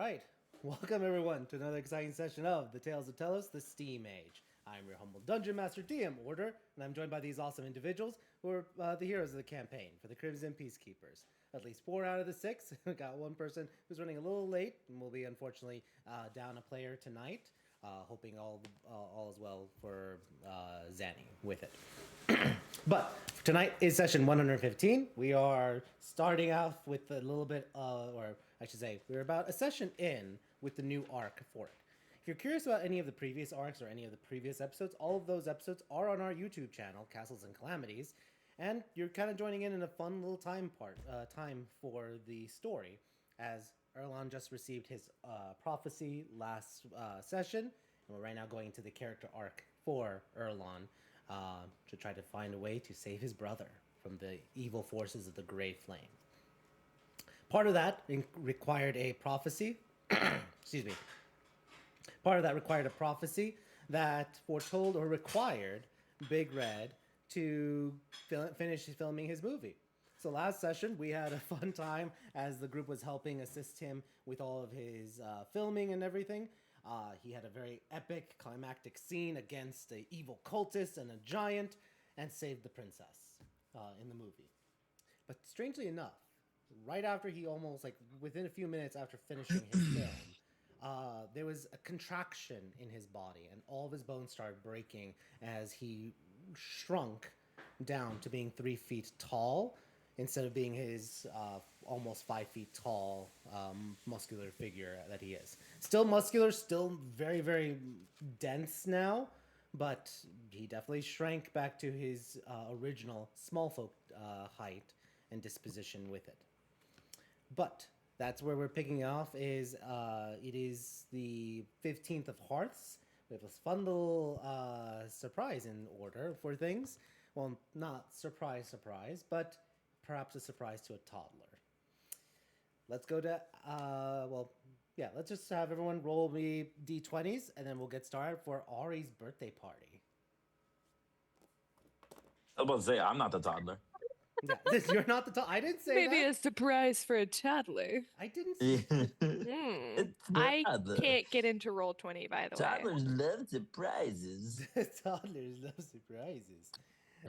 right. Welcome everyone to another exciting session of the Tales of Tellos, the Steam Age. I'm your humble Dungeon Master DM Order, and I'm joined by these awesome individuals who are the heroes of the campaign for the Crimson Peacekeepers. At least 4 out of the 6. We got one person who's running a little late and will be unfortunately down a player tonight. Hoping all is well for Zanny with it. But tonight is session 115. We are starting off with a little bit or I should say, we're about a session in with the new arc for it. If you're curious about any of the previous arcs or any of the previous episodes, all of those episodes are on our YouTube channel, Castles and Calamities, and you're kind of joining in a fun little time for the story, as Erlon just received his prophecy last session, and we're right now going to the character arc for Erlon to try to find a way to save his brother from the evil forces of the Grey Flame. Part of that required a prophecy. Excuse me. Part of that required a prophecy that foretold or required Big Red to finish filming his movie. So last session, we had a fun time as the group was helping assist him with all of his filming and everything. He had a very epic, climactic scene against an evil cultist and a giant and saved the princess in the movie. But strangely enough, right after he almost, like within a few minutes after finishing his film, there was a contraction in his body and all of his bones started breaking as he shrunk down to being 3 feet tall instead of being his almost 5 feet tall muscular figure that he is. Still muscular, still very, very dense now, but he definitely shrank back to his original small folk height and disposition with it. But that's where we're picking off is it is the 15th of Hearths. We have a fun little surprise in order for things. Well, not surprise, but perhaps a surprise to a toddler. Let's go to, let's just have everyone roll me d20s, and then we'll get started for Ari's birthday party. I was about to say, I'm not the toddler. Yeah, you're not the toddler. I didn't say Maybe that. a surprise for a toddler. I didn't say I can't get into Roll20, by the way. Toddlers love surprises. Toddlers love surprises.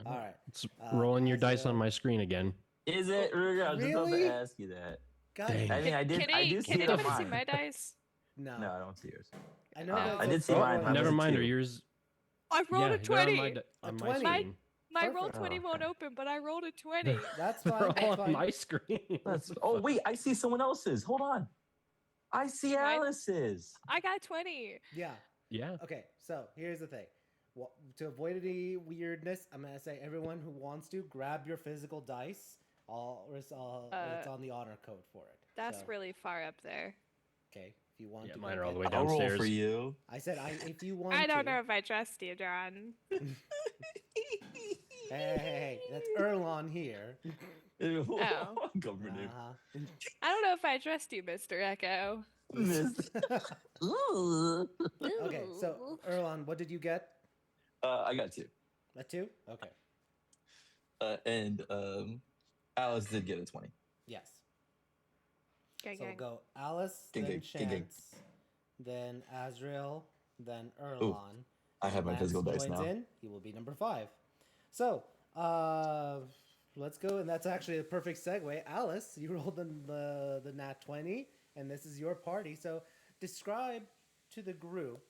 All right. It's rolling your dice on my screen again. Is it? I was just about Really? to ask you that. God, Dang. I mean, I do see Can it on anybody see mine. my dice? No. No, I don't see yours. I know. I did see mine. Mine Never was a mind, 2. are yours? I rolled a they're 20. on A my 20. screen. My Perfect. Roll20 won't okay. open, but I rolled a 20. That's They're fine. all That's on fine. my screen. Oh, wait, I see someone else's. Hold on. I see Mine? Alice's. I got 20. Yeah. Yeah. Okay, so here's the thing. To avoid any weirdness, I'm going to say everyone who wants to, grab your physical dice. It's on the honor code for it. That's So, really far up there. okay. If you want Yeah, to. mine go are all the get way I'll roll downstairs. for you. I said, if you want I don't to. know if I trust you, John. Hey, that's Erlon here. Oh. Governor. I don't know if I trust you, Mr. Echo. Okay, so Erlon, what did you get? I got 2. A 2? Okay. And Alice did get a 20. Yes. Gang, So we'll gang. go Alice, Gang, then gang, gang, gang. Chance, then Azrael, then Erlon. I have my Lance physical dice joins now. in, he will be number 5. So, let's go, and that's actually a perfect segue. Alice, you rolled the nat 20, and this is your party. So, describe to the group.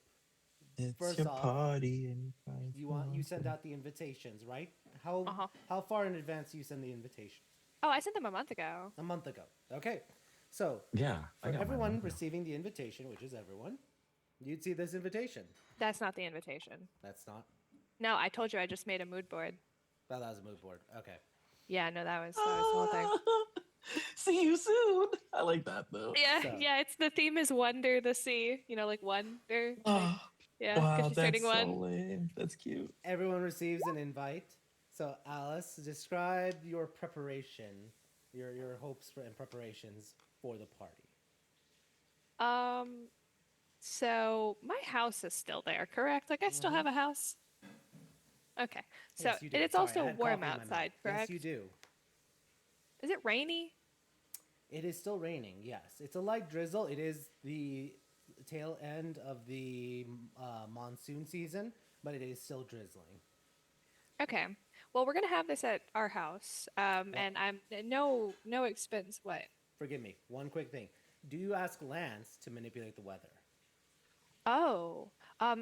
It's First your off, party and You send out the invitations, right? How far in advance do you send the invitation? Oh, I sent them a month ago. A month ago. Okay. So, Yeah. for everyone receiving the invitation, which is everyone, you'd see this invitation. That's not the invitation. That's not. No, I told you I just made a mood board. Well, that was a mood board. Okay. Yeah, no, that was the whole thing. See you soon. I like that though. Yeah, So- yeah. It's the theme is wonder the sea. You know, like wonder. Oh, Yeah, wow, because she's that's turning so one. lame. That's cute. Everyone receives an invite. So, Alice, describe your preparation, your hopes and preparations for the party. So my house is still there, correct? Like I still have a house. Okay, so Yes, you do. and it's Sorry, I also had warm coffee in my mouth. outside, correct? Yes, you do. Is it rainy? It is still raining, yes. It's a light drizzle. It is the tail end of the monsoon season, but it is still drizzling. Okay. Well, we're gonna have this at our house. Well, And I'm no expense. What? forgive me, one quick thing. Do you ask Lance to manipulate the weather? Oh,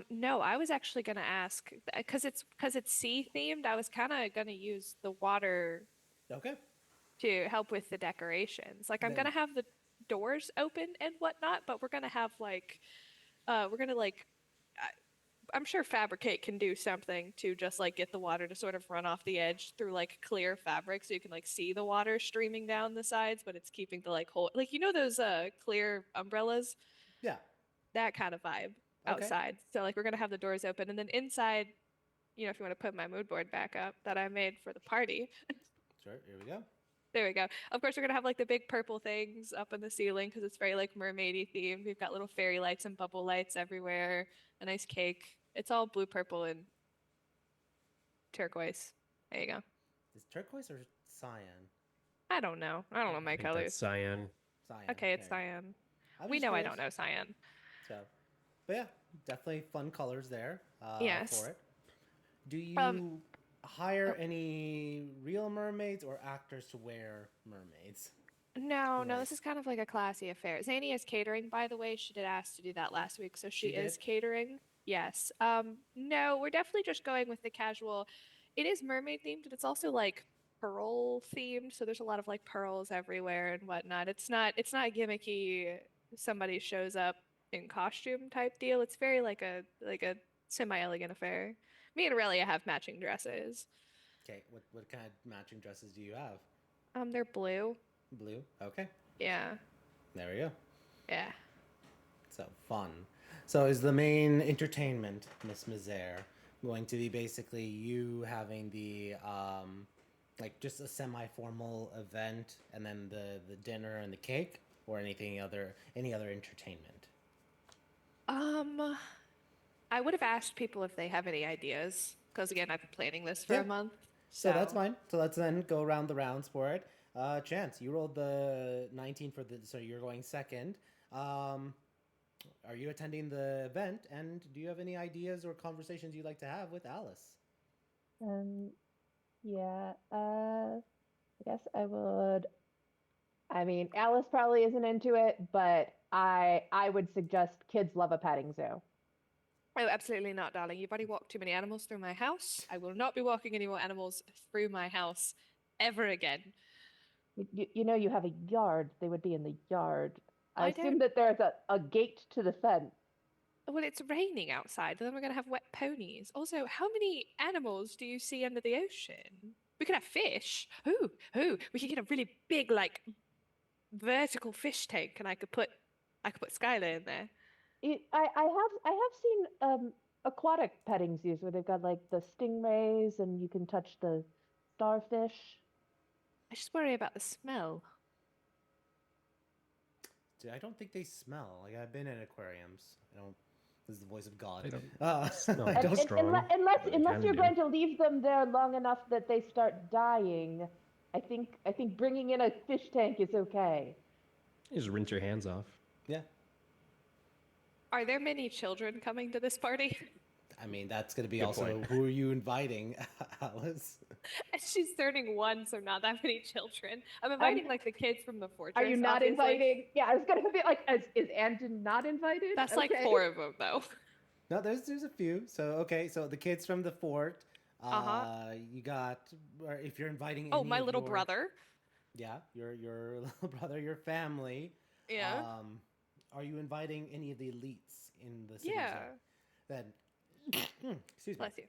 no, I was actually gonna ask because it's sea themed. I was kind of gonna use the water Okay. to help with the decorations. Like I'm Then, gonna have the doors open and whatnot, but we're gonna have like we're gonna like I'm sure Fabricate can do something to just like get the water to sort of run off the edge through like clear fabric so you can like see the water streaming down the sides, but it's keeping the like whole like those clear umbrellas, yeah. that kind of vibe Okay. outside. So like we're gonna have the doors open and then inside, if you want to put my mood board back up that I made for the party. Sure. Here we go. There we go. Of course, we're gonna have like the big purple things up in the ceiling because it's very like mermaidy themed. We've got little fairy lights and bubble lights everywhere. A nice cake. It's all blue, purple, and turquoise. There you go. Is turquoise or cyan? I don't know. I don't know I my think that's colors. cyan. Cyan. Okay, it's Okay. cyan. I was We just know I curious. don't know cyan. So, but yeah, definitely fun colors there Yes. for it. Do Um, you hire any real mermaids or actors to wear mermaids? no, Right. this is kind of like a classy affair. Zany is catering, by the way. She did ask to do that last week, so she She did. is catering. Yes. No, we're definitely just going with the casual. It is mermaid themed, but it's also like pearl themed, so there's a lot of like pearls everywhere and whatnot. It's not gimmicky. Somebody shows up in costume type deal. It's very like a semi-elegant affair. Me and Aurelia have matching dresses. Okay. What kind of matching dresses do you have? They're blue. Blue. Okay. Yeah. There we go. Yeah. So fun. So is the main entertainment, Miss Misere, going to be basically you having the like just a semi-formal event and then the dinner and the cake, or any other entertainment? Um, I would have asked people if they have any ideas, because again, I've been planning this for Yeah. a month. So that's So, fine. So let's then go around the rounds for it. Chance, you rolled the 19 for so you're going second. Um, are you attending the event, and do you have any ideas or conversations you'd like to have with Alice? Um, yeah, I guess I would. I mean, Alice probably isn't into it, but I would suggest kids love a petting zoo. oh, absolutely not, darling. You've already walked too many animals through my house. I will not be walking any more animals through my house ever again. You know you have a yard. They would be in the yard. I I don't. assume that there's a gate to the fence. Well, it's raining outside, then we're gonna have wet ponies. Also, how many animals do you see under the ocean? We could have fish. Ooh, we could get a really big, like, vertical fish tank, and I could put Skylar in there. I have seen aquatic petting zoos where they've got like the stingrays and you can touch the starfish. I just worry about the smell. Dude, I don't think they smell. Like I've been in aquariums. I don't. This is the voice of God. They don't I smell And, too don't. strong. unless but they unless can you're do. going to leave them there long enough that they start dying, I think bringing in a fish tank is okay. You just rinse your hands off. Yeah. Are there many children coming to this party? I mean, that's gonna be Good also point. who are you inviting, Alice? She's turning one, so not that many children. I'm inviting like the kids from the fortress. Are you not obviously. inviting? Yeah, I was gonna be like, is Anton not invited? That's like Okay. 4 of them, though. No, there's a few. So okay, so the kids from the fort. You got, or if you're inviting. Oh, any my of little your- brother. Yeah, your little brother, your family. Yeah. Are you inviting any of the elites in the city? Yeah. Then, excuse me. Bless you.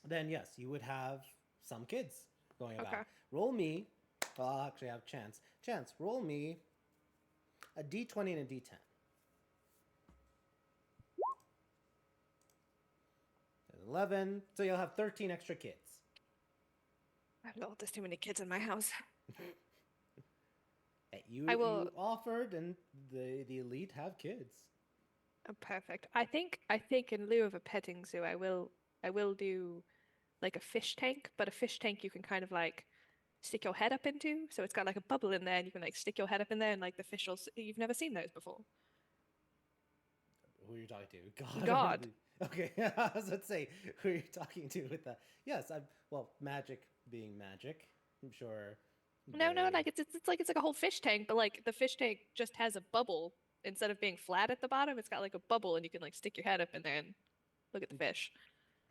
Then yes, you would have some kids going about. Okay. Roll me. Well, I'll actually have Chance. Chance, roll me a D20 and a D10. There's 11, so you'll have 13 extra kids. Oh, there's too many kids in my house. Hey, you I will- you offered, and the elite have kids. Oh, perfect. I think in lieu of a petting zoo, I will do like a fish tank, but a fish tank you can kind of like stick your head up into. So it's got like a bubble in there, and you can like stick your head up in there, and like the fish will. You've never seen those before. Who are you talking to? God. God. Okay, I was about to say, who are you talking to with that? Yes, well, magic being magic. I'm sure. No, they- like it's like a whole fish tank, but like the fish tank just has a bubble instead of being flat at the bottom. It's got like a bubble, and you can like stick your head up in there and look at the fish.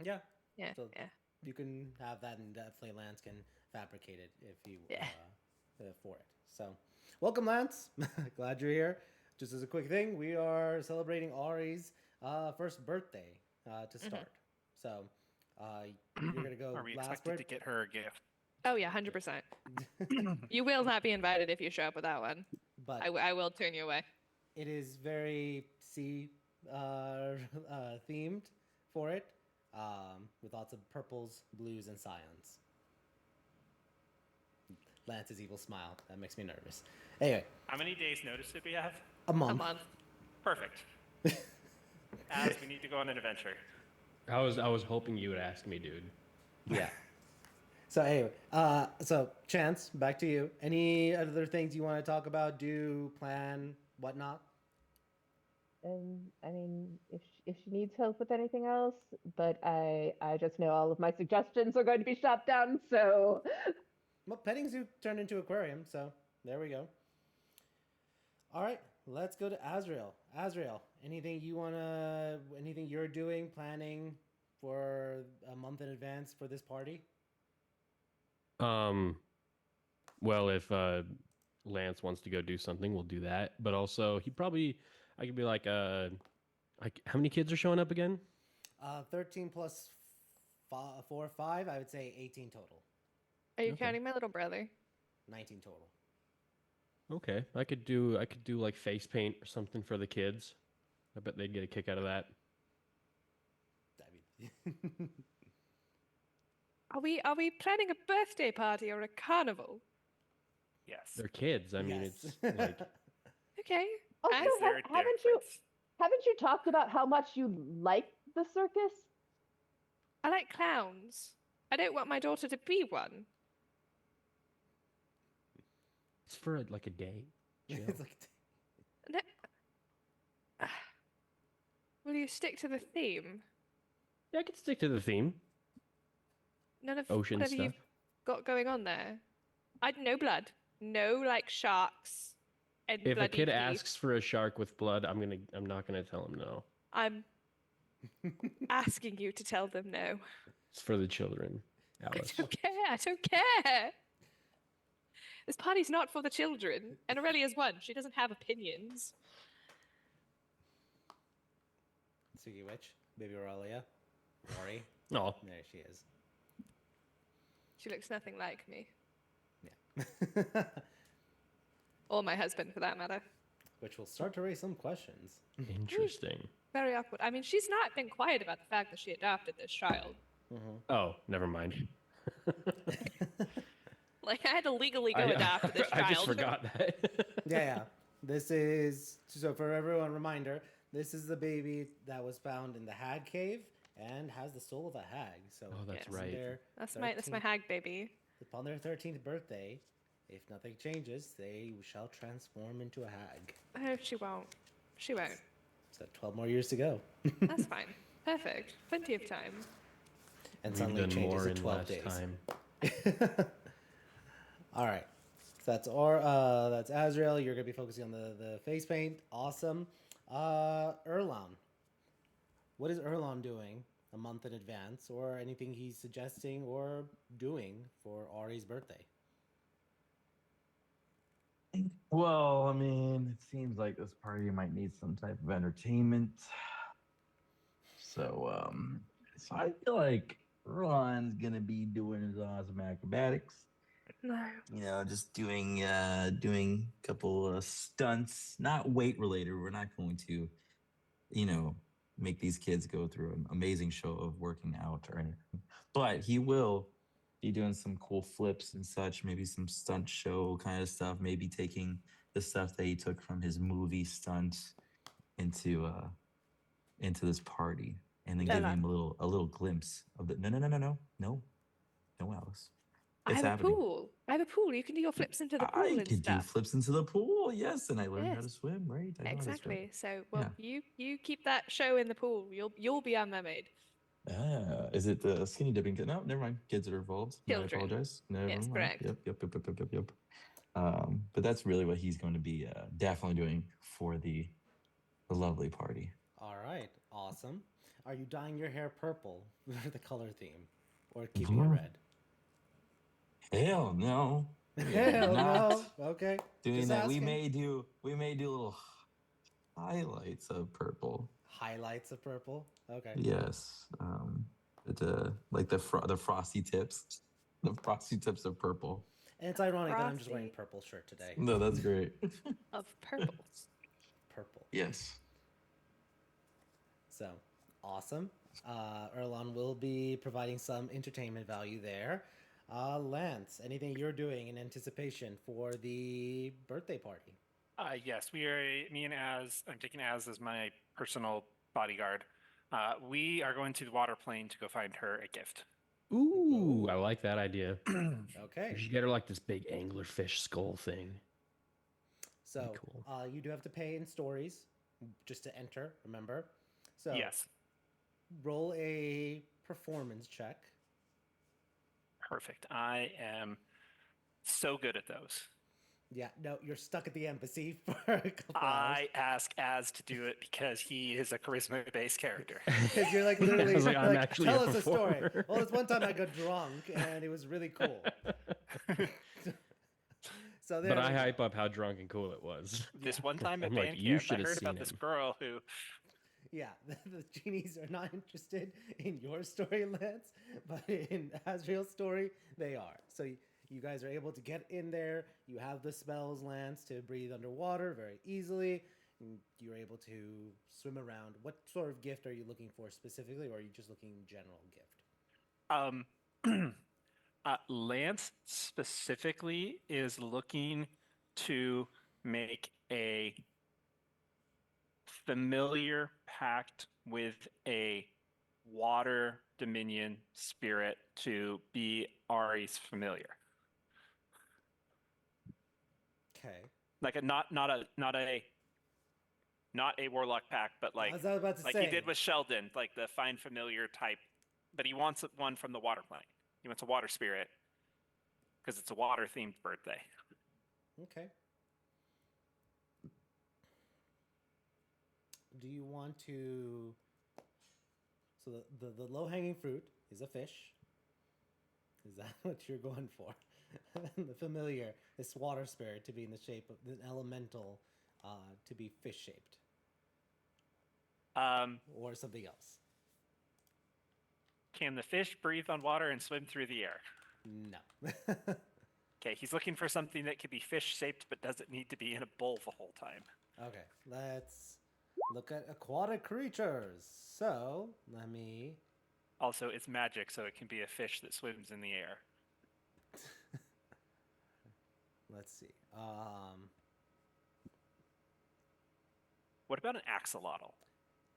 Yeah. Yeah, So yeah. you can have that, and definitely Lance can fabricate it if you Yeah. for it. So, welcome, Lance. Glad you're here. Just as a quick thing, we are celebrating Ari's first birthday to start. So, you're gonna go Are we last expected word. to get her a gift? Oh yeah, 100%. You will not be invited if you show up with that one. But I will turn you away. it is very sea themed for it, with lots of purples, blues, and cyans. Lance's evil smile. That makes me nervous. Anyway, How many days notice did we have? a month. A month. Perfect. As we need to go on an adventure. I was hoping you would ask me, dude. Yeah. So anyway, so Chance, back to you. Any other things you want to talk about, do, plan, whatnot? I mean, if she needs help with anything else, but I just know all of my suggestions are going to be shot down. So Well, petting zoo turned into aquarium, so there we go. All right, let's go to Azrael. Azrael, anything you're doing, planning for a month in advance for this party? Well, if Lance wants to go do something, we'll do that. But also, I could be like, how many kids are showing up again? 13 plus 4, 5. I would say 18 total. Are you Okay. counting my little brother? 19 total. Okay, I could do like face paint or something for the kids. I bet they'd get a kick out of that. I mean, Are we planning a birthday party or a carnival? Yes. They're kids. I mean, yes. it's like Okay. also, I- Is there a haven't you talked about how much you like the circus? I like clowns. I don't want my daughter to be one. it's for like a day. Chill. it's like No. Will you stick to the theme? Yeah, I could stick to the theme. None of Ocean whatever stuff. you've got going on there. No blood. No like sharks and If a bloody kid teeth. asks for a shark with blood, I'm not gonna tell him no. I'm asking you to tell them no. It's for the children, Alice. I don't care. I don't care. This party's not for the children. And Aurelia's one. She doesn't have opinions. Sugi Witch, baby Aurelia, Rory. Oh, There she is. She looks nothing like me. Yeah. Or my husband, for that matter. Which will start to raise some questions. interesting. Very awkward. I mean, she's not been quiet about the fact that she adopted this child. Oh, never mind. Like, I had to legally go adopt this child. I just forgot that. Yeah. This is, so for everyone, reminder, this is the baby that was found in the hag cave and has the soul of a hag. So Oh, that's Yes. right. That's my 13th hag baby. upon their 13th birthday, if nothing changes, they shall transform into a hag. Oh, she won't. She won't. So 12 more years to go. That's fine. Perfect. Plenty of time. And We've suddenly it done changes more in in 12 less days. time. All right. So that's Azrael. You're gonna be focusing on the face paint. Awesome. Erlon. What is Erlon doing a month in advance, or anything he's suggesting or doing for Ari's birthday? Well, I mean, it seems like this party might need some type of entertainment. So I feel like Ron's gonna be doing his awesome acrobatics. No. You know, just doing a couple of stunts, not weight related. We're not going to, you know, make these kids go through an amazing show of working out or anything. But he will be doing some cool flips and such, maybe some stunt show kind of stuff, maybe taking the stuff that he took from his movie stunts into this party and then giving him a little glimpse of the no, Alice. I It's have happening. a pool. I have a pool. You can do your flips into the pool I and could do stuff. flips into the pool. Yes, and I learned how to Yes. swim. Right, I know how to swim. Exactly. So, well, Yeah. you keep that show in the pool. You'll be our mermaid. Is it the skinny dipping? No, never mind. Kids are involved. I Children. apologize. Never Yes, mind. correct. Yep. But that's really what he's going to be definitely doing for the lovely party. All right, awesome. Are you dyeing your hair purple for the color theme, or keeping it Mhm. red? Hell no. We are Hell not no. Okay. doing Just that. asking. We may do little highlights of purple. Highlights of purple. Okay. Yes. Like the frosty tips. The frosty tips of purple. And it's ironic that I'm just wearing Frosty. purple shirt today. No, that's great. Of purple. Purple. Yes. So awesome. Erlon will be providing some entertainment value there. Lance, anything you're doing in anticipation for the birthday party? Yes, we are. Me and Az. I'm taking Az as my personal bodyguard. We are going to the water plane to go find her a gift. Ooh, I like that idea. Okay. We should get her like this big anglerfish skull thing. So cool. you do have to pay in stories just to enter, remember? So Yes, roll a performance check. perfect. I am so good at those. Yeah, no, you're stuck at the embassy for a couple hours. I ask Az to do it because he is a charisma-based character. Because you're like literally It's like, I'm like, actually tell a us a story. performer. Well, this one time I got drunk and it was really cool. So there But I we go. hype up how drunk and cool it was. This one time at I'm like, band you camp, I should have heard seen about this him. girl who Yeah, the genies are not interested in your story, Lance, but in Asriel's story, they are. So you guys are able to get in there. You have the spells, Lance, to breathe underwater very easily. And you're able to swim around. What sort of gift are you looking for specifically, or are you just looking general gift? Lance specifically is looking to make a familiar pact with a water dominion spirit to be Ari's familiar. Okay. Like a not a warlock pact, but I was about to like say. he did with Sheldon, like the find familiar type. But he wants one from the water plane. He wants a water spirit because it's a water themed birthday. Okay. Do you want to? So the low hanging fruit is a fish. Is that what you're going for? The familiar, this water spirit to be in the shape of the elemental, to be fish shaped, or something else. Can the fish breathe on water and swim through the air? No. Okay, he's looking for something that could be fish shaped but doesn't need to be in a bowl the whole time. Okay, let's look at aquatic creatures. So let me. Also, it's magic, so it can be a fish that swims in the air. Let's see. What about an axolotl?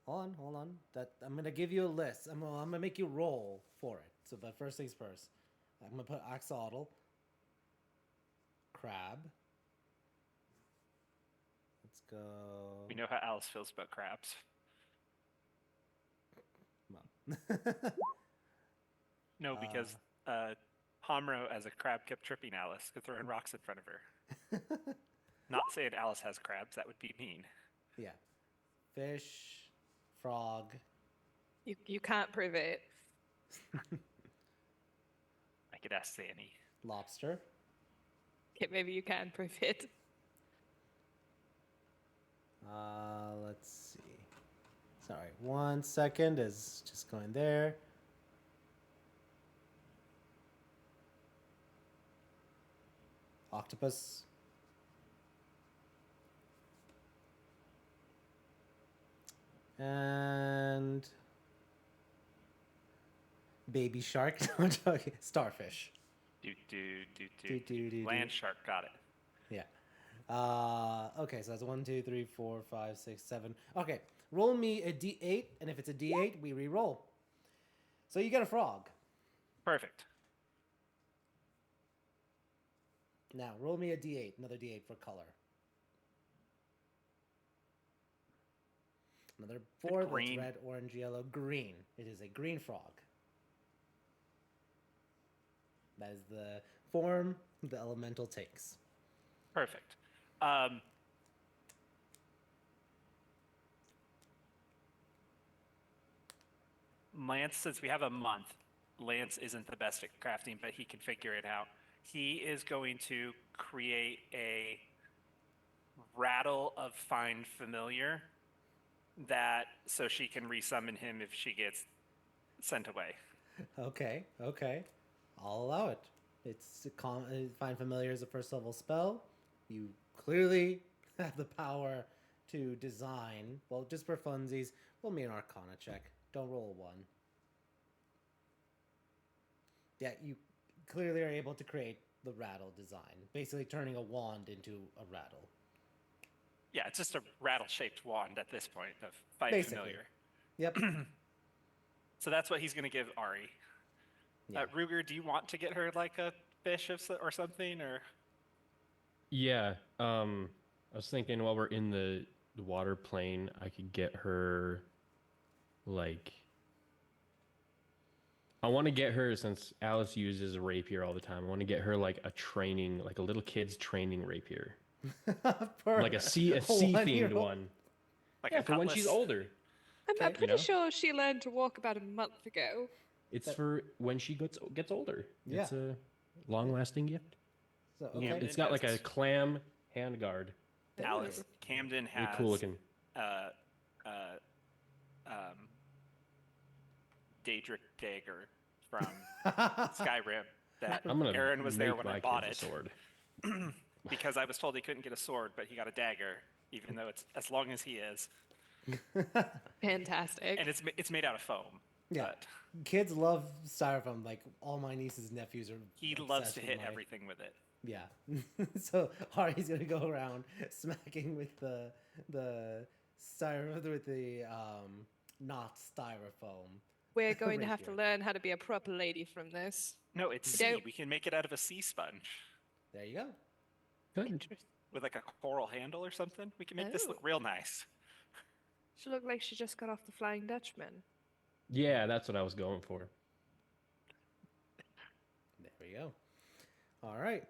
Hold on. That I'm gonna give you a list. I'm gonna make you roll for it. So, but first things first. I'm gonna put axolotl, crab. Let's go. We know how Alice feels about crabs. Well. No, because Homro as a crab kept tripping Alice, throwing rocks in front of her. Not saying Alice has crabs, that would be mean. Yeah. Fish, frog. You can't prove it. I could ask Zanny. Lobster. Okay, maybe you can prove it. Let's see. Sorry, 1 second is just going there. Octopus. And baby shark. No, I'm joking. Starfish. Do. Land shark, got it. Yeah. Okay, so that's 1, 2, 3, 4, 5, 6, 7. Okay, roll me a d8, and if it's a d8, we re-roll. So you get a frog. Perfect. Now, roll me a d8, another d8 for color. Another 4, that's green. red, orange, yellow, green. It is a green frog. That is the form the elemental takes. Perfect. Lance, since we have a month, Lance isn't the best at crafting, but he can figure it out. He is going to create a rattle of find familiar so she can resummon him if she gets sent away. Okay. I'll allow it. Find Familiar is a first level spell. You clearly have the power to design. Well, just for funsies, roll me an Arcana check. Don't roll a 1. Yeah, you clearly are able to create the rattle design, basically turning a wand into a rattle. Yeah, it's just a rattle-shaped wand at this point of find Basically. familiar. Yep. So that's what he's going to give Ari. Yeah. Ruger, do you want to get her like a fish or something, or? Yeah. I was thinking while we're in the water plane, I could get her like. I want to get her, since Alice uses a rapier all the time, I want to get her like a little kid's training rapier. Like a sea themed one. Like Yeah, a for when she's cutlass? older. I'm Okay. pretty sure she learned to walk about a month ago. It's for when she gets older. Yeah. It's a long-lasting gift. So, Yeah, okay. It's got like a clam handguard. Alice, Camden Really has cool looking. Daedric dagger from Skyrim that I'm gonna Aaron was there make when my I bought kids it. a sword. Because I was told he couldn't get a sword, but he got a dagger, even though it's as long as he is, Fantastic. and it's made out of foam. Yeah. But Kids love styrofoam. Like, all my nieces and nephews are he loves obsessed to with hit my- everything with it. Yeah. So Ari's gonna go around smacking with the not styrofoam. We're going to have to Rapier. learn how to be a proper lady from this. No, it's We sea. don't- We can make it out of a sea sponge There you go. Good. Interesting. with like a coral handle or something. We can make this look Oh. real nice. She looked like she just got off the Flying Dutchman. Yeah, that's what I was going for. There we go. All right.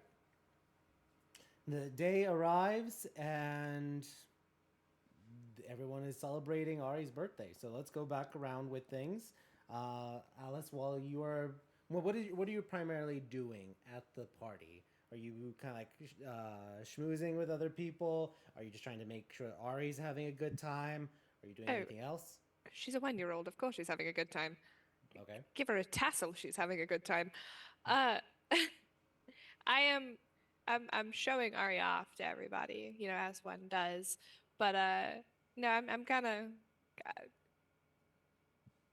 The day arrives and everyone is celebrating Ari's birthday. So let's go back around with things. Alice, while you are, what are you primarily doing at the party? Are you kind of like schmoozing with other people? Are you just trying to make sure Ari's having a good time? Are you doing Oh. anything else? She's a 1-year-old. Of course she's having a good time. Okay. Give her a tassel. She's having a good time. I'm showing Ari off to everybody, as one does. But no, I'm kind of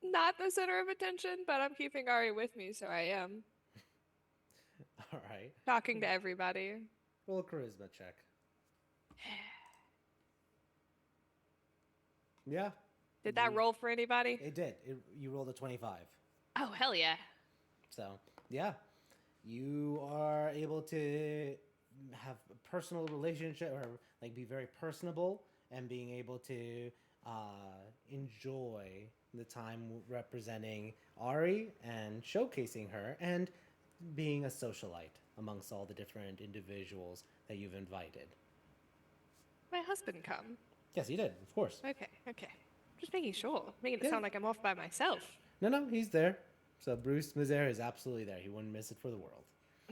not the center of attention, but I'm keeping Ari with me, so I am All right. talking to everybody. Roll a charisma check. Yeah, Did that roll for anybody? it did. You rolled a 25. Oh, hell yeah. So, yeah, you are able to have a personal relationship or like be very personable and being able to enjoy the time representing Ari and showcasing her and being a socialite amongst all the different individuals that you've invited. My husband come. Yes, you did, of course. Okay. Just making sure. Making it Yeah. sound like I'm off by myself. No, he's there. So Bruce Mazer is absolutely there. He wouldn't miss it for the world.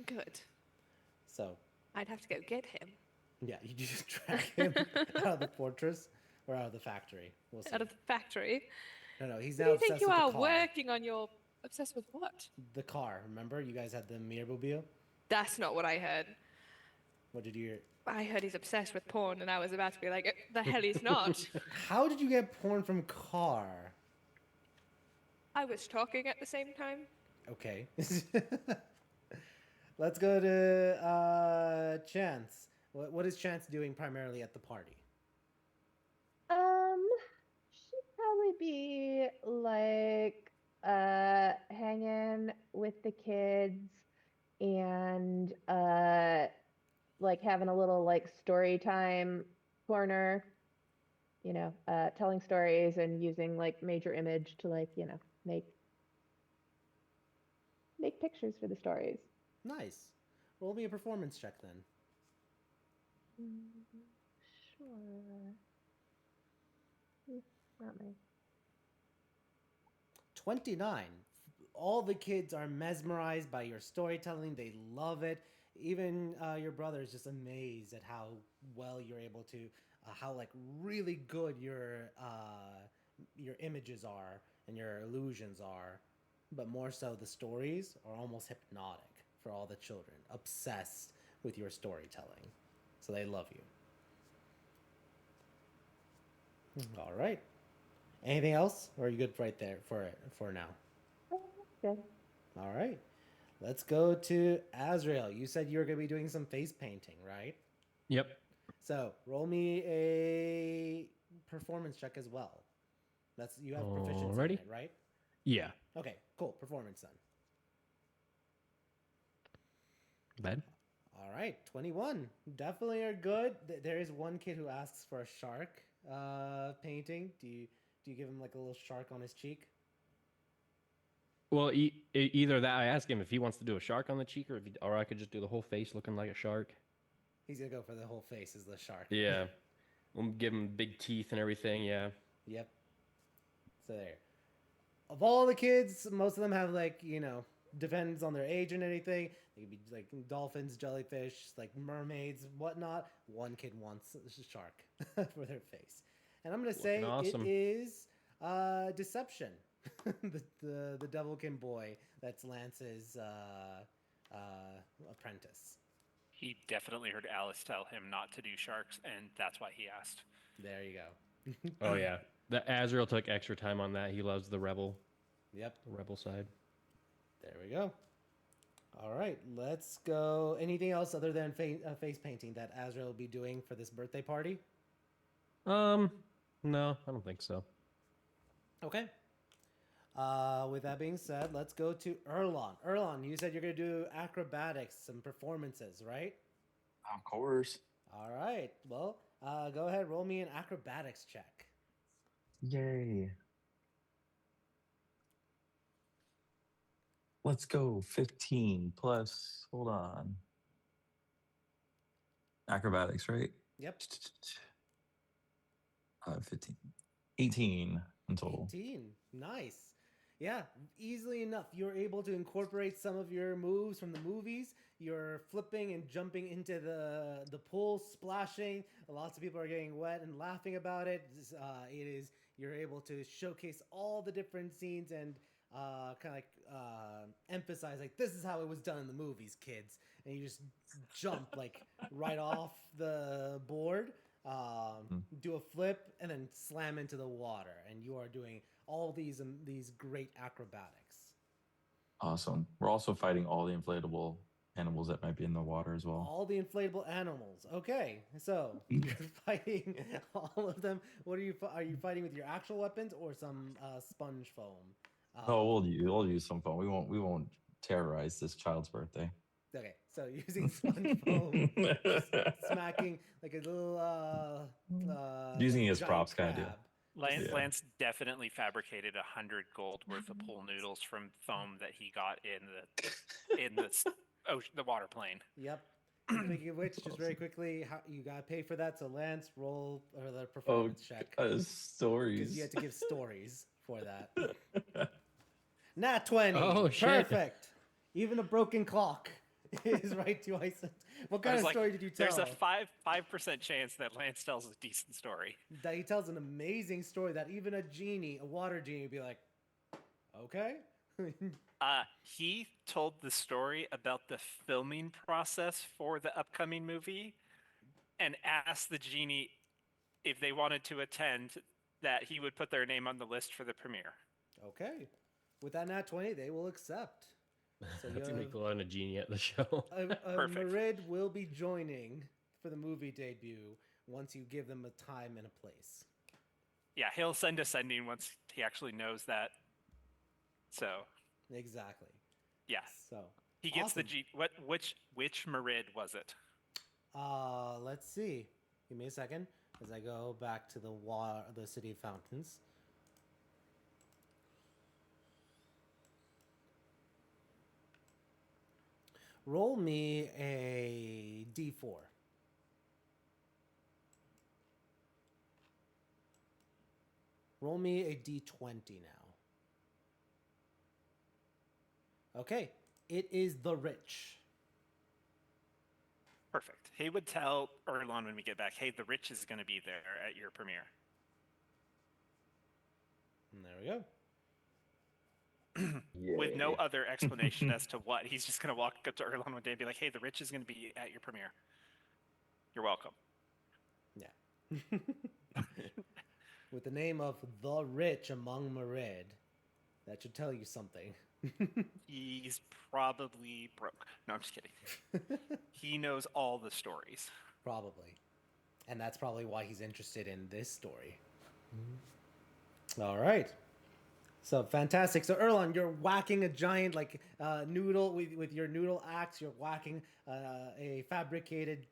Good. So, I'd have to go get him. yeah, you just drag him out of the fortress or out of the factory. We'll see. Out of the factory. No, he's What now do you think obsessed you with are the car. working on your... Obsessed with what? The car, remember? You guys had the Mirmobile? That's not what I heard. What did you hear? I heard he's obsessed with porn, and I was about to be like, the hell he's not. How did you get porn from car? I was talking at the same time. Okay. Let's go to Chance. What is Chance doing primarily at the party? She'd probably be like hanging with the kids and like having a little like story time corner, telling stories and using like major image to like, make pictures for the stories. Nice. Roll me a performance check then. Sure. Not me. 29. All the kids are mesmerized by your storytelling. They love it. Even your brother is just amazed at how well you're able to, how like really good your images are and your illusions are. But more so, the stories are almost hypnotic for all the children, obsessed with your storytelling. So they love you. All right. Anything else, or are you good right there for now? Good. All right. Let's go to Azrael. You said you were going to be doing some face painting, right? Yep. So roll me a performance check as well. You have proficiency in Alrighty. it, right? Yeah. Okay, cool. Performance then. Bad. All right, 21. Definitely are good. There is one kid who asks for a shark painting. Do you give him like a little shark on his cheek? Well, either that, I ask him if he wants to do a shark on the cheek, or I could just do the whole face looking like a shark. He's gonna go for the whole face as the shark. Yeah. We'll give him big teeth and everything. Yeah. Yep. So there. Of all the kids, most of them have like, depends on their age and anything. They could be like dolphins, jellyfish, like mermaids, whatnot. One kid wants a shark for their face. And I'm gonna say awesome. it is deception. the Devilkin boy that's Lance's apprentice. He definitely heard Alice tell him not to do sharks, and that's why he asked. There you go. Oh yeah. The Azrael took extra time on that. He loves the rebel Yep. side. There we go. All right, let's go. Anything else other than face painting that Azrael will be doing for this birthday party? No, I don't think so. Okay. With that being said, let's go to Erlon. Erlon, you said you're going to do acrobatics, some performances, right? Of course. All right. Well, go ahead, roll me an acrobatics check. Yay. Let's go. 15 plus, hold on. Acrobatics, right? Yep. 15. 18 in total. 18. Nice. Yeah, easily enough. You're able to incorporate some of your moves from the movies. You're flipping and jumping into the pool, splashing. Lots of people are getting wet and laughing about it. You're able to showcase all the different scenes and kind of like emphasize like this is how it was done in the movies, kids. And you just jump like right off the board. Do a flip and then slam into the water, and you are doing all these great acrobatics. Awesome. We're also fighting all the inflatable animals that might be in the water as well. All the inflatable animals. Okay, so you're fighting all of them. What are you fighting with your actual weapons or some sponge foam? We'll use some fun. We won't terrorize this child's birthday. Okay, so using sponge foam, just smacking like a little Using like it as giant props, kind of deal. crab. Yeah. Lance definitely fabricated 100 gold worth of pool noodles from foam that he got in the water plane. Yep. Speaking of which, just very quickly, you gotta pay for that. So Lance, roll the performance check Stories. because you had to give stories for that. Nat 20. Oh, shit. Perfect. Even a broken clock is right to Iceland. What kind of story did you tell? There's a 5% chance that Lance tells a decent story. That he tells an amazing story that even a water genie, would be like, okay. He told the story about the filming process for the upcoming movie and asked the genie if they wanted to attend, that he would put their name on the list for the premiere. Okay. With that Nat 20, they will accept. So That's gonna be cool on a genie at the show. Perfect. Marid will be joining for the movie debut once you give them a time and a place. Yeah, he'll send a sending once he actually knows that. So Exactly. yeah. So He gets awesome. which Marid was it? Let's see. Give me a second as I go back to the City of Fountains. Roll me a d4. Roll me a d20 now. Okay, it is the rich. Perfect. He would tell Erlon when we get back, hey, the rich is going to be there at your premiere. And there we go. With no Yay. other explanation as to what. He's just going to walk up to Erlon one day and be like, hey, the rich is going to be at your premiere. You're welcome. Yeah. With the name of the rich among Merid, that should tell you something. He's probably broke. No, I'm just kidding. He knows all the stories. Probably. And that's probably why he's interested in this story. All right. So fantastic. So Erlon, you're whacking a giant noodle with your noodle axe. You're whacking a fabricated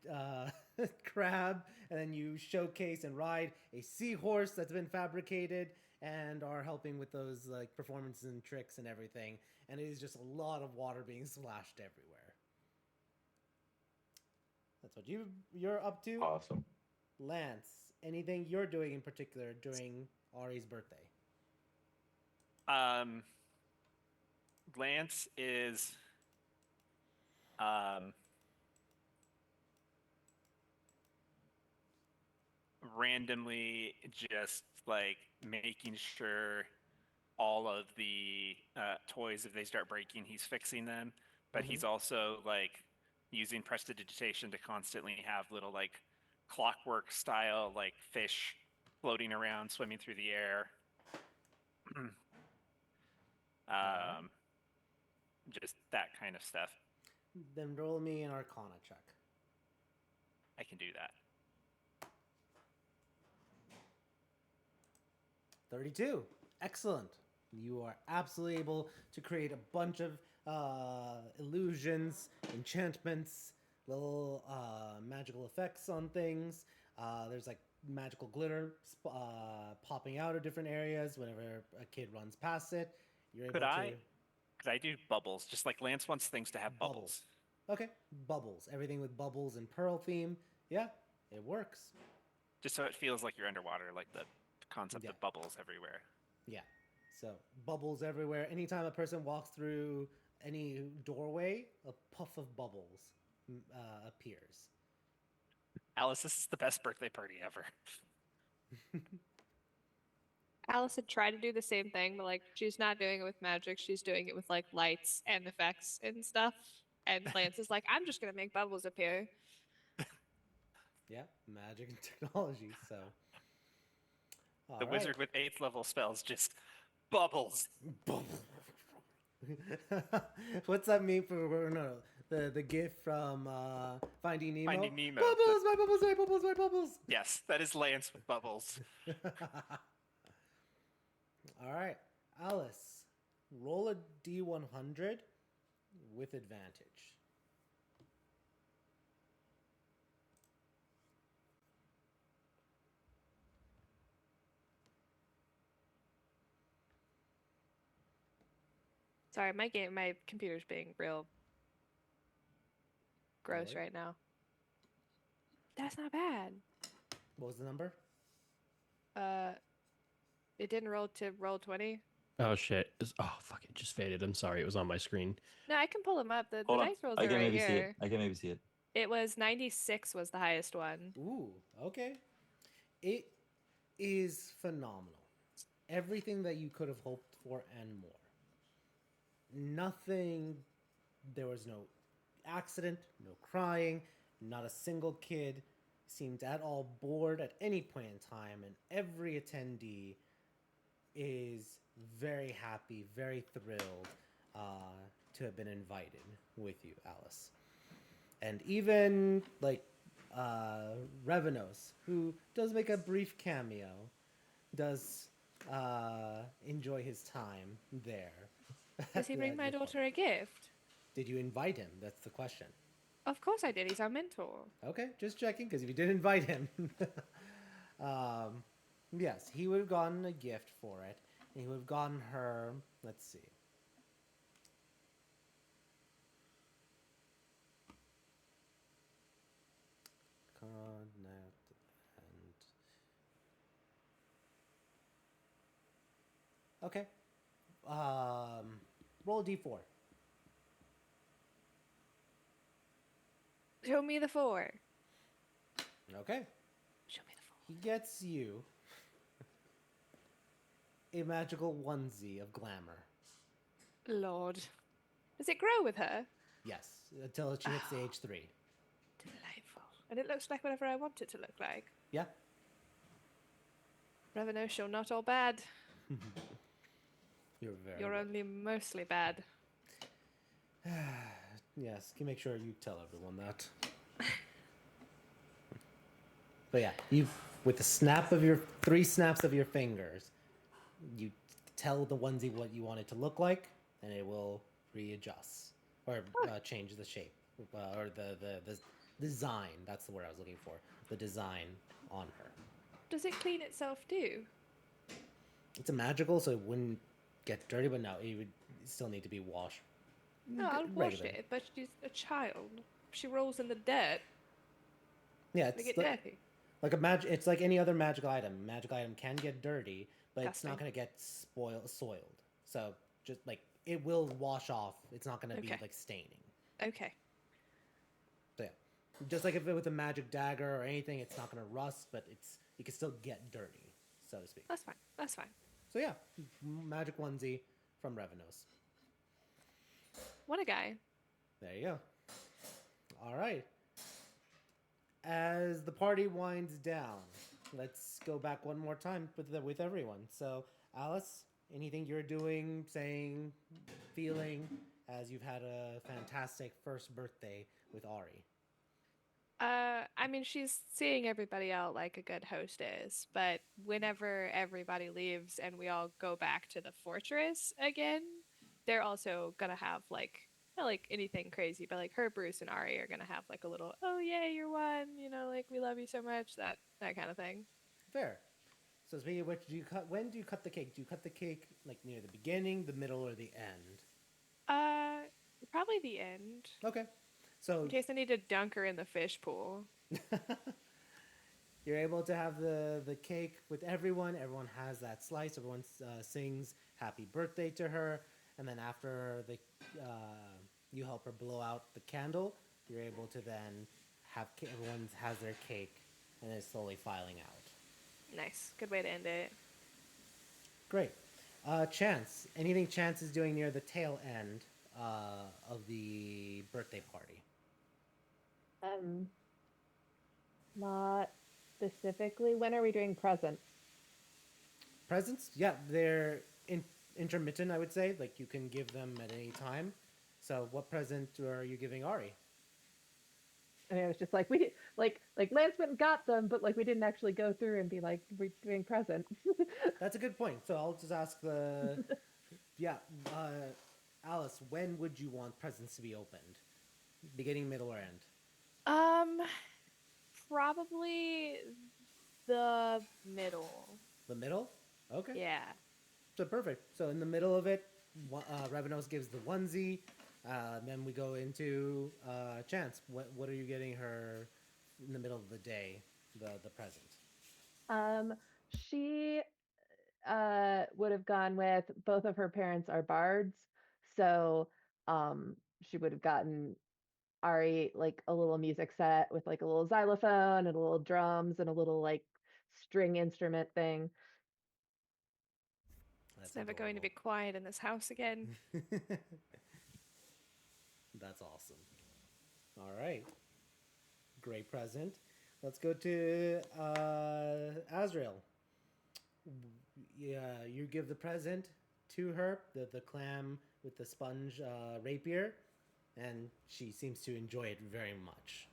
crab, and then you showcase and ride a seahorse that's been fabricated, and are helping with those like performances and tricks and everything. And it is just a lot of water being splashed everywhere. That's what you're up to. Awesome. Lance, anything you're doing in particular during Ari's birthday? Lance is randomly just like making sure all of the toys, if they start breaking, he's fixing them. But he's also like using prestidigitation to constantly have little like clockwork style like fish floating around, swimming through the air. Just that kind of stuff. Then roll me an Arcana check. I can do that. 32. Excellent. You are absolutely able to create a bunch of illusions, enchantments, little magical effects on things. There's like magical glitter popping out of different areas whenever a kid runs past it. You're able Could I? to... Could I do bubbles? Just like Lance wants things to have bubbles. Okay, bubbles. Everything with bubbles and pearl theme. Yeah, it works. Just so it feels like you're underwater, like the concept Yeah. of bubbles everywhere. Yeah. So bubbles everywhere. Anytime a person walks through any doorway, a puff of bubbles appears. Alice, this is the best birthday party ever. Alice had tried to do the same thing, but like she's not doing it with magic. She's doing it with like lights and effects and stuff. And Lance is like, I'm just gonna make bubbles appear. Yeah, magic and technology. So The wizard with 8th level spells just bubbles. What's that mean for the gift from Finding Nemo? Finding Nemo. Bubbles, my bubbles, my bubbles, my bubbles. Yes, that is Lance with bubbles. All right, Alice, roll a d100 with advantage. Sorry, my computer's being real gross Really? right now. That's not bad. What was the number? It didn't roll to roll 20. Oh shit! Oh fuck! It just faded. I'm sorry. It was on my screen. No, I can pull them up. The Hold on. dice rolls I are can right maybe see it. here. I can maybe see it. It was 96 was the highest one. Ooh, okay. It is phenomenal. Everything that you could have hoped for and more. Nothing, there was no accident, no crying, not a single kid seemed at all bored at any point in time, and every attendee is very happy, very thrilled to have been invited with you, Alice. And even like Revenos, who does make a brief cameo, does enjoy his time there. Does he bring my daughter a gift? Did you invite him? That's the question. Of course I did. He's our mentor. Okay, just checking because if you did invite him, um, yes, he would have gotten a gift for it, and he would have gotten her. Let's see. Connect and okay. Roll a d4. Show me the 4. Okay, Show me the 4. he gets you a magical onesie of glamour. Lord. Does it grow with her? Yes, until she hits the age 3. Delightful. And it looks like whatever I want it to look like. Yeah. Revenue shall not all bad. You're very. You're only mostly bad. Yes, can make sure you tell everyone that. But yeah, you with the snap of your 3 snaps of your fingers, you tell the onesie what you want it to look like, and it will readjust or change the shape or the design. That's the word I was looking for. The design on her. Does it clean itself too? It's a magical, so it wouldn't get dirty, but no, it would still need to be washed. No, I'll wash regularly. it, but she's a child. She rolls in the dirt. Yeah, They it's get dirty. like a magic. It's like any other magical item. Magic item can get dirty, but it's not Disgusting. gonna get soiled. So just like it will wash off. It's not gonna be Okay. like staining. Okay. So yeah, just like if it was a magic dagger or anything, it's not gonna rust, but it can still get dirty, so to speak. That's fine. That's fine. So yeah, magic onesie from Revenos. What a guy. There you go. All right. As the party winds down, let's go back one more time with everyone. So, Alice, anything you're doing, saying, feeling as you've had a fantastic first birthday with Ari? I mean, she's seeing everybody out like a good host is, but whenever everybody leaves and we all go back to the fortress again, they're also gonna have like not like anything crazy, but like her, Bruce, and Ari are gonna have like a little, oh yay, you're one, like we love you so much, that kind of thing. Fair. So speaking of which, when do you cut the cake? Do you cut the cake like near the beginning, the middle, or the end? Probably the end. Okay. So In case I need to dunk her in the fish pool. you're able to have the cake with everyone. Everyone has that slice. Everyone sings happy birthday to her. And then after you help her blow out the candle, you're able to then have everyone has their cake and is slowly filing out. Nice. Good way to end it. Great. Chance. Anything Chance is doing near the tail end of the birthday party? Not specifically. When are we doing presents? Presents? Yeah, they're intermittent, I would say. Like you can give them at any time. So, what present are you giving Ari? And it was just like we did, like Lance went and got them, but like we didn't actually go through and be like we're doing presents. That's a good point. So I'll just ask the yeah, Alice. When would you want presents to be opened? Beginning, middle, or end? Probably the middle. The middle. Okay. Yeah. So perfect. So in the middle of it, Revenos gives the onesie. Then we go into Chance. What are you getting her in the middle of the day? The present. She would have gone with both of her parents are bards, so she would have gotten Ari like a little music set with like a little xylophone and a little drums and a little like string instrument thing. It's never going to be quiet in this house again. That's awesome. All right. Great present. Let's go to Azrael. Yeah, you give the present to her, the clam with the sponge rapier, and she seems to enjoy it very much.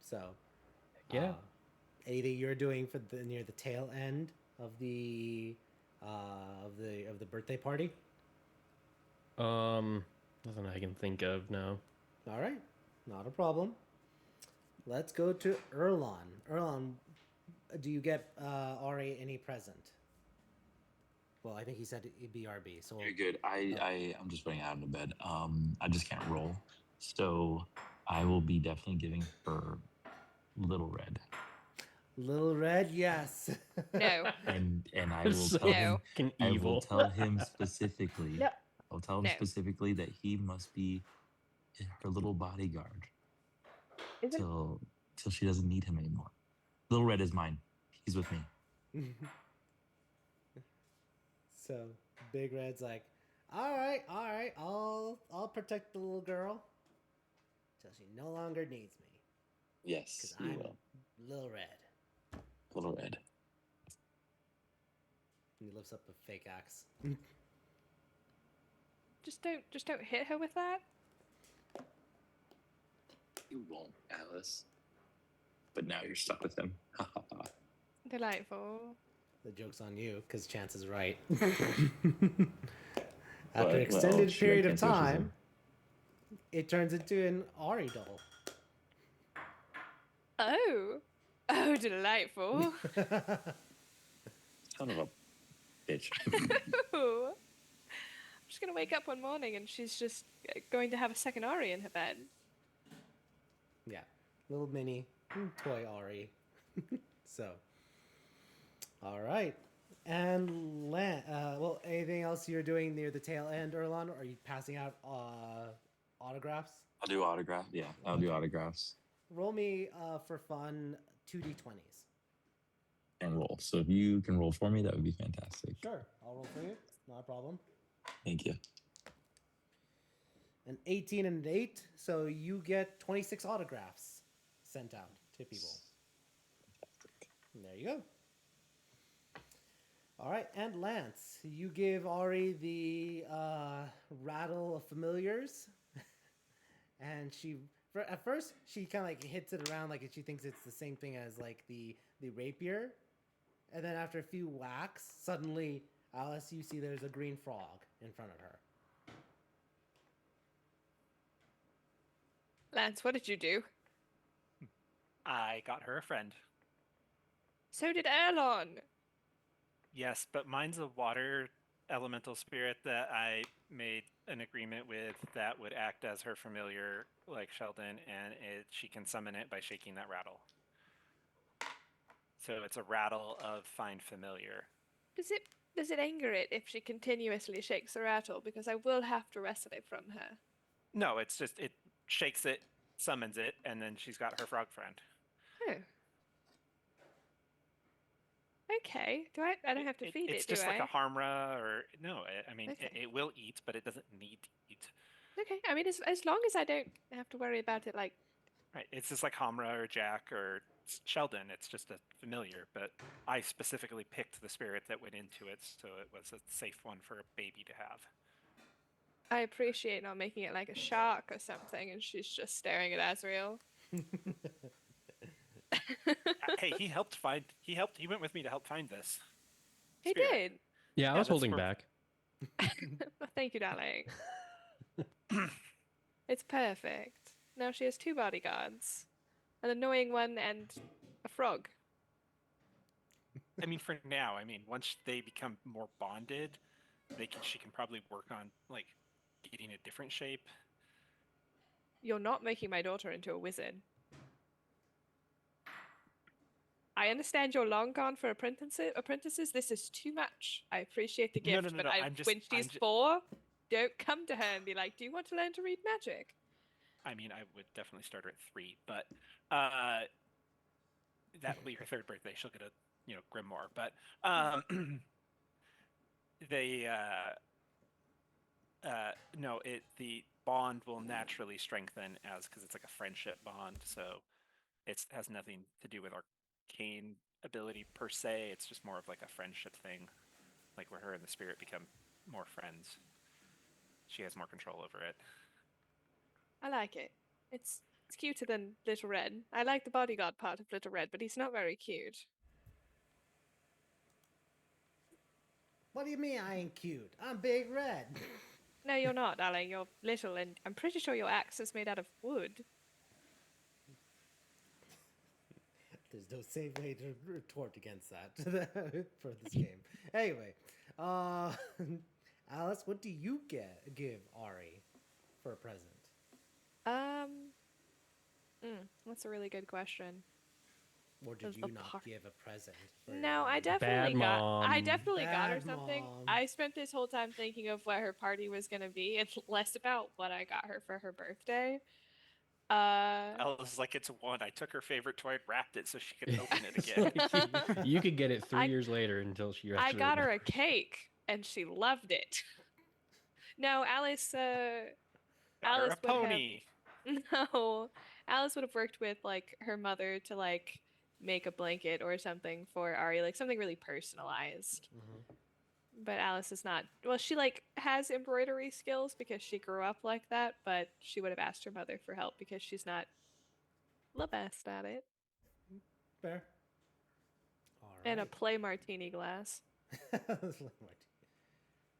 So, Yeah. anything you're doing for near the tail end of the birthday party? Nothing I can think of now. All right. Not a problem. Let's go to Erlon. Erlon, do you get Ari any present? Well, I think he said it'd be RB. So You're good. I'm just putting out of bed. I just can't roll, so I will be definitely giving her Little Red, Little Red, yes. No. and I It's will so tell him. fucking I will evil. tell him specifically. No. I'll tell him No. specifically that he must be her little bodyguard Isn't till she doesn't need him anymore. Little Red is mine. He's with me. So Big Red's like, all right, I'll protect the little girl till she no longer needs me. Yes, Cause you I'm will. Little Red. Little Red. And he lifts up a fake axe. Just don't hit her with that. You won't, Alice. But now you're stuck with him. Delightful. The joke's on you, because Chance is right. But, After well, an extended shoot, I period of can't see what she's time, it turns into an Ari doll. Oh, delightful. Son of a bitch. Ooh. I'm just gonna wake up one morning and she's just going to have a second Ari in her bed. Yeah, little mini toy Ari. So, all right. And well, anything else you're doing near the tail end, Erlon? Or are you passing out autographs? I'll do autograph. Yeah, I'll do autographs Roll me for fun 2d20s. and roll. So if you can roll for me, that would be fantastic. Sure, I'll roll for you. Not a problem. Thank you. An 18 and an 8, so you get 26 autographs sent out to people. And there you go. All right, and Lance, you give Ari the rattle of familiars, and at first she kind of like hits it around like she thinks it's the same thing as like the rapier, and then after a few whacks, suddenly Alice, you see there's a green frog in front of her. Lance, what did you do? I got her a friend. So did Erlon. Yes, but mine's a water elemental spirit that I made an agreement with that would act as her familiar, like Sheldon, and she can summon it by shaking that rattle. So it's a rattle of find familiar. Does it anger it if she continuously shakes the rattle? Because I will have to wrestle it from her. No, it's just it shakes it, summons it, and then she's got her frog friend. Oh. Okay. I don't have to feed it, It's do just like I? a Harmra, or no? I mean, Okay. it will eat, but it doesn't need to eat. Okay. I mean, as long as I don't have to worry about it, like. Right. It's just like Hamra or Jack or Sheldon. It's just a familiar, but I specifically picked the spirit that went into it, so it was a safe one for a baby to have. I appreciate not making it like a shark or something, and she's just staring at Azrael. Hey, he went with me to help find this. He spirit. did. Yeah, I was that's holding where- back. Well, thank you, darling. It's perfect. Now she has 2 bodyguards, an annoying one and a frog. I mean, for now. I mean, once they become more bonded, she can probably work on like getting a different shape. You're not making my daughter into a wizard. I understand you're long gone for apprentices. This is too much. I appreciate the gift, No. but I'm when she's 4, don't come to her and be like, "Do you want to learn to read magic?" I mean, I would definitely start her at 3, but that will be her 3rd birthday. She'll get a grimoire, but they no, the bond will naturally strengthen because it's like a friendship bond. So it has nothing to do with arcane ability per se. It's just more of like a friendship thing, like where her and the spirit become more friends. She has more control over it. I like it. It's cuter than Little Red. I like the bodyguard part of Little Red, but he's not very cute. What do you mean I ain't cute? I'm Big Red. No, you're not, darling. You're little, and I'm pretty sure your axe is made out of wood. There's no safe way to retort against that for this game. Anyway, Alice, what do you give Ari for a present? That's a really good question. Or did Does you the not par- give a present? For No, your I Ari? definitely Bad got her Bad something. mom. I spent this whole time thinking of what her party was gonna be. It's less about what I got her for her birthday. I was like, it's one. I took her favorite toy and wrapped it so she could open it It's again. like you could get it 3 I- years later until she I actually got her a remembers. cake and she loved it. No, Alice Got her Alice a would have pony. no. Alice would have worked with like her mother to like make a blanket or something for Ari, like something really personalized. Mhm. But Alice is not. Well, she like has embroidery skills because she grew up like that, but she would have asked her mother for help because she's not the best at it. Fair. All And a right. play martini glass. There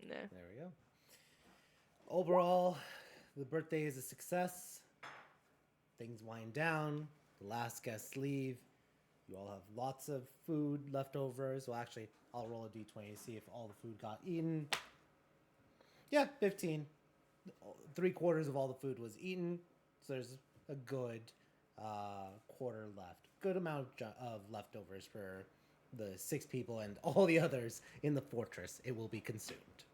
No. we go. Overall, the birthday is a success. Things wind down. The last guests leave. You all have lots of food leftovers. Well, actually, I'll roll a d20 to see if all the food got eaten. Yeah, 15. 3/4 of all the food was eaten. So there's a good quarter left. Good amount of leftovers for the 6 people and all the others in the fortress. It will be consumed.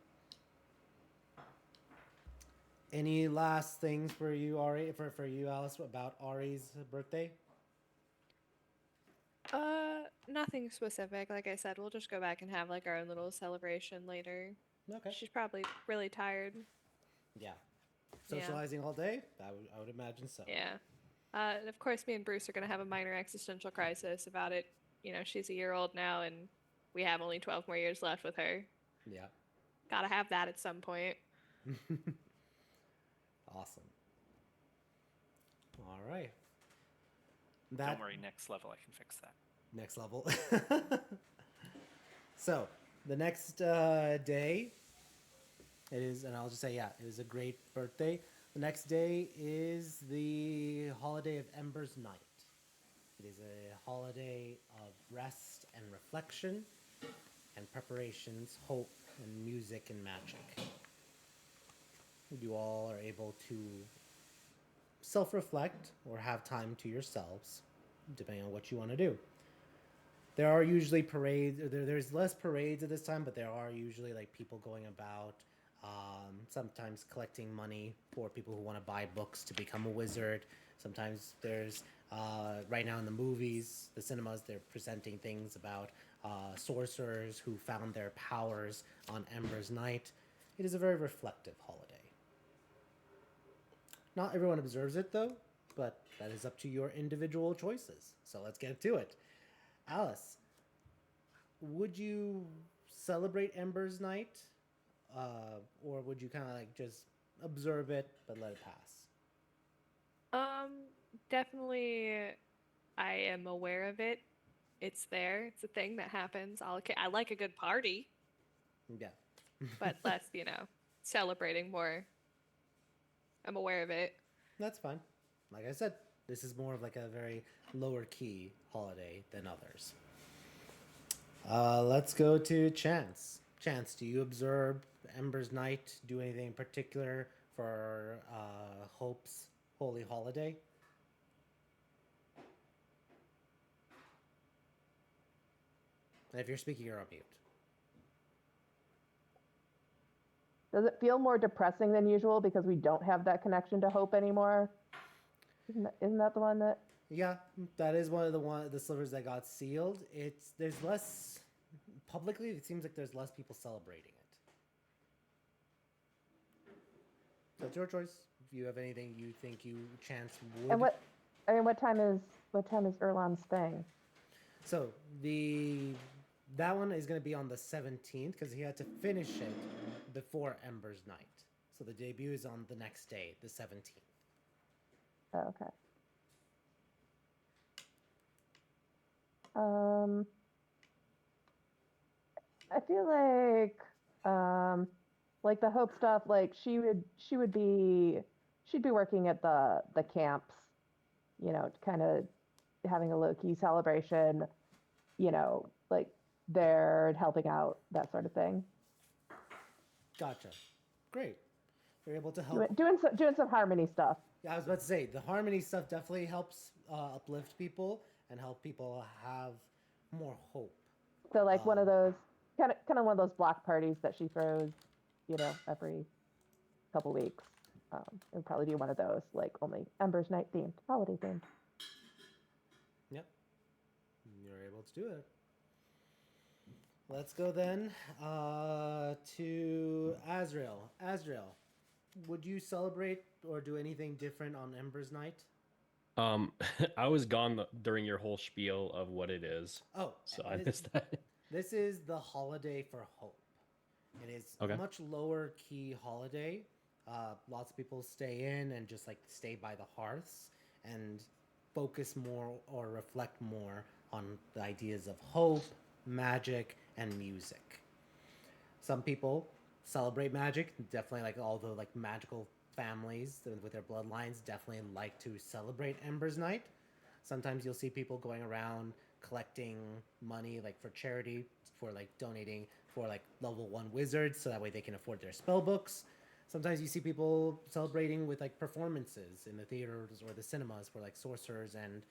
Any last things for you, Ari, for you, Alice, about Ari's birthday? Nothing specific. Like I said, we'll just go back and have like our own little celebration later. Okay. She's probably really tired. Yeah. Yeah. Socializing all day? I would imagine so. Yeah. And of course, me and Bruce are going to have a minor existential crisis about it. You know, she's a year old now, and we have only 12 more years left with her. Yeah. Gotta have that at some point. Awesome. All right. Don't worry, next level, I can fix that. Next level. So, the next day, it is, and I'll just say, yeah, it was a great birthday. The next day is the holiday of Ember's Night. It is a holiday of rest and reflection, and preparations, hope, and music and magic. You all are able to self-reflect or have time to yourselves, depending on what you want to do. There are usually parades. There's less parades at this time, but there are usually like people going about, sometimes collecting money for people who want to buy books to become a wizard. Sometimes there's, right now in the movies, the cinemas, they're presenting things about sorcerers who found their powers on Ember's Night. It is a very reflective holiday. Not everyone observes it though, but that is up to your individual choices. So let's get to it. Alice, would you celebrate Ember's Night? Or would you kind of like just observe it but let it pass? Definitely, I am aware of it. It's there. It's a thing that happens. I like a good party, Yeah. but less, celebrating more. I'm aware of it. That's fine. Like I said, this is more of like a very lower key holiday than others. Let's go to Chance. Chance, do you observe Ember's Night? Do anything in particular for Hope's holy holiday? And if you're speaking, you're on mute. Does it feel more depressing than usual because we don't have that connection to hope anymore? Isn't that the one that? Yeah, that is one of the slivers that got sealed. There's less publicly. It seems like there's less people celebrating it. So it's your choice. If you have anything you think Chance would. And what time is Erlan's thing? So that one is going to be on the 17th because he had to finish it before Ember's Night. So the debut is on the next day, the 17th. Oh, okay. I feel like the hope stuff, like she'd be working at the camps, to kind of having a low key celebration, like they're helping out, that sort of thing. Gotcha. Great. You're able to help. Doing some harmony stuff. Yeah, I was about to say the harmony stuff definitely helps uplift people and help people have more hope. So like one of those kind of one of those block parties that she throws, every couple weeks. It'd probably be one of those, like only Ember's Night themed, holiday themed. Yep. You're able to do it. Let's go then to Azrael. Azrael, would you celebrate or do anything different on Ember's Night? I was gone during your whole spiel of what it is. Oh, so I missed that. This is the holiday for hope. It is a much lower key holiday. Lots of people stay in and just like stay by the hearths and focus more or reflect more on the ideas of hope, magic, and music. Some people celebrate magic. Definitely, like all the like magical families with their bloodlines definitely like to celebrate Ember's Night. Sometimes you'll see people going around collecting money like for charity, for like donating for like level 1 wizards so that way they can afford their spell books. Sometimes you see people celebrating with like performances in the theaters or the cinemas for like sorcerers and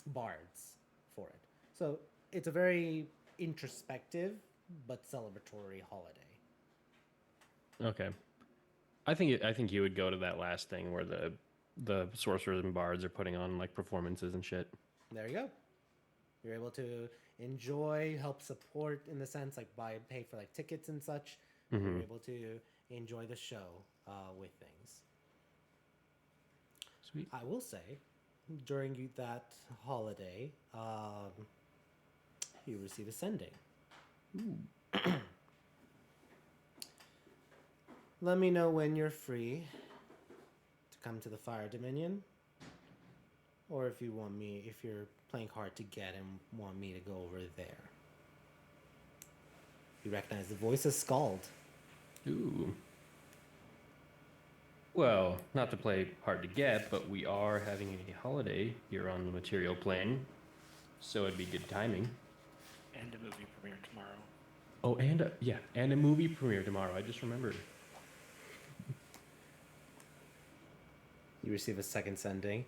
bards for it. So it's a very introspective but celebratory holiday. Okay. I think you would go to that last thing where the sorcerers and bards are putting on like performances and shit. There you go. You're able to enjoy, help support in the sense like pay for like tickets and such. Mm-hmm. You're able to enjoy the show with things. Sweet. I will say, during that holiday, you receive a sending. Ooh. Let me know when you're free to come to the Fire Dominion, or if you're playing hard to get and want me to go over there. You recognize the voice of Scald. Ooh. Well, not to play hard to get, but we are having a holiday here on the material plane, so it'd be good timing. And a movie premiere tomorrow. Oh, and a movie premiere tomorrow. I just remembered. You receive a second sending.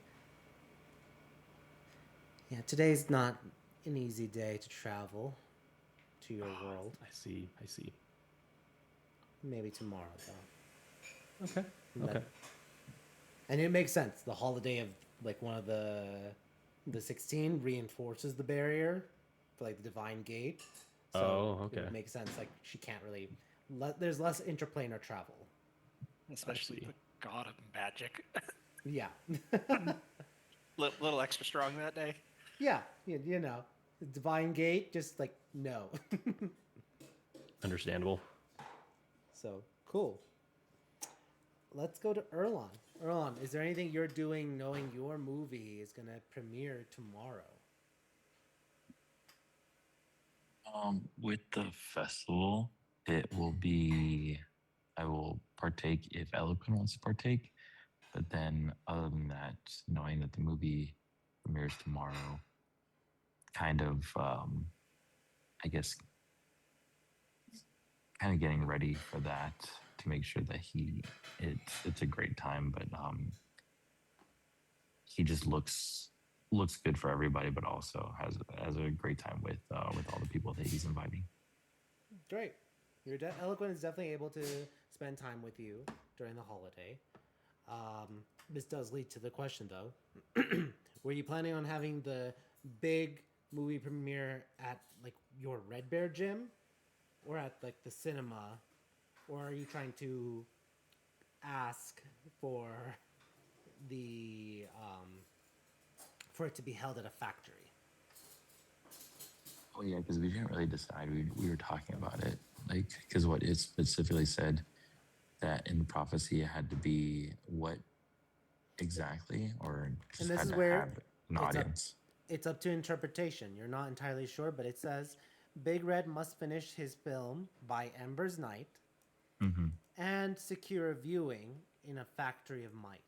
Yeah, today's not an easy day to travel to your world. I see. Maybe tomorrow, though. Okay. And it makes sense. The holiday of like one of the 16 reinforces the barrier for like the Divine Gate. So okay. It makes sense. Like she can't really. There's less interplanar travel. Especially the god of magic. Yeah. Little extra strong that day. Yeah, you know, the Divine Gate, just like no. Understandable. So cool. Let's go to Erlon. Erlon, is there anything you're doing knowing your movie is gonna premiere tomorrow? With the festival, it will be. I will partake if Eloquent wants to partake, but then other than that, knowing that the movie premieres tomorrow, kind of, I guess, kind of getting ready for that to make sure that it's a great time, but he just looks good for everybody, but also has a great time with all the people that he's inviting. Great. Eloquent is definitely able to spend time with you during the holiday. This does lead to the question, though. Were you planning on having the big movie premiere at like your Red Bear gym, or at like the cinema, or are you trying to ask for the for it to be held at a factory? Oh yeah, because we didn't really decide. We were talking about it, like because what it specifically said that in the prophecy it had to be what exactly, or just And this had is to where have an audience. It's up to interpretation. You're not entirely sure, but it says Big Red must finish his film by Ember's Night and secure a viewing in a factory of might.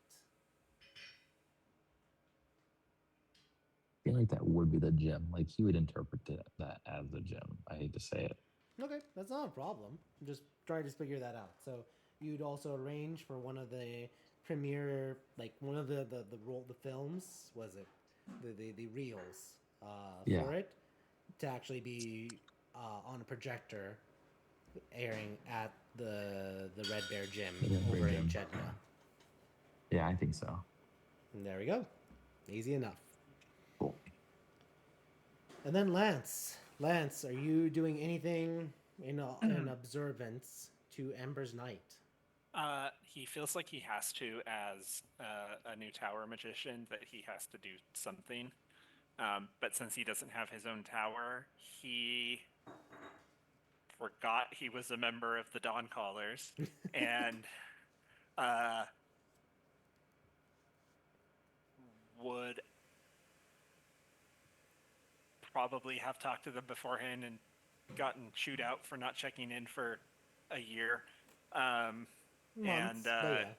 feel like that would be the gym. Like he would interpret that as the gym. I hate to say it. Okay, that's not a problem. I'm just trying to figure that out. So you'd also arrange for one of the premiere, like one of the films, was it the reels Yeah. for it to actually be on a projector airing at the Red Bear Gym The Red Bear over in Gym. Chetna. Yeah, I think so. And there we go. Easy enough. Cool. And then Lance. Lance, are you doing anything in observance to Ember's Night? He feels like he has to, as a new tower magician, that he has to do something. But since he doesn't have his own tower, he forgot he was a member of the Dawn Callers, and would probably have talked to them beforehand and gotten chewed out for not checking in for a year. Months, but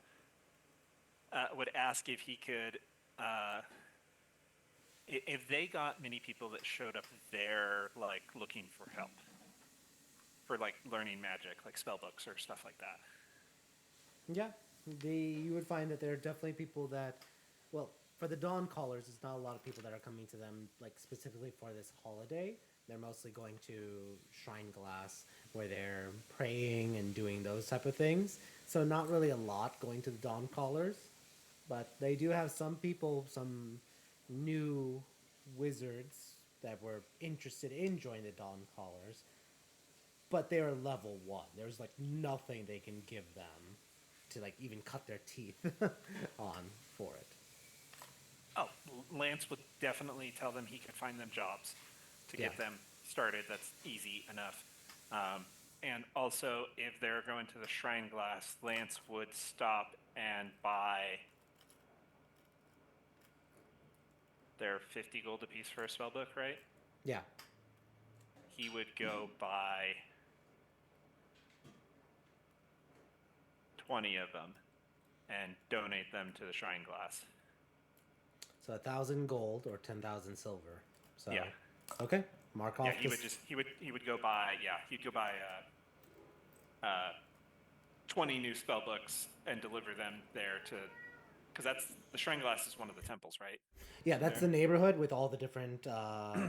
yeah. Would ask if he could, if they got many people that showed up there, like looking for help, for like learning magic, like spell books or stuff like that. Yeah, you would find that there are definitely people that, well, for the Dawn Callers, it's not a lot of people that are coming to them like specifically for this holiday. They're mostly going to Shrine Glass where they're praying and doing those type of things. So not really a lot going to the Dawn Callers, but they do have some people, some new wizards that were interested in joining the Dawn Callers, but they are level 1. There's like nothing they can give them to like even cut their teeth on for it. Oh, Lance would definitely tell them he could find them jobs to get them started. That's easy enough. And also, if they're going to the Shrine Glass, Lance would stop and buy their 50 gold apiece for a spellbook, right? Yeah. He would go buy 20 of them and donate them to the Shrine Glass. So 1,000 gold or 10,000 silver. So Yeah. Okay. Mark off. Yeah, he would go buy he'd go buy 20 new spell books and deliver them there to, because that's the Shrine Glass is one of the temples, right? Yeah, that's the neighborhood with all the different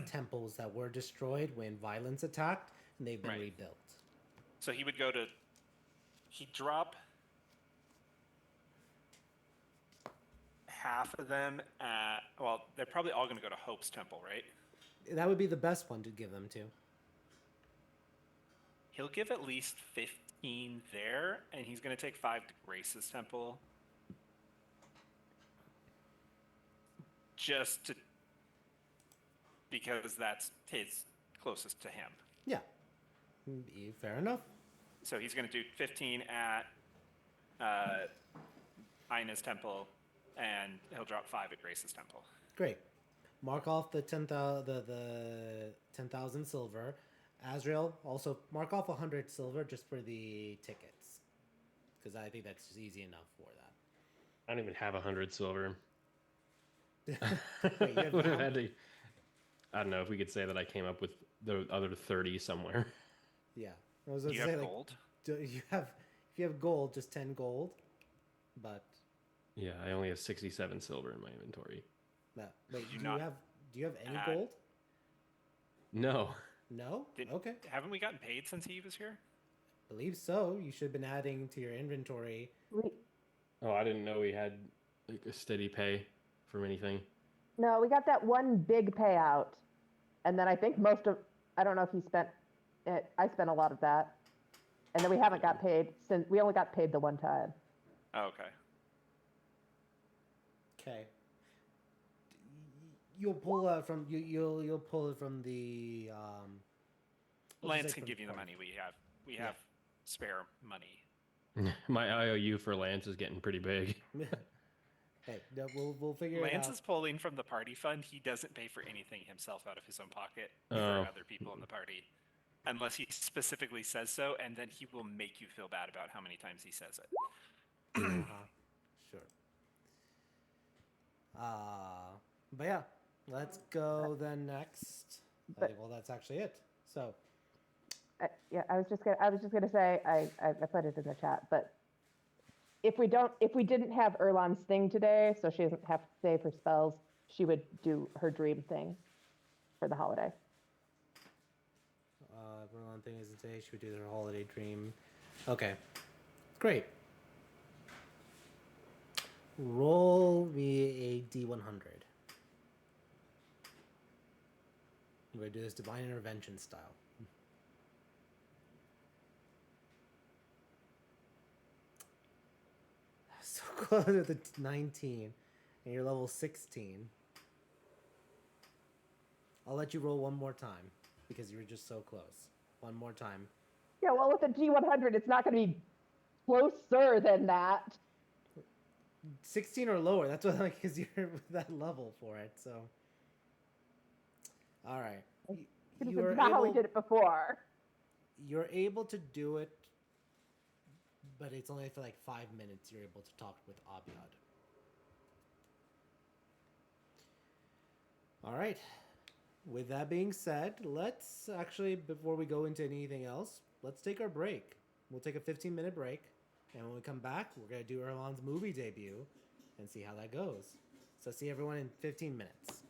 temples that were destroyed when violence attacked, and they've been rebuilt. So he'd drop half of them at, well, they're probably all going to go to Hope's temple, right? That would be the best one to give them to. He'll give at least 15 there, and he's going to take 5 to Grace's temple. Just to, because that's his closest to him. Yeah. Fair enough. So he's going to do 15 at Ina's temple, and he'll drop 5 at Grace's temple. Great. Mark off the 10,000 silver. Azrael, also mark off 100 silver just for the tickets, because I think that's just easy enough for that. I don't even have 100 silver. Wait, you have Would have how- had to. I don't know if we could say that I came up with the other 30 somewhere. Yeah, I was Do going you to say have like gold? if you have gold, just 10 gold, but Yeah, I only have 67 silver in my inventory. no. Wait, you do not you have any add- gold? No. No. Okay. Haven't we gotten paid since he was here? Believe so. You should have been adding to your inventory. Oh, I didn't know we had like a steady pay from anything. No, we got that one big payout, and then I think I don't know if he spent it. I spent a lot of that, and then we haven't got paid since we only got paid the one time. Oh, okay. Okay. You'll pull from you'll pull it from the. We'll just Lance say can from give you the party. money. We have spare money. My IOU for Lance is getting pretty big. Hey, no, we'll figure Lance it out. is pulling from the party fund. He doesn't pay for anything himself out of his own pocket Oh. for other people in the party, unless he specifically says so, and then he will make you feel bad about how many times he says it. Sure. But yeah, Let's go then next. But- Well, that's actually it. So, Yeah, I was just gonna say I put it in the chat, but if we didn't have Erlan's thing today, so she doesn't have to save her spells, she would do her dream thing for the holiday. Merlin thing isn't today. She would do her holiday dream. Okay, great. Roll me a D100. We're gonna do this divine intervention style. So close with a 19, and you're level 16. I'll let you roll one more time because you were just so close. One more time. Yeah, well, with a G100, it's not going to be closer than that. 16 or lower. That's what, like, because you're that level for it. So, all right. It's not how we did it before. You're able to do it, but it's only for like 5 minutes. You're able to talk with Abiad. All right. With that being said, let's actually, before we go into anything else, let's take our break. We'll take a 15-minute break, and when we come back, we're going to do Erlan's movie debut and see how that goes. So see everyone in 15 minutes.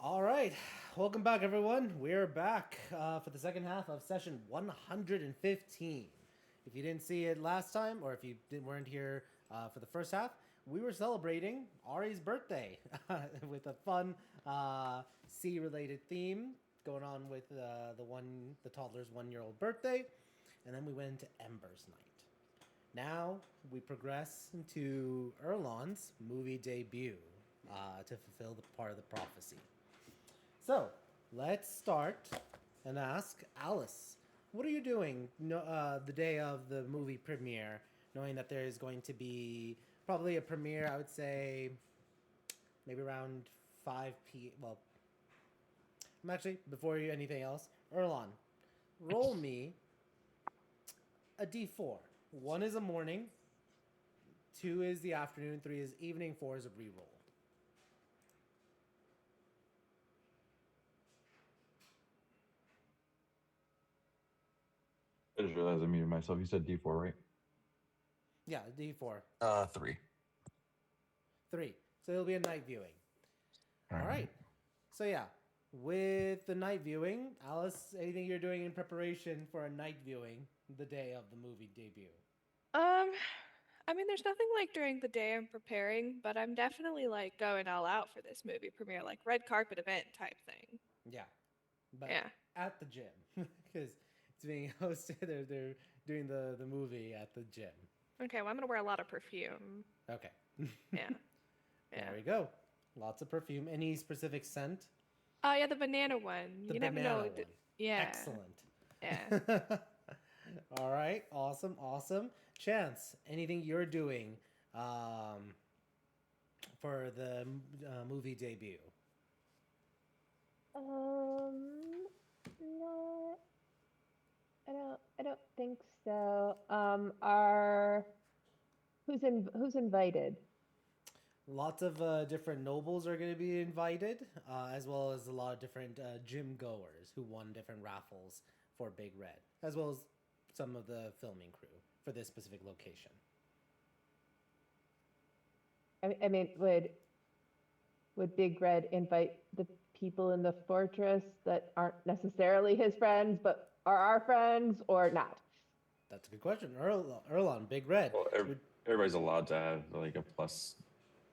All right, welcome back, everyone. We're back for the second half of session 115. If you didn't see it last time, or if you weren't here for the first half, we were celebrating Ari's birthday with a fun sea-related theme going on with the toddler's 1-year-old birthday, and then we went into Ember's Night. Now we progress into Erlon's movie debut to fulfill the part of the prophecy. So, let's start and ask Alice, what are you doing the day of the movie premiere, knowing that there is going to be probably a premiere, I would say, maybe around 5 p.m. Well, actually, before you anything else, Erlon, roll me a d4. 1 is a morning, 2 is the afternoon, 3 is evening, 4 is a reroll. I just realized I muted myself. You said D4, right? Yeah, d4. 3. 3. So it'll be a night viewing. All right. So yeah, with the night viewing, Alice, anything you're doing in preparation for a night viewing the day of the movie debut? I mean, there's nothing like during the day I'm preparing, but I'm definitely like going all out for this movie premiere, like red carpet event type thing. Yeah, but Yeah. at the gym because it's being hosted. They're doing the movie at the gym. Okay, well, I'm gonna wear a lot of perfume. Okay. Yeah. Yeah. There we go. Lots of perfume. Any specific scent? Oh yeah, the banana one. The You never banana know. one. Yeah. Excellent. Yeah. All right. Awesome. Awesome. Chance, anything you're doing for the movie debut? No, I don't think so. Who's invited? Lots of different nobles are going to be invited, as well as a lot of different gym goers who won different raffles for Big Red, as well as some of the filming crew for this specific location. I mean, would Big Red invite the people in the fortress that aren't necessarily his friends, but are our friends, or not? That's a good question. Erlon, Big Red. Well, everybody's allowed to have like a +1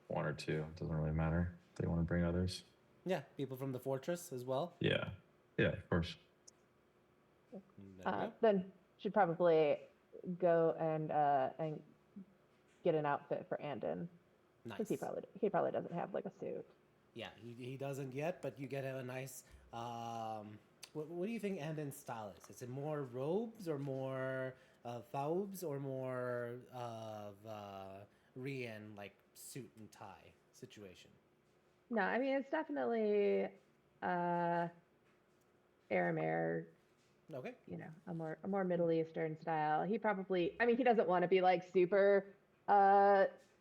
or 2. It doesn't really matter if they want to bring others. Yeah, people from the fortress as well. Yeah. Yeah, of course. There we go. Then should probably go and get an outfit for Andon. Nice. Because he probably doesn't have like a suit. Yeah, he doesn't yet, but you get him a nice. What do you think Andon's style is? Is it more robes or more thobes or more of Rian like suit and tie situation? No, I mean it's definitely Aramir, Okay. you know, a more Middle Eastern style. He probably, I mean, he doesn't want to be like super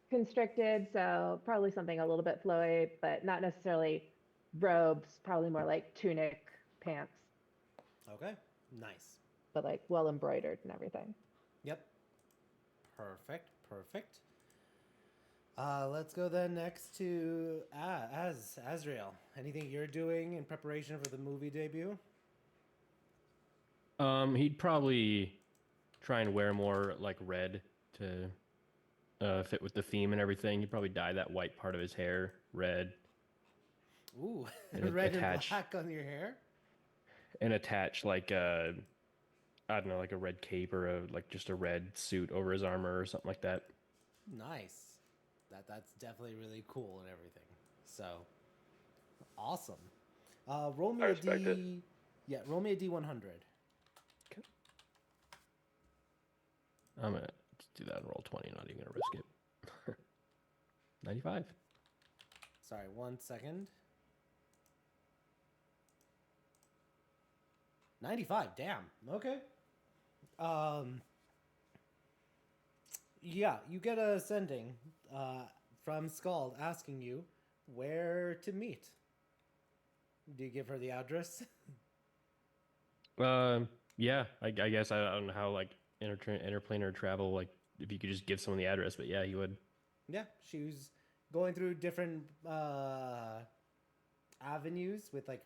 constricted, so probably something a little bit flowy, but not necessarily robes. Probably more like tunic pants, Okay. Nice. but like well embroidered and everything. Yep. Perfect. Perfect. Let's go then next to Azrael. Anything you're doing in preparation for the movie debut? He'd probably try and wear more like red to fit with the theme and everything. He'd probably dye that white part of his hair red. Ooh, And red attach- and black on your hair. And attach like a, I don't know, like a red cape or like just a red suit over his armor or something like that. Nice. That's definitely really cool and everything. So awesome. Roll me I a respect it. D. Yeah, roll me a D100. I'm gonna just do that and roll 20. Not even gonna risk it. 95. Sorry, 1 second. 95. Damn. Okay. Yeah, you get a sending from Scald asking you where to meet. Do you give her the address? Yeah, I guess I don't know how like interplanar travel, like if you could just give someone the address, but yeah, he would. Yeah, she was going through different avenues with like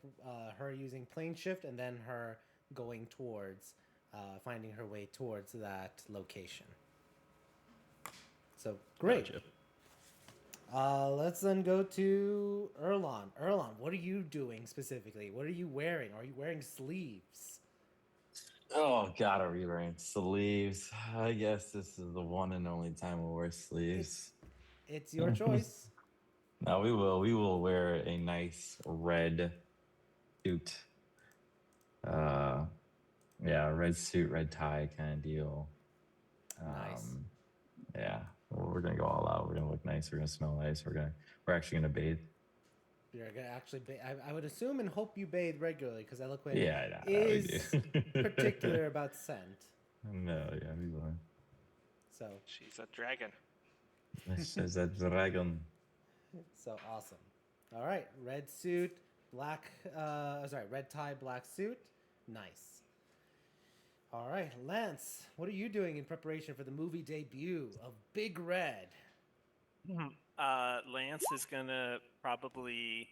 her using plane shift and then her going towards finding her way towards that location. So great. Gotcha. Let's then go to Erlon. Erlon, what are you doing specifically? What are you wearing? Are you wearing sleeves? Oh God, are we wearing sleeves? I guess this is the one and only time we'll wear sleeves. It's your choice. No, we will. We will wear a nice red suit. Yeah, red suit, red tie kind of deal. Nice. Yeah, we're gonna go all out. We're gonna look nice. We're gonna smell nice. We're actually gonna bathe. You're gonna actually I would assume and hope you bathe regularly because Eloquent Yeah, I know, we is do. particular about scent. No, yeah, we will. So She's a dragon. This is a dragon. so awesome. All right, red suit, black. Red tie, black suit. Nice. All right, Lance, what are you doing in preparation for the movie debut of Big Red? Lance is gonna probably.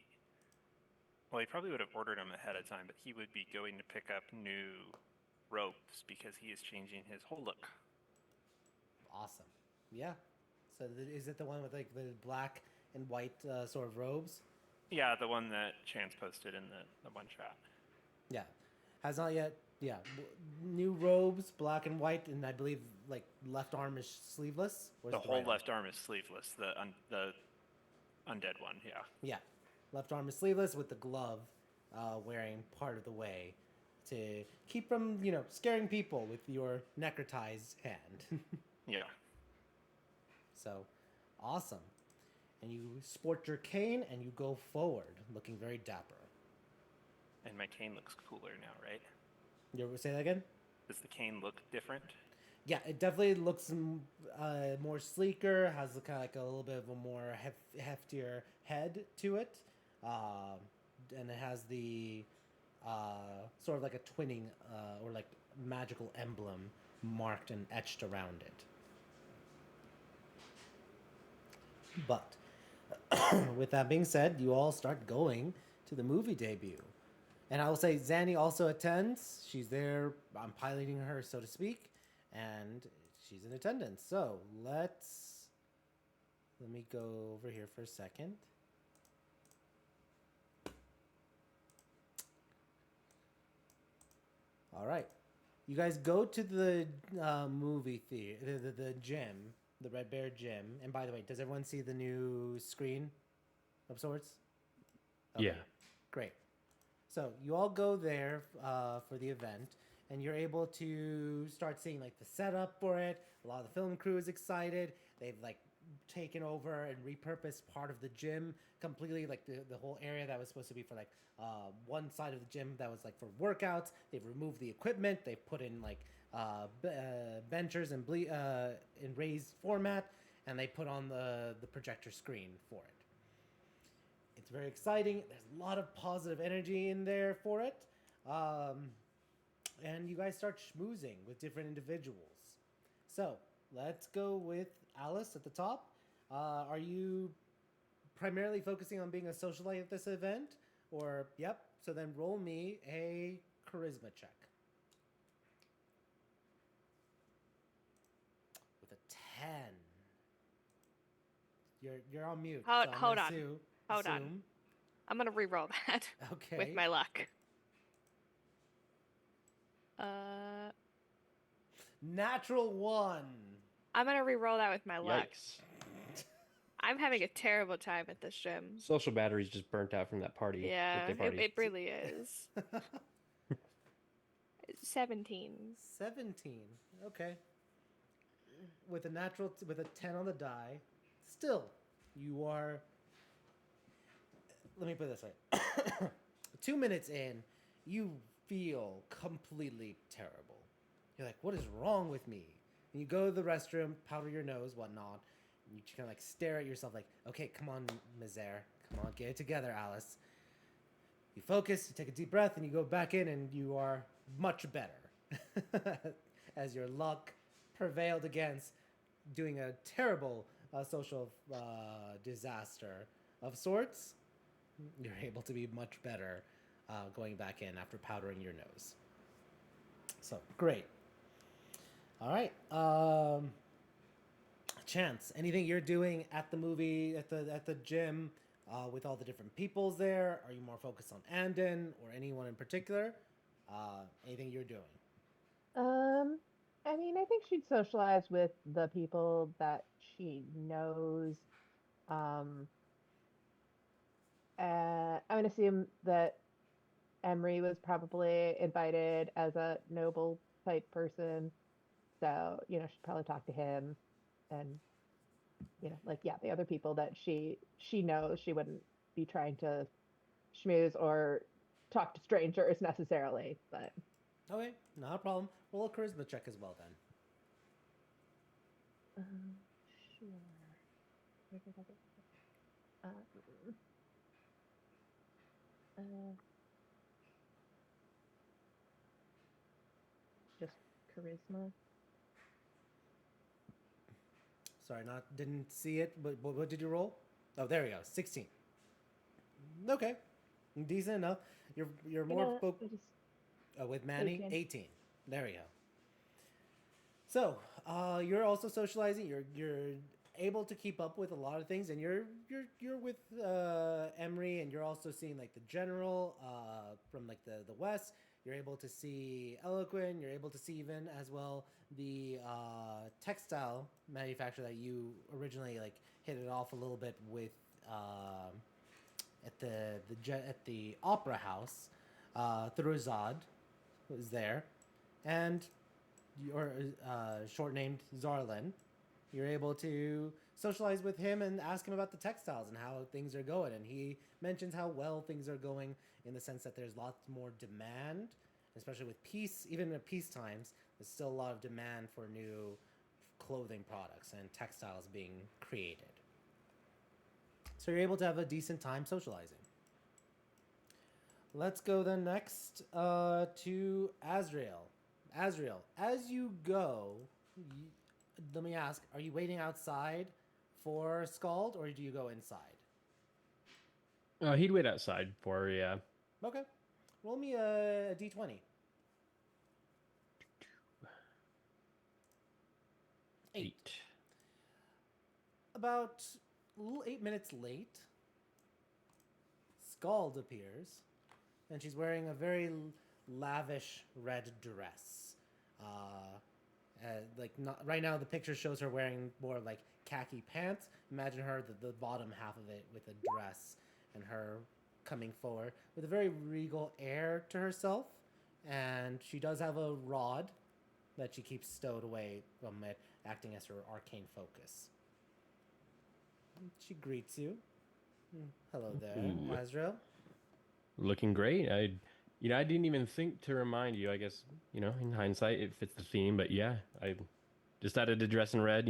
Well, he probably would have ordered them ahead of time, but he would be going to pick up new ropes because he is changing his whole look. Awesome. Yeah. So is it the one with like the black and white sort of robes? Yeah, the one that Chance posted in the one shot. Yeah. Has not yet. Yeah. New robes, black and white, and I believe like left arm is sleeveless. Or is The it whole right arm? left arm is sleeveless. The undead one. Yeah. Yeah. Left arm is sleeveless with the glove wearing part of the way to keep from, scaring people with your necrotized hand. Yeah. So, awesome. And you sport your cane and you go forward, looking very dapper. And my cane looks cooler now, right? You ever say that again? Does the cane look different? Yeah, it definitely looks more sleeker, has kind of like a little bit of a more heftier head to it. And it has the sort of like a twinning or like magical emblem marked and etched around it. But with that being said, you all start going to the movie debut. And I will say Zanny also attends. She's there. I'm piloting her, so to speak. And she's in attendance. So let me go over here for a second. All right. You guys go to the movie theater, the gym, the Red Bear gym. And by the way, does everyone see the new screen of sorts? Okay, Yeah. great. So you all go there for the event, and you're able to start seeing like the setup for it. A lot of the film crew is excited. They've like taken over and repurposed part of the gym completely, like the whole area that was supposed to be for like one side of the gym that was like for workouts. They've removed the equipment. They've put in like benchers and in raised format, and they put on the projector screen for it. It's very exciting. There's a lot of positive energy in there for it. And you guys start schmoozing with different individuals. So let's go with Alice at the top. Are you primarily focusing on being a socialite at this event? Or, yep. So then roll me a charisma check. With a 10. You're on mute. Hold- so I'm hold gonna on. assume- Hold on. assume. I'm gonna re-roll that Okay. with my luck. Uh, Natural 1. I'm gonna re-roll that with my luck. Yikes. I'm having a terrible time at this gym. Social battery's just burnt out from that party. Yeah, birthday party. it really is. 17. 17. Okay. With a with a 10 on the die, still, you are. Let me put it this way. 2 minutes in, you feel completely terrible. You're like, what is wrong with me? And you go to the restroom, powder your nose, whatnot. And you kind of like stare at yourself like, okay, come on, Mizer. Come on, get it together, Alice. You focus, you take a deep breath, and you go back in, and you are much better. As your luck prevailed against doing a terrible social disaster of sorts. You're able to be much better going back in after powdering your nose. So great. All right. Chance, anything you're doing at the movie at the gym with all the different peoples there? Are you more focused on Andon or anyone in particular? Anything you're doing? I mean, I think she'd socialize with the people that she knows. Um, I would assume that Emery was probably invited as a noble type person. So, she'd probably talk to him and, like, yeah, the other people that she knows, she wouldn't be trying to schmooze or talk to strangers necessarily, but Okay, not a problem. Roll a charisma check as well then. sure. Where did I get that? Just charisma. Sorry, didn't see it. But what did you roll? Oh, there we go. 16. Okay, decent enough. You're more with Manny. 18. 18. There we go. So, you're also socializing. You're able to keep up with a lot of things, and you're with Emery, and you're also seeing like the general from like the west. You're able to see Eloquent. You're able to see even as well the textile manufacturer that you originally like hit it off a little bit with at the Opera House. Thruzad was there, and your short named Zarlin. You're able to socialize with him and ask him about the textiles and how things are going. And he mentions how well things are going in the sense that there's lots more demand, especially with peace. Even in peace times, there's still a lot of demand for new clothing products and textiles being created. So you're able to have a decent time socializing. Let's go then next to Azrael. Azrael, as you go, let me ask, are you waiting outside for Scald or do you go inside? He'd wait outside for her, yeah. Okay. Roll me a d20. 8. About 8 minutes late, Scald appears, and she's wearing a very lavish red dress. Right now, the picture shows her wearing more like khaki pants. Imagine her the bottom half of it with a dress, and her coming forward with a very regal air to herself. And she does have a rod that she keeps stowed away from it, acting as her arcane focus. She greets you. Hello there, Ooh. Azrael. Looking great. I didn't even think to remind you. I guess, in hindsight, it fits the theme. But yeah, I decided to dress in red.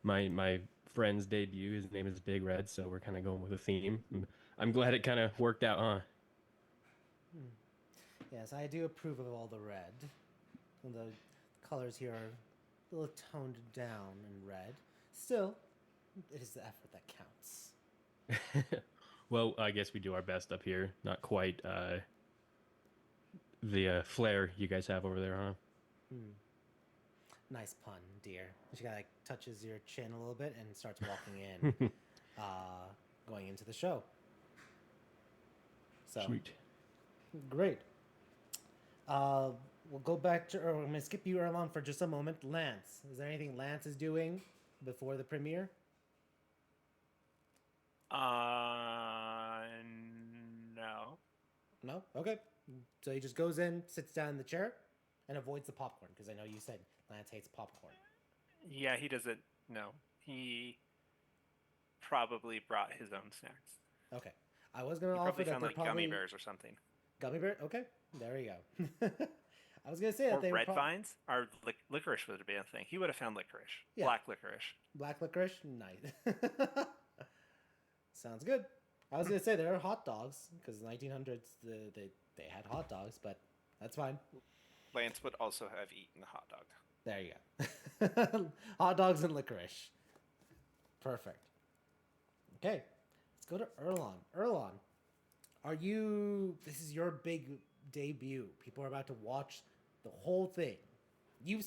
My friend's debut. His name is Big Red, so we're kind of going with a theme. I'm glad it kind of worked out, huh? Yes, I do approve of all the red. And the colors here are a little toned down in red. Still, it is the effort that counts. Well, I guess we do our best up here. Not quite the flair you guys have over there, huh? Nice pun, dear. She kind of touches your chin a little bit and starts walking in, going into the show. So Sweet. Great. We'll go back to, or I'm going to skip you, Erlon, for just a moment. Lance, is there anything Lance is doing before the premiere? No. No? Okay. So he just goes in, sits down in the chair, and avoids the popcorn, because I know you said Lance hates popcorn. Yeah, he doesn't. No. He probably brought his own snacks. Okay. I was going He to offer probably that found they're like probably... gummy bears or something. Gummy bear? Okay. There you go. I was going to say Or that they red vines? Or licorice would have been a thing. He would have found licorice. Yeah. Black licorice. Black licorice? Nice. Sounds good. I was going to say there are hot dogs, because in the 1900s they had hot dogs, but that's fine. Lance would also have eaten the hot dog. There you go. Hot dogs and licorice. Perfect. Okay. Let's go to Erlon. Erlon, Are you? This is your big debut. People are about to watch the whole thing. You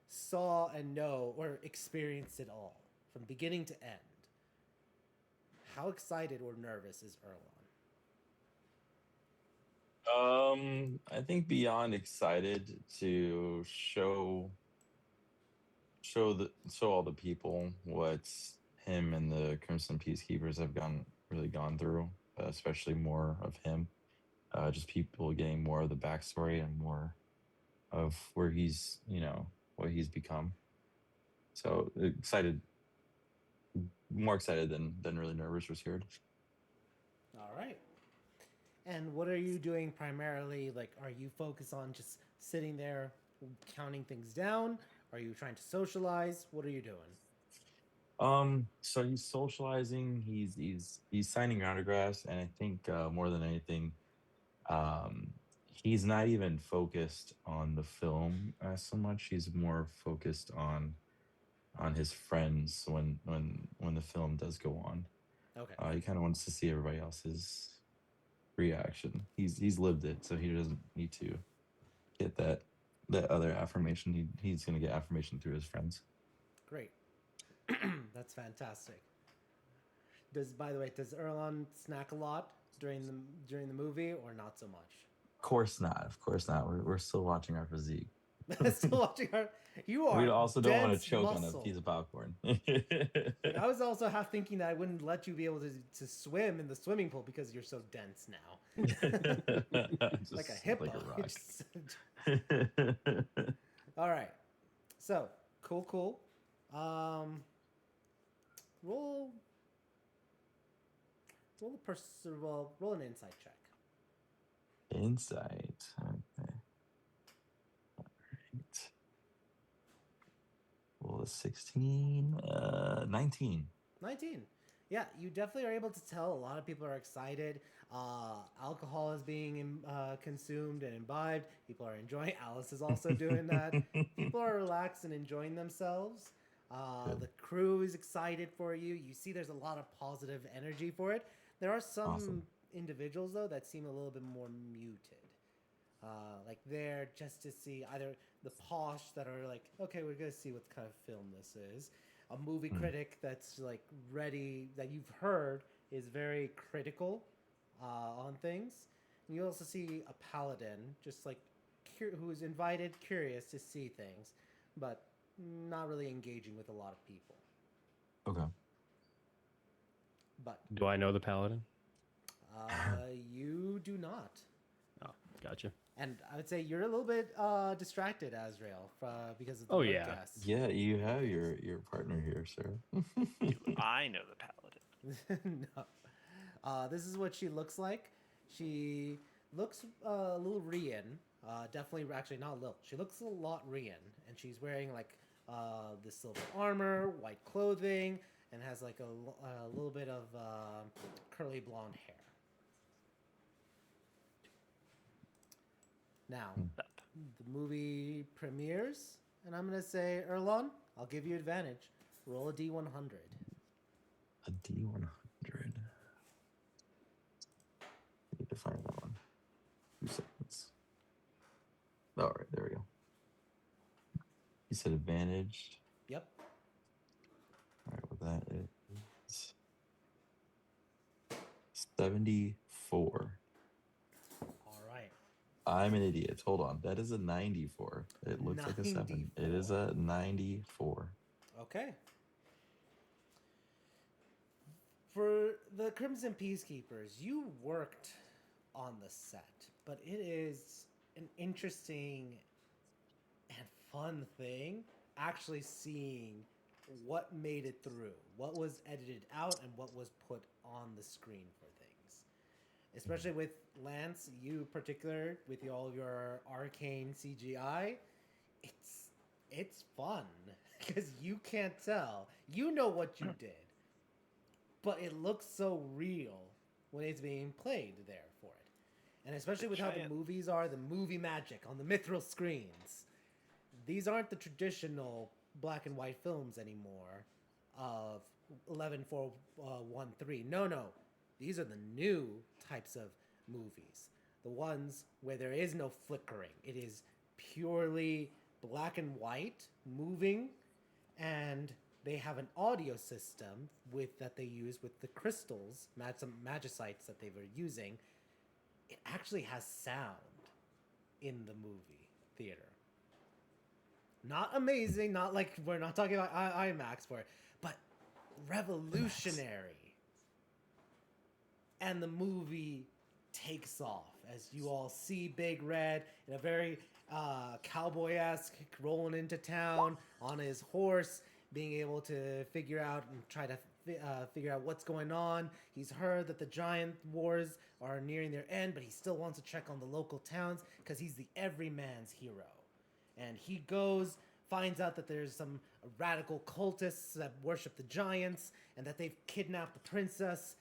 saw and know or experienced it all from beginning to end. How excited or nervous is Erlon? I think beyond excited to show all the people what him and the Crimson Peacekeepers have really gone through, especially more of him. Just people getting more of the backstory and more of where he's, what he's become. So excited, more excited than really nervous or scared. All right. And what are you doing primarily? Like, are you focused on just sitting there counting things down? Are you trying to socialize? What are you doing? So he's socializing. He's signing autographs, and I think more than anything, um, he's not even focused on the film so much. He's more focused on his friends when the film does go on. Okay. He kind of wants to see everybody else's reaction. He's lived it, so he doesn't need to get that other affirmation. He's gonna get affirmation through his friends. Great. That's fantastic. By the way, does Erlon snack a lot during the movie or not so much? Of course not. Of course not. We're still watching our physique. Still watching her. You are. We also don't want to dense choke on muscle. a piece of popcorn. Like, I was also half thinking that I wouldn't let you be able to swim in the swimming pool because you're so dense now. Like a hippo. Like a rock. All right. So, cool. Roll roll an insight check. Insight. Okay. All right. Roll a 16. 19. 19. Yeah, you definitely are able to tell a lot of people are excited. Alcohol is being consumed and imbibed. People are enjoying. Alice is also doing that. People are relaxed and enjoying themselves. The crew is excited for you. You see there's a lot of positive energy for it. There are some individuals, though, that seem a little bit more muted. Like they're just to see either the posh that are like, okay, we're going to see what kind of film this is. A movie critic that's like ready, that you've heard is very critical on things. And you also see a paladin, just like who's invited, curious to see things, but not really engaging with a lot of people. Okay. But Do I know the paladin? you do not. Oh, gotcha. And I would say you're a little bit distracted, Azrael, because of the guests. Yeah, you have your partner here, sir. Do I know the paladin? No. This is what she looks like. She looks a little Rian. Definitely, actually not a little. She looks a lot Rian, and she's wearing like this silver armor, white clothing, and has like a little bit of curly blonde hair. Now, the movie premieres, and I'm going to say, Erlon, I'll give you advantage. Roll a D100. A D100. Need to find that one. 2 seconds. All right, there we go. You said advantaged. Yep. All right, well, that is 74. All right. I'm an idiot. Hold on. That is a 94. It looks like a 7. It is a 94. Okay. For the Crimson Peacekeepers, you worked on the set, but it is an interesting and fun thing actually seeing what made it through, what was edited out, and what was put on the screen for things. Especially with Lance, you particular, with all your arcane CGI, it's fun because you can't tell. You know what you did, but it looks so real when it's being played there for it. And especially with how the movies are, the movie magic on the mithril screens. These aren't the traditional black and white films anymore of 11413. No. These are the new types of movies. The ones where there is no flickering. It is purely black and white, moving, and they have an audio system that they use with the crystals, some magicites that they were using. It actually has sound in the movie theater. Not amazing, not like we're not talking about IMAX for it, but revolutionary. And the movie takes off as you all see Big Red in a very cowboy-esque rolling into town on his horse, being able to figure out and try to figure out what's going on. He's heard that the giant wars are nearing their end, but he still wants to check on the local towns because he's the everyman's hero. And he goes, finds out that there's some radical cultists that worship the giants and that they've kidnapped the princess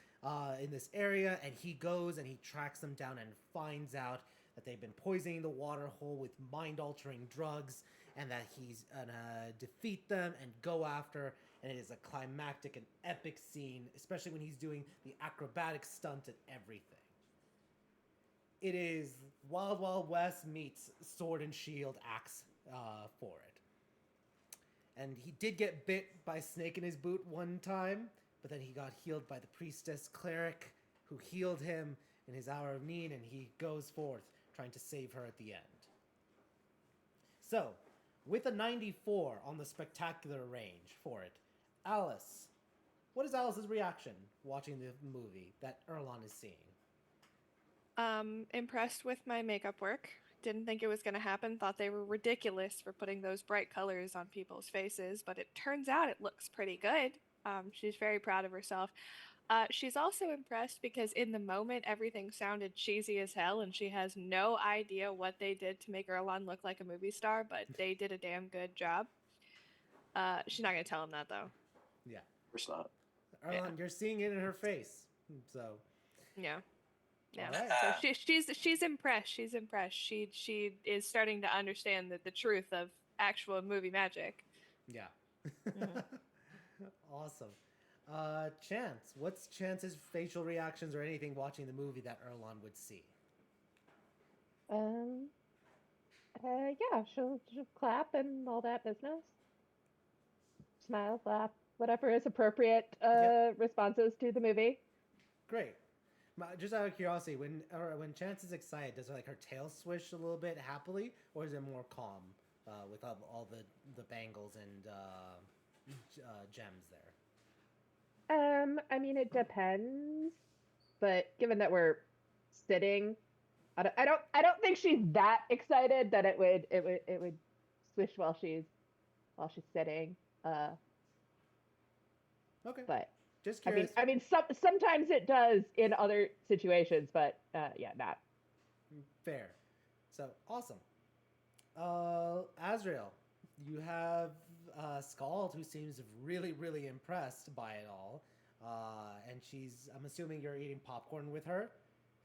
in this area, and he goes and he tracks them down and finds out that they've been poisoning the water hole with mind-altering drugs, and that he's gonna defeat them and go after, and it is a climactic and epic scene, especially when he's doing the acrobatic stunt and everything. It is Wild Wild West meets Sword and Shield axe for it. And he did get bit by a snake in his boot one time, but then he got healed by the priestess cleric who healed him in his hour of need, and he goes forth trying to save her at the end. So, with a 94 on the spectacular range for it, Alice, what is Alice's reaction watching the movie that Erlon is seeing? Impressed with my makeup work. Didn't think it was going to happen. Thought they were ridiculous for putting those bright colors on people's faces, but it turns out it looks pretty good. She's very proud of herself. She's also impressed because in the moment everything sounded cheesy as hell, and she has no idea what they did to make Erlon look like a movie star, but they did a damn good job. She's not going to tell him that though. Yeah. Of course not. Erlon, you're seeing it in her face. So Yeah. Yeah. All right. So she's impressed. She's impressed. She is starting to understand the truth of actual movie magic. Yeah. Mhm. Awesome. Chance, what's Chance's facial reactions or anything watching the movie that Erlon would see? Yeah, she'll clap and all that business. Smile, clap, whatever is appropriate Yep. responses to the movie. Great. Just out of curiosity, when Chance is excited, does like her tail swish a little bit happily, or is it more calm with all the bangles and gems there? I mean, it depends, but given that we're sitting, I don't think she's that excited that it would swish while she's sitting. Okay. But Just curious. I mean, sometimes it does in other situations, but yeah, not. Fair. So awesome. Azrael, you have Scald, who seems really, really impressed by it all. And I'm assuming you're eating popcorn with her.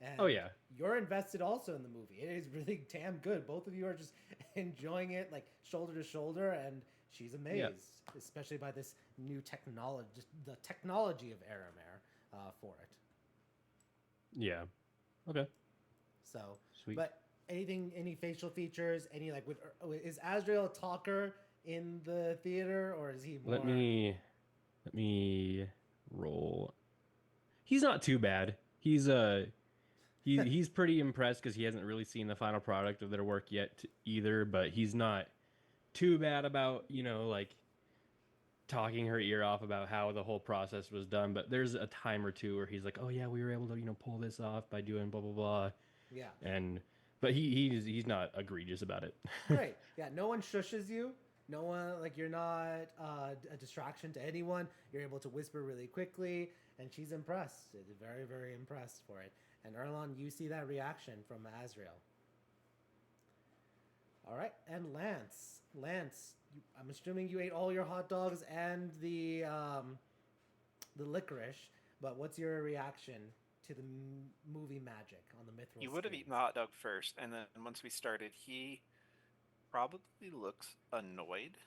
And Oh yeah. You're invested also in the movie. It is really damn good. Both of you are just enjoying it like shoulder to shoulder, and she's amazed, especially by this new technology, the technology of Aramare for it. Yeah. Okay. So, Sweet. but any facial features, is Azrael a talker in the theater, or is he more? Let me roll. He's not too bad. He's pretty impressed because he hasn't really seen the final product of their work yet either, but he's not too bad about, like talking her ear off about how the whole process was done. But there's a time or two where he's like, oh yeah, we were able to, pull this off by doing blah, blah, blah. Yeah. But he's not egregious about it. Right. Yeah. No one shushes you. No one, you're not a distraction to anyone. You're able to whisper really quickly, and she's impressed. Very, very impressed for it. And Erlon, you see that reaction from Azrael. All right. And Lance, I'm assuming you ate all your hot dogs and the licorice, but what's your reaction to the movie magic on the Mithril? He would have eaten the hot dog first, and then once we started, he probably looks annoyed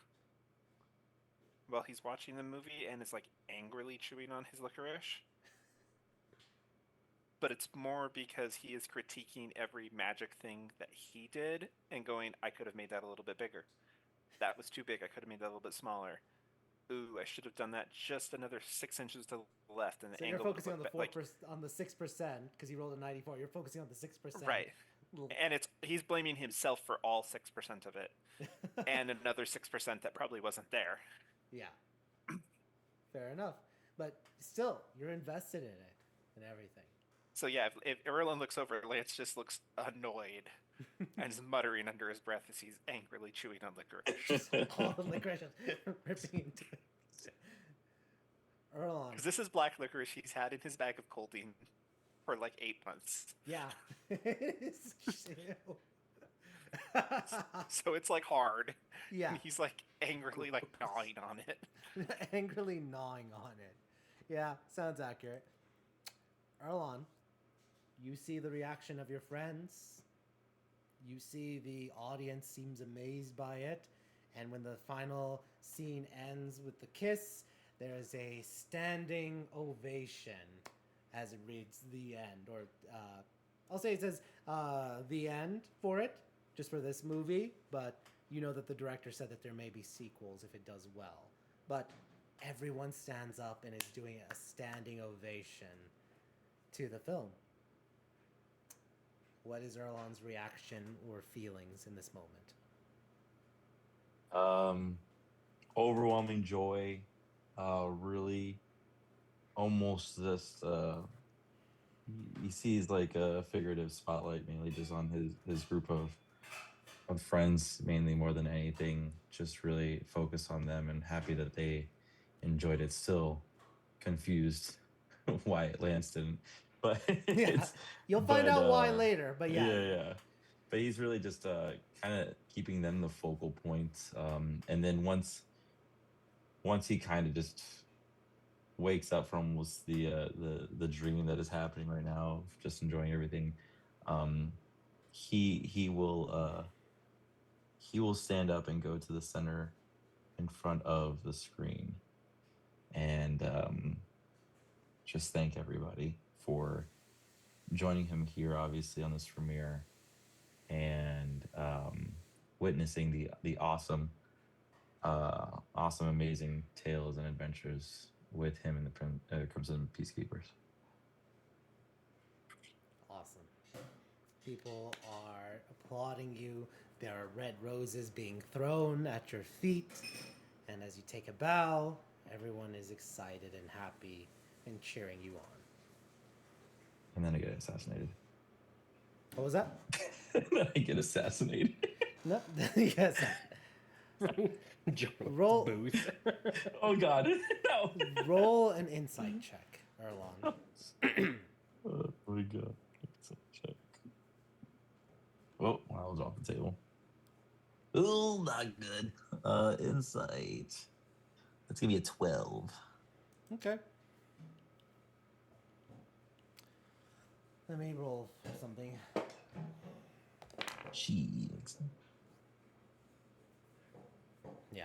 while he's watching the movie and is angrily chewing on his licorice. but it's more because he is critiquing every magic thing that he did and going, I could have made that a little bit bigger. That was too big. I could have made that a little bit smaller. Ooh, I should have done that just another 6 inches to the left, and the So you're angle would focusing on the look 4%, on the 6% because he rolled a 94. You're focusing on the 6%. right. And he's blaming himself for all 6% of it, and another 6% that probably wasn't there. Yeah. Fair enough. But still, you're invested in it and everything. So yeah, if Erlen looks over, Lance just looks annoyed and is muttering under his breath as he's angrily chewing on licorice. All the licorice is ripping into it. Erlon. Because this is black licorice he's had in his bag of colding for like 8 months. Yeah. It is chill. So it's like hard. Yeah. And he's like angrily like gnawing on it. Angrily gnawing on it. Yeah, sounds accurate. Erlon, you see the reaction of your friends. You see the audience seems amazed by it. And when the final scene ends with the kiss, there is a standing ovation as it reads the end. Or I'll say it says the end for it, just for this movie. But you know that the director said that there may be sequels if it does well. But everyone stands up and is doing a standing ovation to the film. What is Erlon's reaction or feelings in this moment? Overwhelming joy. Really, almost just he sees like a figurative spotlight, mainly just on his group of friends, mainly more than anything. Just really focused on them and happy that they enjoyed it. Still confused why Lance didn't, but Yeah, you'll find out why later. But yeah, yeah. But he's really just kind of keeping them the focal point. And then once he kind of just wakes up from almost the dream that is happening right now, of just enjoying everything, he will stand up and go to the center in front of the screen and just thank everybody for joining him here, obviously on this premiere, and witnessing the awesome, amazing tales and adventures with him and the Crimson Peacekeepers. awesome. People are applauding you. There are red roses being thrown at your feet. And as you take a bow, everyone is excited and happy and cheering you on. And then I get assassinated. What was that? And then I get assassinated. No, yes. Roll. Booth. Oh God, no. Roll an insight check, Erlon. Oh my God. Check. Oh, I was off the table. Oh, not good. Insight. That's gonna be a 12. Okay. Let me roll something. Jeez. Yeah.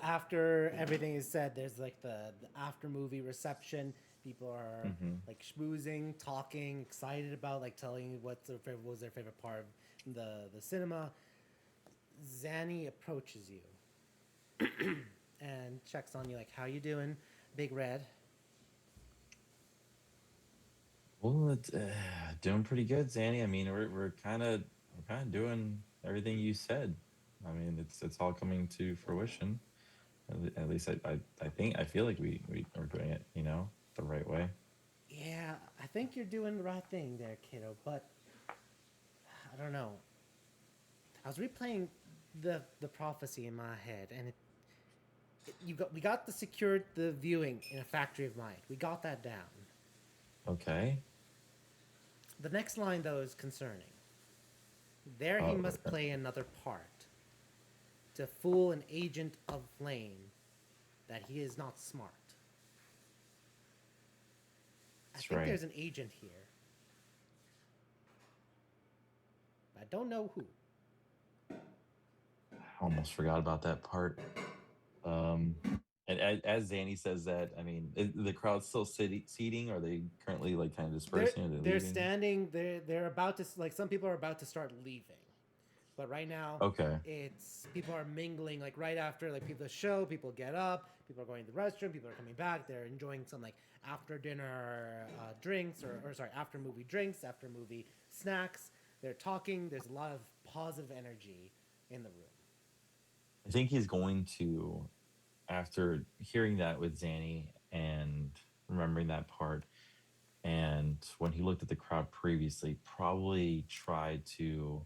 After everything is said, there's like the after movie reception. People are like schmoozing, talking, excited about like telling you what was their favorite part of the cinema. Zanny approaches you and checks on you like, "How you doing, Big Red?" Well, it's doing pretty good, Zanny. I mean, we're kind of doing everything you said. I mean, it's all coming to fruition. At least I feel like we are doing it, the right way. Yeah, I think you're doing the right thing there, kiddo. But I don't know. I was replaying the prophecy in my head, and we got secured the viewing in a factory of might. We got that down. Okay. The next line, though, is concerning. There he must play another part to fool an agent of flame that he is not smart. That's I think right. there's an agent here. I don't know who. Almost forgot about that part. And And as Zanny says that, I mean, the crowd's still seating. Or are they currently like kind of They're dispersing? Or they're they're leaving? standing. They're about to like some people are about to start leaving, but right now Okay. it's people are mingling like right after like people the show. People get up. People are going to the restroom. People are coming back. They're enjoying some like after dinner drinks or sorry after movie drinks, after movie snacks. They're talking. There's a lot of positive energy in the room. I think he's going to, after hearing that with Zanny and remembering that part, and when he looked at the crowd previously, probably tried to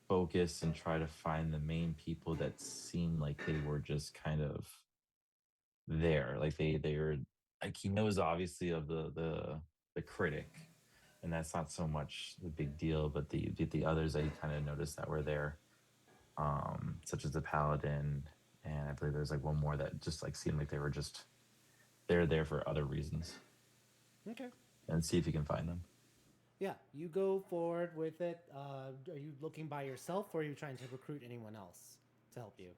focus and try to find the main people that seemed like they were just kind of there, like they were like he knows obviously of the critic, and that's not so much the big deal, but the others that he kind of noticed that were there, such as the paladin, and I believe there's like one more that just like seemed like they were just they're there for other reasons, Okay. and see if you can find them. Yeah, you go forward with it. Are you looking by yourself, or are you trying to recruit anyone else to help you?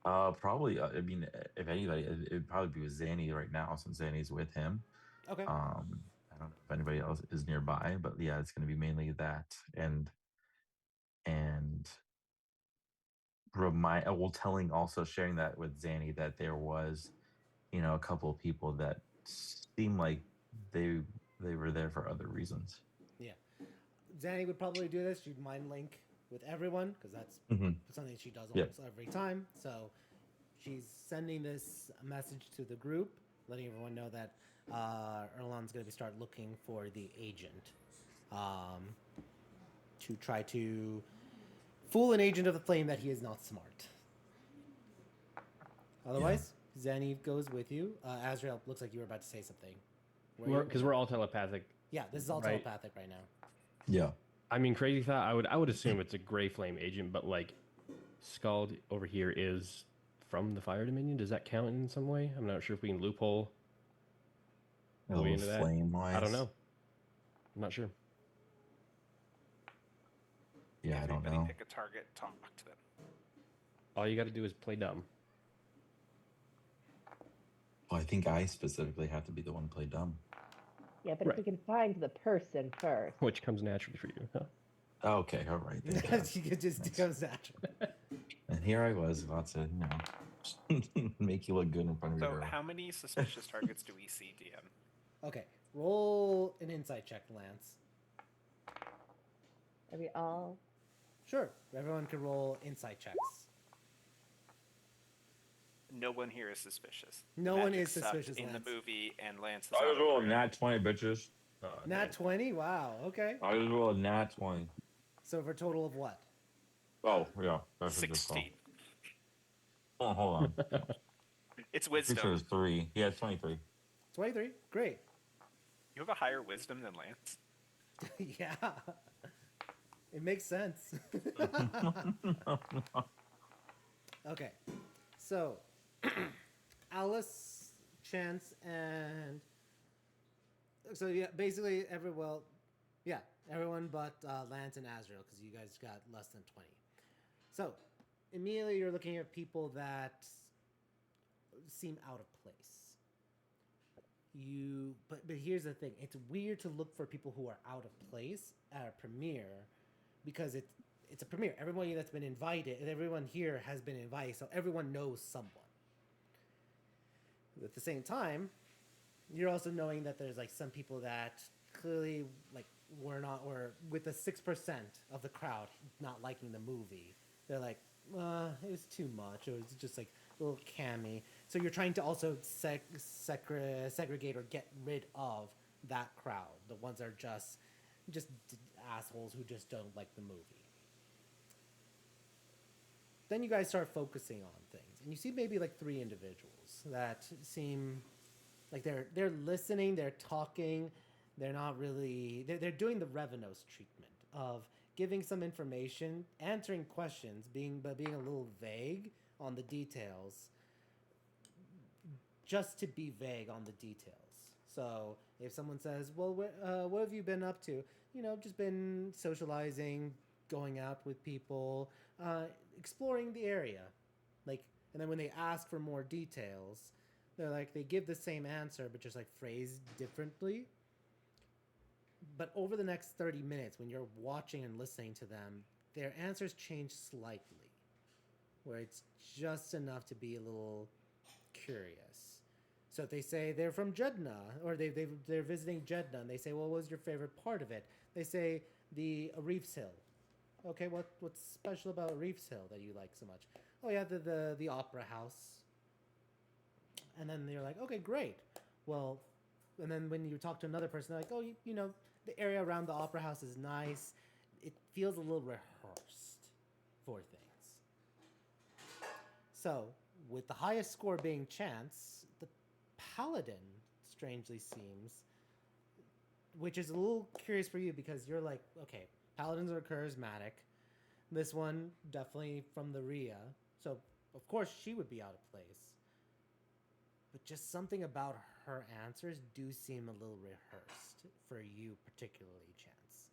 Probably. I mean, if anybody, it'd probably be with Zanny right now, since Zanny's with him. Okay. I don't know if anybody else is nearby, but yeah, it's going to be mainly that, and well, telling also sharing that with Zanny that there was, a couple of people that seemed like they they were there for other reasons. Yeah. Zanny would probably do this. She'd mind link with everyone because that's Mm-hmm. something she does Yep. almost every time. So she's sending this message to the group, letting everyone know that Erlon's going to start looking for the agent to try to fool an agent of the flame that he is not smart. Otherwise, Zanny goes with you. Azrael, looks like you were about to say something. Because we're all telepathic. Yeah, this is all right? telepathic right now. Yeah. I mean, crazy thought. I would assume it's a gray flame agent, but like, Scald over here is from the Fire Dominion. Does that count in some way? I'm not sure if we can loophole A way little into that. flame wise. I don't know. I'm not sure. Yeah, I don't Everybody know. pick a target, talk to them. All you got to do is play dumb. Well, I think I specifically have to be the one to play dumb. Yeah, but Right. if we can find the person first. Which comes naturally for you, huh? Okay, all right. Thank God. It just becomes natural. And here I was about to, make you look good in front of your So, girl. how many suspicious targets do we see, DM? Okay, roll an insight check, Lance. Are we all? Sure, everyone can roll insight checks. No one here is suspicious. No one Magic is sucked suspicious, in Lance. the movie, and Lance is I out just of rolled a the nat 20, bitches. Nat 20? Wow, okay. I just rolled a nat 20. So for a total of what? Oh, yeah. That's a good call. 16. Oh, hold on. It's I'm pretty sure wisdom. it's 3. Yeah, it's 23. 23? Great. You have a higher wisdom than Lance. Yeah. It makes sense. Okay. So, Alice, Chance, and... So, yeah, basically everyone but Lance and Azrael, because you guys got less than 20. So, immediately you're looking at people that seem out of place. But here's the thing. It's weird to look for people who are out of place at a premiere because it's a premiere. Everybody that's been invited, and everyone here has been invited, so everyone knows someone. At the same time, you're also knowing that there's like some people that clearly like were with the 6% of the crowd not liking the movie. They're like, it was too much. It was just like a little cammy. So you're trying to also segregate or get rid of that crowd, the ones that are just assholes who just don't like the movie. Then you guys start focusing on things, and you see maybe like 3 individuals that seem like they're listening, they're talking, they're not really they're doing the Revenos treatment of giving some information, answering questions, being a little vague on the details, just to be vague on the details. So if someone says, "Well, what have you been up to?" Just been socializing, going out with people, exploring the area. Like And then when they ask for more details, they're like, they give the same answer, but just like phrased differently. But over the next 30 minutes, when you're watching and listening to them, their answers change slightly, where it's just enough to be a little curious. So if they say they're from Jeddah, or they're visiting Jeddah, and they say, well, what was your favorite part of it? They say the Reefs Hill. Okay, what's special about Reefs Hill that you like so much? Oh yeah, the opera house. And then you're like, okay, great. Well, and then when you talk to another person, they're like, oh, you know, the area around the opera house is nice. It feels a little rehearsed for things. So, with the highest score being chance, the paladin strangely seems, which is a little curious for you because you're like, okay, paladins are charismatic. This one definitely from the Rhea, so of course she would be out of place. But just something about her answers do seem a little rehearsed for you, particularly, Chance.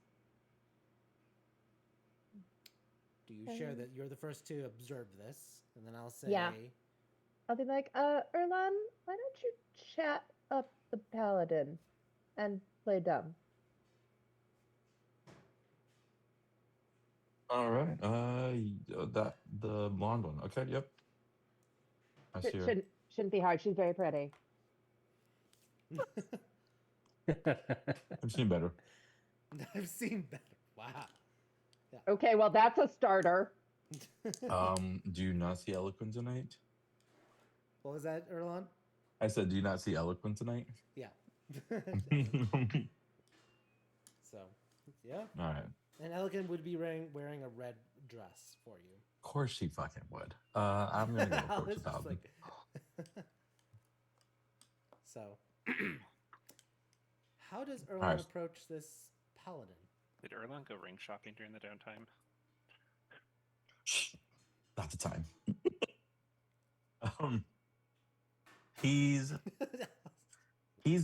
Do you share that you're the first to observe this? And then I'll say, Yeah. I'll be like, Erlan, why don't you chat up the paladin and play dumb? All right. That the blonde one. Okay. Yep. I see her. Shouldn't be hard. She's very pretty. I've seen better. I've seen better. Wow. Okay, well, that's a starter. Do you not see eloquent tonight? What was that, Erlon? I said, do you not see eloquent tonight? Yeah. So, yeah. All right. And Elegant would be wearing a red dress for you. Of course she fucking would. I'm gonna go approach It's the just paladin. So, how does Erlon Alright. approach this paladin? Did Erlan go ring shopping during the downtime? Shh, not the time. He's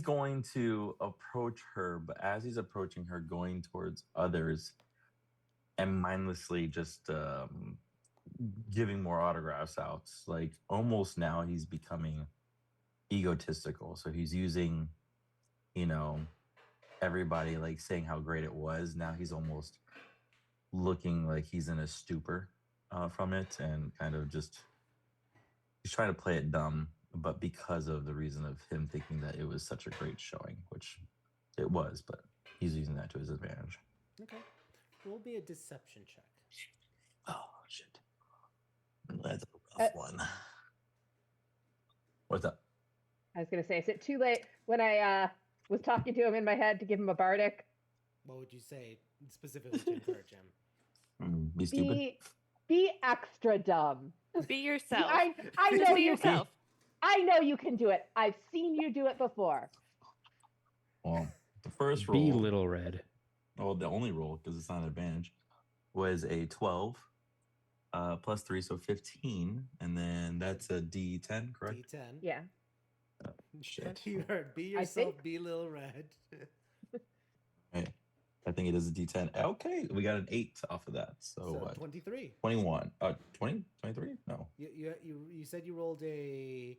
going to approach her, but as he's approaching her, going towards others, and mindlessly just giving more autographs out. Like almost now, he's becoming egotistical. So he's using, everybody like saying how great it was. Now he's almost looking like he's in a stupor from it, and kind of just he's trying to play it dumb, but because of the reason of him thinking that it was such a great showing, which it was, but he's using that to his advantage. Okay. Will be a deception check. Oh shit. That's a rough one. What's up? I was going to say, is it too late when I was talking to him in my head to give him a bardic? What would you say specifically to encourage him? Be stupid. Be extra dumb. Be yourself. I Just know be you yourself. I know you can do it. I've seen you do it before. Well, the first Be roll, little red. well, the only roll, because it's not an advantage, was a 12 plus 3, so 15. And then that's a D10, correct? D10. Yeah. Shit. You heard. Be I yourself. think- Be Little Red. Right. I think it is a D10. Okay, we got an 8 off of that. So, So what? 23. 21. 20? 23? No. You said you rolled a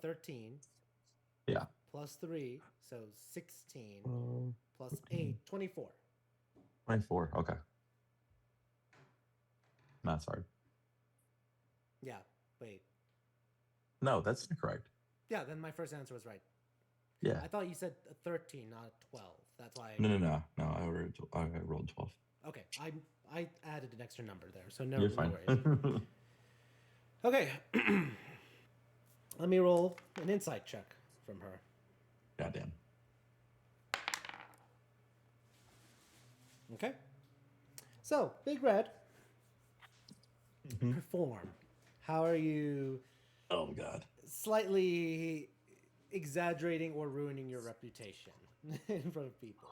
13. Yeah. Plus 3, so 16. Plus 8, 24. 24. Okay. Math's hard. Yeah. Wait. No, that's incorrect. Yeah. Then my first answer was right. Yeah. I thought you said a 13, not a 12. That's why. No. I rolled 12. Okay. I added an extra number there, so no, You're no fine. worries. Okay. Let me roll an insight check from her. Goddamn. Okay. So, Big Red, perform. How are you Oh, God. slightly exaggerating or ruining your reputation in front of people?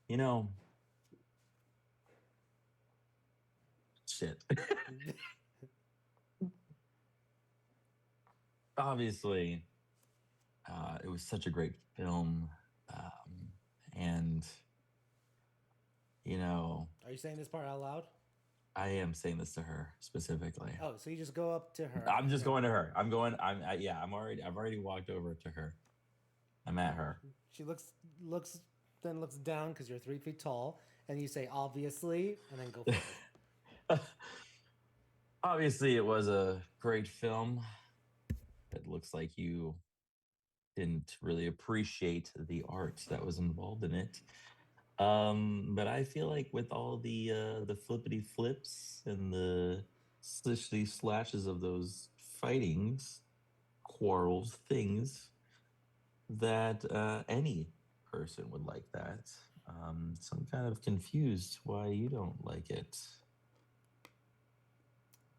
You know, shit. Obviously, it was such a great film, and you know, Are you saying this part out loud? I am saying this to her specifically. Oh, so you just go up to her. I'm just and- going to her. I've already walked over to her. I'm at her. She looks down because you're 3 feet tall, and you say obviously, and then go forward. Obviously, it was a great film. It looks like you didn't really appreciate the art that was involved in it. But I feel like with all the flippity flips and the slishly slashes of those fightings, quarrels, things, that any person would like that. So I'm kind of confused why you don't like it.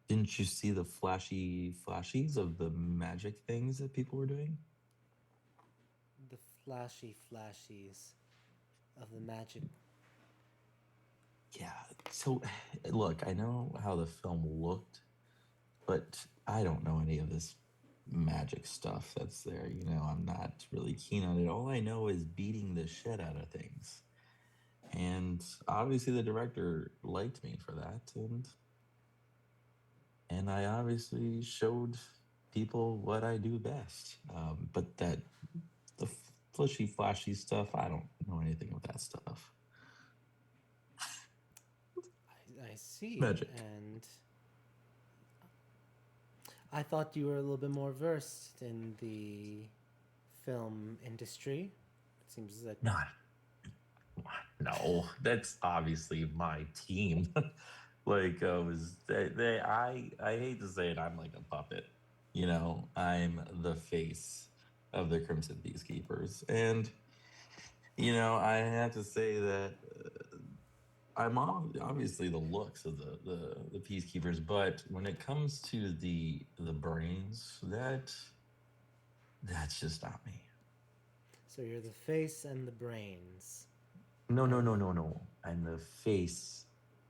Didn't you see the flashies of the magic things that people were doing? The flashies of the magic. Yeah. So, look, I know how the film looked, but I don't know any of this magic stuff that's there. You know, I'm not really keen on it. All I know is beating the shit out of things. And obviously the director liked me for that, and I obviously showed people what I do best. But that the flashy stuff, I don't know anything of that stuff. I see. Magic. And I thought you were a little bit more versed in the film industry. It seems that Not. No, that's obviously my team. Like was I hate to say it, I'm like a puppet. You know, I'm the face of the Crimson Peacekeepers, and you know, I have to say that I'm obviously the looks of the Peacekeepers, but when it comes to the brains, that's just not me. so you're the face and the brains. No. I'm the face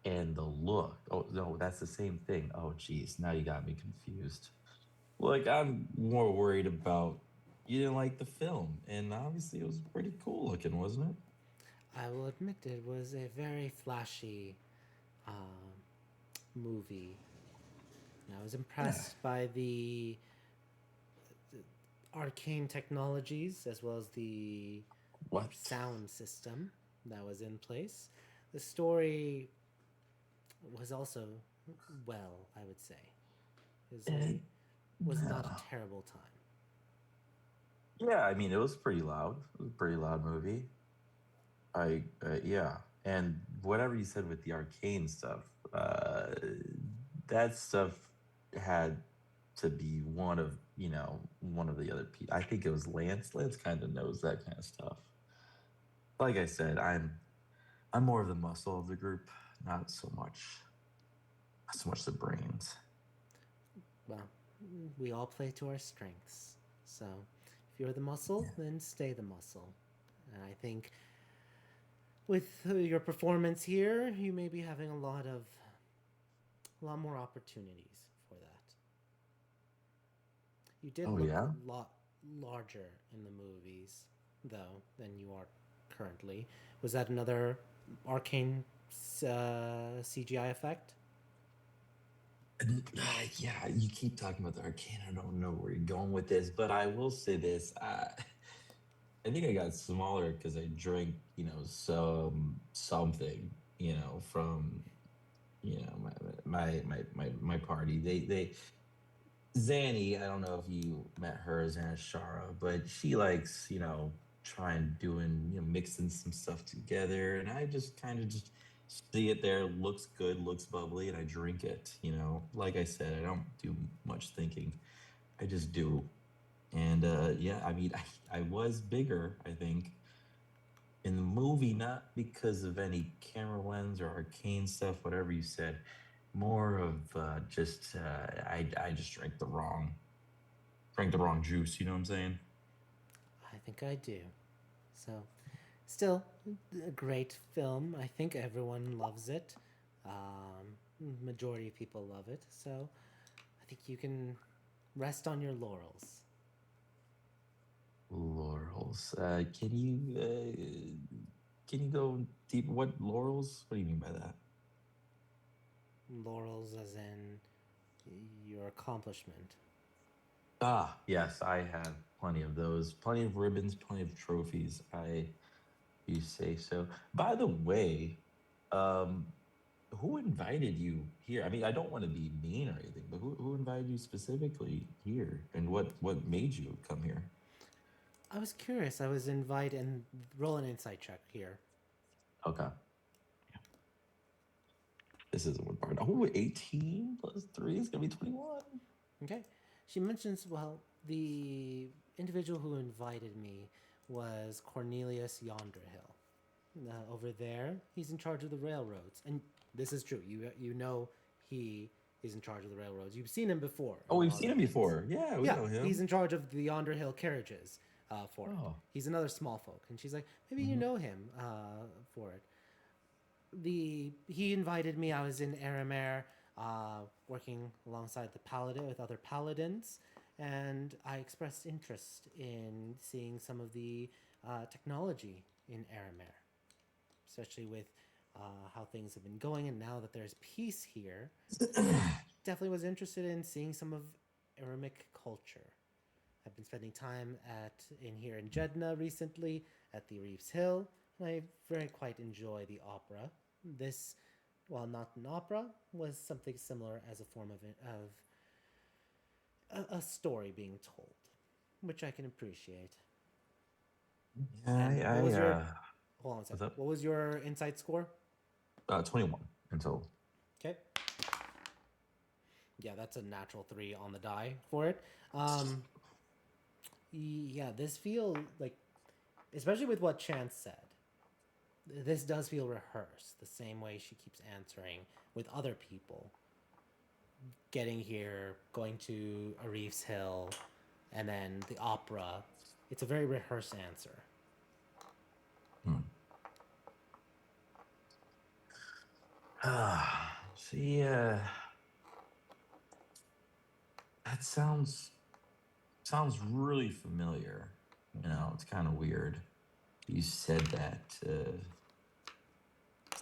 and the look. Oh no, that's the same thing. Oh geez, now you got me confused. Like I'm more worried about you didn't like the film, and obviously it was pretty cool looking, wasn't it? I will admit it was a very flashy movie. And I was impressed by the arcane technologies as well as the What? sound system that was in place. The story was also well, I would say. It was not Yeah. a terrible time. Yeah, I mean it was pretty loud. It was a pretty loud movie. Yeah, and whatever you said with the arcane stuff, that stuff had to be one of the other people. I think it was Lance. Lance kind of knows that kind of stuff. Like I said, I'm more of the muscle of the group, not so much the brains. Well, we all play to our strengths. So if you're the muscle, then stay the muscle. And I think with your performance here, you may be having a lot more opportunities for that. You did Oh, look yeah? a lot larger in the movies, though, than you are currently. Was that another arcane CGI effect? Yeah, you keep talking about the arcane. I don't know where you're going with this, but I will say this. I think I got smaller because I drank, something, from, my party. They Zanny, I don't know if you met her, Xana Shara, but she likes, trying doing, mixing some stuff together, and I just kind of just see it there, looks good, looks bubbly, and I drink it. Like I said, I don't do much thinking. I just do. And yeah, I mean, I was bigger, I think, in the movie, not because of any camera lens or arcane stuff, whatever you said. More of just I just drank the wrong juice. You know what I'm saying? I think I do. So, still, a great film. I think everyone loves it. Majority of people love it. So, I think you can rest on your laurels. Laurels. Can you go deep. What laurels? What do you mean by that? Laurels, as in your accomplishment. Ah, yes, I have plenty of those. Plenty of ribbons, plenty of trophies. You say so. By the way, um, who invited you here? I mean, I don't want to be mean or anything, but who invited you specifically here, and what made you come here? I was curious. I was invited, and roll an insight check here. Okay. This isn't what part. Oh, 18 plus 3 is gonna be 21. Okay. She mentions, well, the individual who invited me was Cornelius Yonderhill. Over there, he's in charge of the railroads, and this is true. You know he is in charge of the railroads. You've seen him before. Oh, in we've other seen him things. before. Yeah, we know him. He's in charge of the Yonderhill carriages for it. Oh. He's another small folk, and she's like, maybe you Mhm. know him for it. He invited me. I was in Aramare, working alongside the paladin with other paladins, and I expressed interest in seeing some of the technology in Aramare, especially with how things have been going, and now that there's peace here, definitely was interested in seeing some of Aramic culture. I've been spending time in here in Jeddah recently at the Reeves Hill, and I very quite enjoy the opera. This, while not an opera, was something similar as a form of a story being told, which I can appreciate. Yeah, And I what was your hold on a what's second? up? What was your insight score? 21 until. Okay. Yeah, that's a natural 3 on the die for it. Yeah, this feel like, especially with what Chance said, this does feel rehearsed. The same way she keeps answering with other people. Getting here, going to Arif's Hill, and then the opera. It's a very rehearsed answer. See, that sounds really familiar. You know, it's kind of weird. You said that.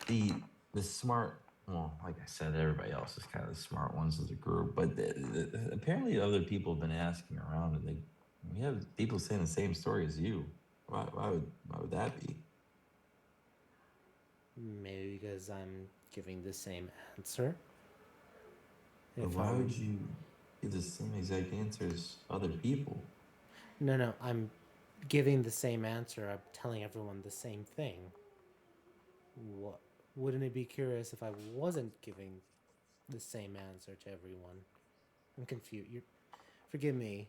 The smart. Well, like I said, everybody else is kind of the smart ones as a group, but apparently other people have been asking around, and we have people saying the same story as you. Why would that be? Maybe because I'm giving the same answer. But If why I'm would you give the same exact answer as other people? No, I'm giving the same answer. I'm telling everyone the same thing. What wouldn't it be curious if I wasn't giving the same answer to everyone? I'm confused. Forgive me,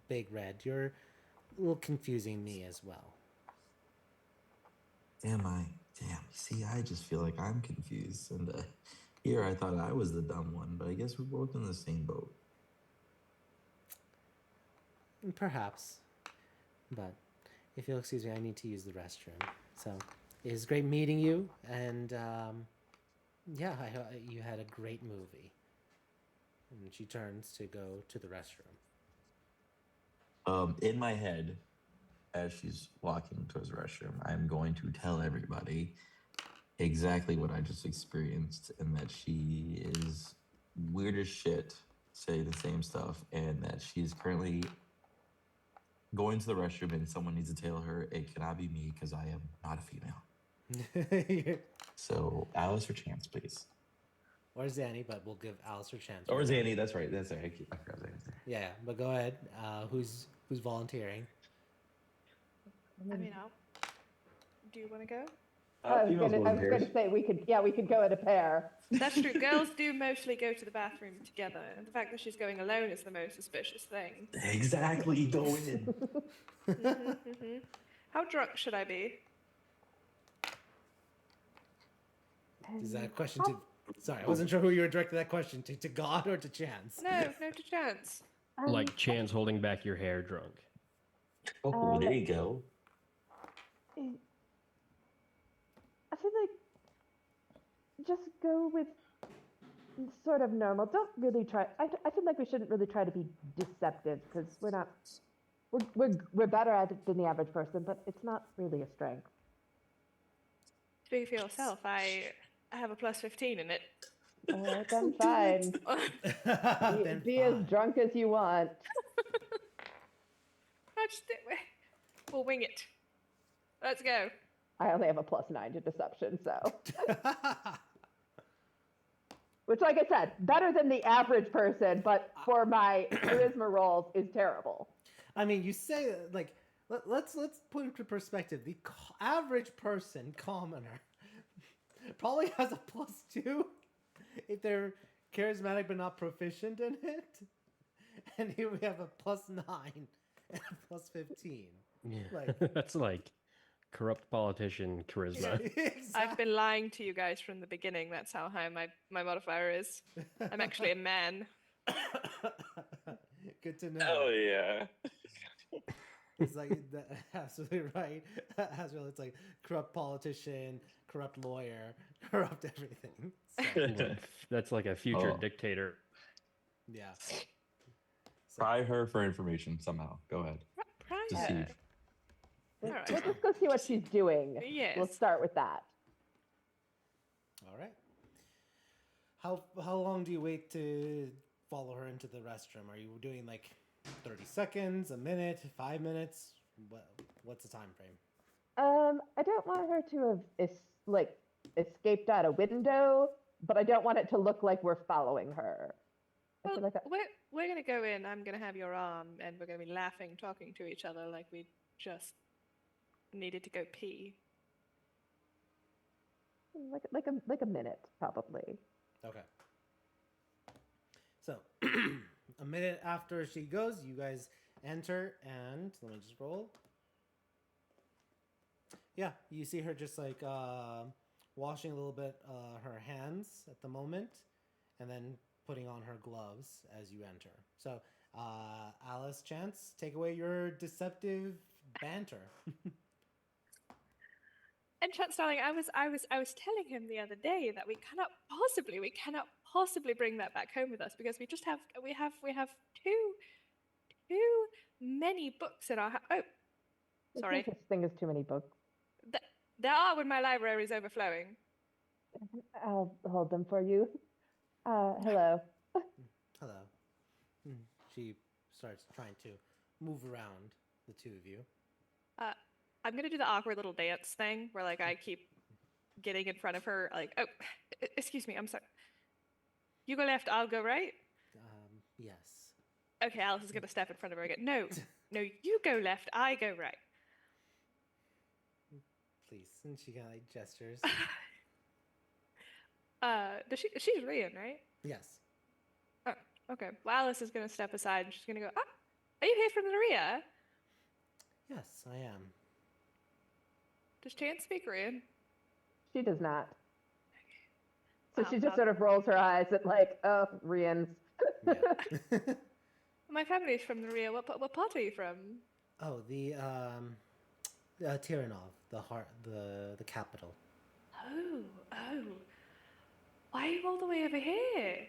Big Red. You're a little confusing me as well. Damn. See, I just feel like I'm confused, and here I thought I was the dumb one, but I guess we're both in the same boat. Perhaps, but if you'll excuse me, I need to use the restroom. So it was great meeting you, and yeah, you had a great movie. And she turns to go to the restroom. In my head, as she's walking towards the restroom, I'm going to tell everybody exactly what I just experienced, and that she is weird as shit, saying the same stuff, and that she's currently going to the restroom, and someone needs to tell her it cannot be me because I am not a female. So, Alice or Chance, please. Or Zanny, but we'll give Alice her chance. Or Zanny, that's right. That's right. I forgot Zanny's name. Yeah, but go ahead. Who's volunteering? I mean, do you want to go? I was gonna say we could go in a pair. That's true. Girls do mostly go to the bathroom together, and the fact that she's going alone is the most suspicious thing. Exactly, go in. How drunk should I be? Is that a question to... Sorry, I wasn't sure who you were directing that question to God or to Chance? No to Chance. Like Chance holding back your hair drunk. Oh, there you go. I feel like just go with sort of normal. Don't really try. I feel like we shouldn't really try to be deceptive, because we're not. We're better at it than the average person, but it's not really a strength. Speak for yourself. I have a plus 15 in it. Then Don't do fine. it. Then Be as fine. drunk as you want. We'll wing it. Let's go. I only have a +9 to deception, so. Which, like I said, better than the average person, but for my charisma rolls is terrible. I mean, you say like let's put into perspective. The average person, commoner, probably has a +2 if they're charismatic but not proficient in it. And here we have a +9 and a +15. Yeah. Like That's like corrupt politician charisma. I've been lying to you guys from the beginning. That's how high my modifier is. I'm actually a man. Good to know. Hell yeah. It's like absolutely right. Azrael, it's like corrupt politician, corrupt lawyer, corrupt everything. So, That's like a future Oh. dictator. yeah. So, Pry her for information somehow. Go ahead. Deceive. We'll Alright. just go see what she's doing. Yes. We'll start with that. all right. How long do you wait to follow her into the restroom? Are you doing like 30 seconds, a minute, 5 minutes? What's the time frame? I don't want her to have escaped out a window, but I don't want it to look like we're following her. I Well, feel like we're gonna go in. I'm gonna have your arm, and we're gonna be laughing, talking to each other like we just needed to go pee. like a minute, probably. Okay. So, a minute after she goes, you guys enter, and let me just roll. Yeah, you see her just like washing a little bit her hands at the moment, and then putting on her gloves as you enter. So, Alice, Chance, take away your deceptive banter. And Chance, darling, I was telling him the other day that we cannot possibly bring that back home with us because we have too many books in our oh, There's sorry. no such thing as too many books. There are when my library is overflowing. I'll hold them for you. Hello. Hello. She starts trying to move around the two of you. I'm gonna do the awkward little dance thing where like I keep getting in front of her, like, oh, excuse me, I'm sorry. You go left, I'll go right. Yes. Okay, Alice is gonna step in front of her again. No, you go left, I go right. Please. And she kind of like gestures. She's Rian, right? Yes. Oh, okay. Well, Alice is gonna step aside and she's gonna go, ah, are you here from Maria? Yes, I am. Does Chance speak Rian? She does not. So she Well, just sort of rolls her eyes at like, oh, Rians. Yeah. My family's from the Rio. What part are you from? Oh, the Tiranov, the capital. Oh. Why are you all the way over here?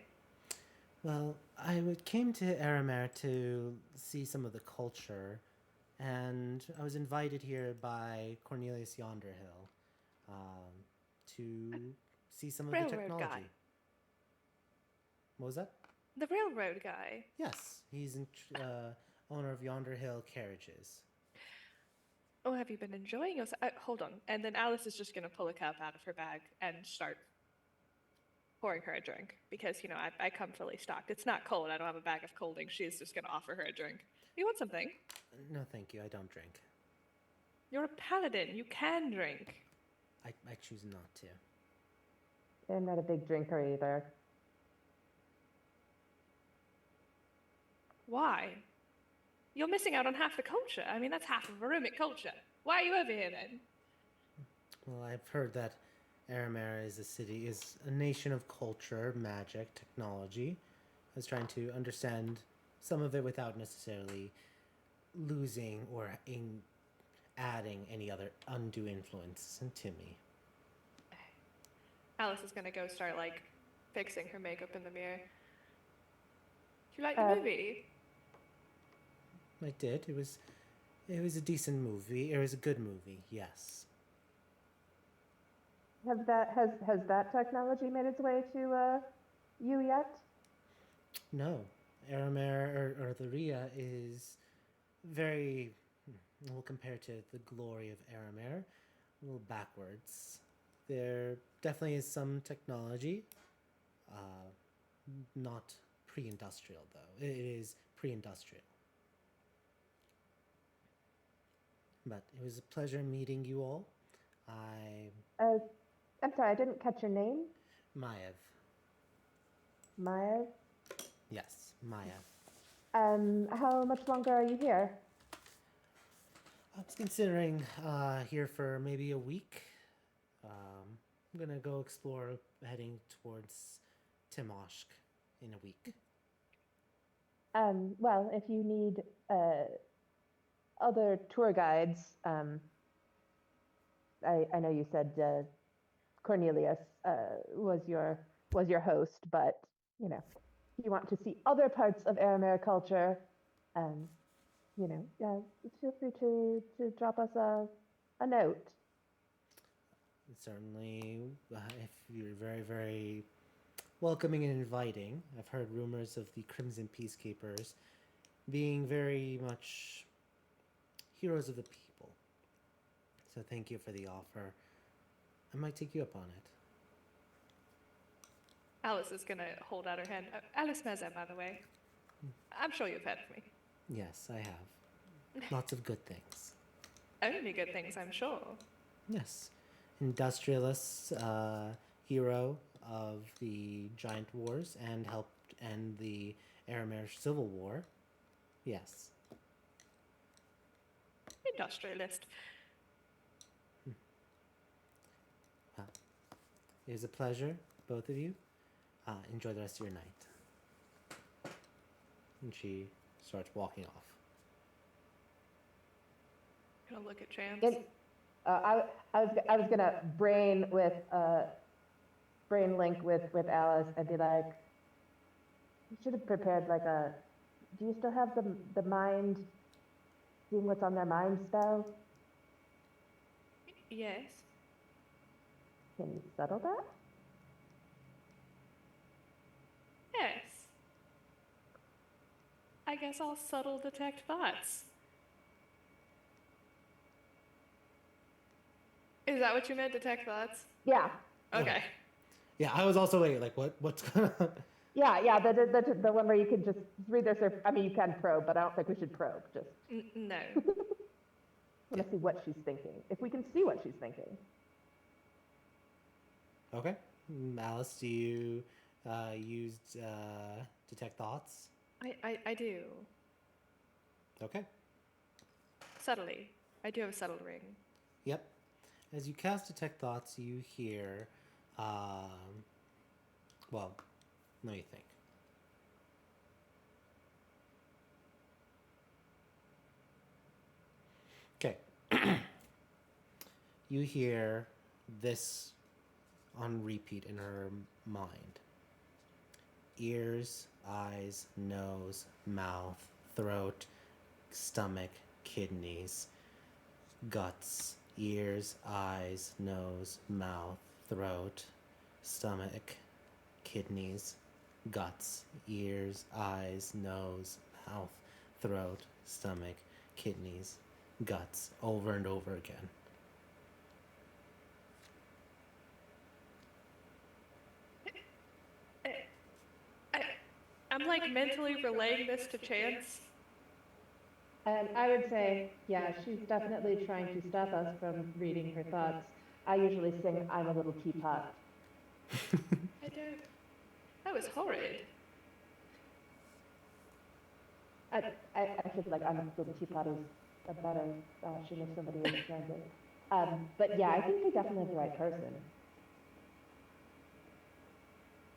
Well, I came to Aramer to see some of the culture, and I was invited here by Cornelius Yonderhill to see some of the Railroad technology. guy. What was that? The railroad guy. Yes, he's owner of Yonderhill Carriages. Oh, have you been enjoying yourself? Hold on. And then Alice is just going to pull a cup out of her bag and start pouring her a drink because, you know, I come fully stocked. It's not cold. I don't have a bag of colding. She's just going to offer her a drink. You want something? No, thank you. I don't drink. You're a paladin. You can drink. I choose not to. I'm not a big drinker either. Why? You're missing out on half the culture. I mean, that's half of Arumic culture. Why are you over here then? Well, I've heard that Aramera is a nation of culture, magic, technology. I was trying to understand some of it without necessarily losing or adding any other undue influence into me. Alice is gonna go start like fixing her makeup in the mirror. Do you like the movie? I did. It was a decent movie. It was a good movie. Yes. Has that technology made its way to you yet? No, Aramir or the Ria is very, well, compared to the glory of Aramir, a little backwards. There definitely is some technology, not pre-industrial though. It is pre-industrial. But it was a pleasure meeting you all. I'm sorry, I didn't catch your name. Maev. Maya. Yes, Maev. How much longer are you here? I was considering here for maybe a week. I'm gonna go explore, heading towards Timoshk in a week. Well, if you need other tour guides, I know you said Cornelius was your host, but you know, if you want to see other parts of Aramere culture, you know, feel free to drop us a note. Certainly, if you're very, very welcoming and inviting. I've heard rumors of the Crimson Peacekeepers being very much heroes of the people. So thank you for the offer. I might take you up on it. Alice is gonna hold out her hand. Alice Mazet, by the way. I'm sure you've heard of me. Yes, I have. Lots of good things. Only good things, I'm sure. Yes. Industrialist, hero of the Giant Wars and helped end the Aramir Civil War. Yes. Industrialist. Well, it was a pleasure, both of you. Enjoy the rest of your night. And she starts walking off. Gonna look at Chance. I was gonna brain link with Alice and be like, you should have prepared like a. Do you still have the mind, seeing what's on their mind spell? Yes. Can you settle that? Yes. I guess I'll subtle detect thoughts. Is that what you meant, detect thoughts? Yeah. Okay. Yeah, I was also waiting, like, what's gonna... Yeah, the one where you can just read their surf. I mean, you can probe, but I don't think we should probe. Just No. want to see what she's thinking. If we can see what she's thinking. Okay. Alice, do you use detect thoughts? I do. Okay. Subtly. I do have a subtle ring. Yep. As you cast detect thoughts, you hear, well, let me think. Okay. You hear this on repeat in her mind. Ears, eyes, nose, mouth, throat, stomach, kidneys, guts, ears, eyes, nose, mouth, throat, stomach, kidneys, guts, ears, eyes, nose, mouth, throat, stomach, kidneys, guts, over and over again. I'm like mentally relaying this to Chance. And I would say, yeah, she's definitely trying to stop us from reading her thoughts. I usually sing I'm a Little Teapot. I don't. That was horrid. I feel like I'm a Little Teapot is a better version if somebody understands it. But yeah, I think we definitely have the right person.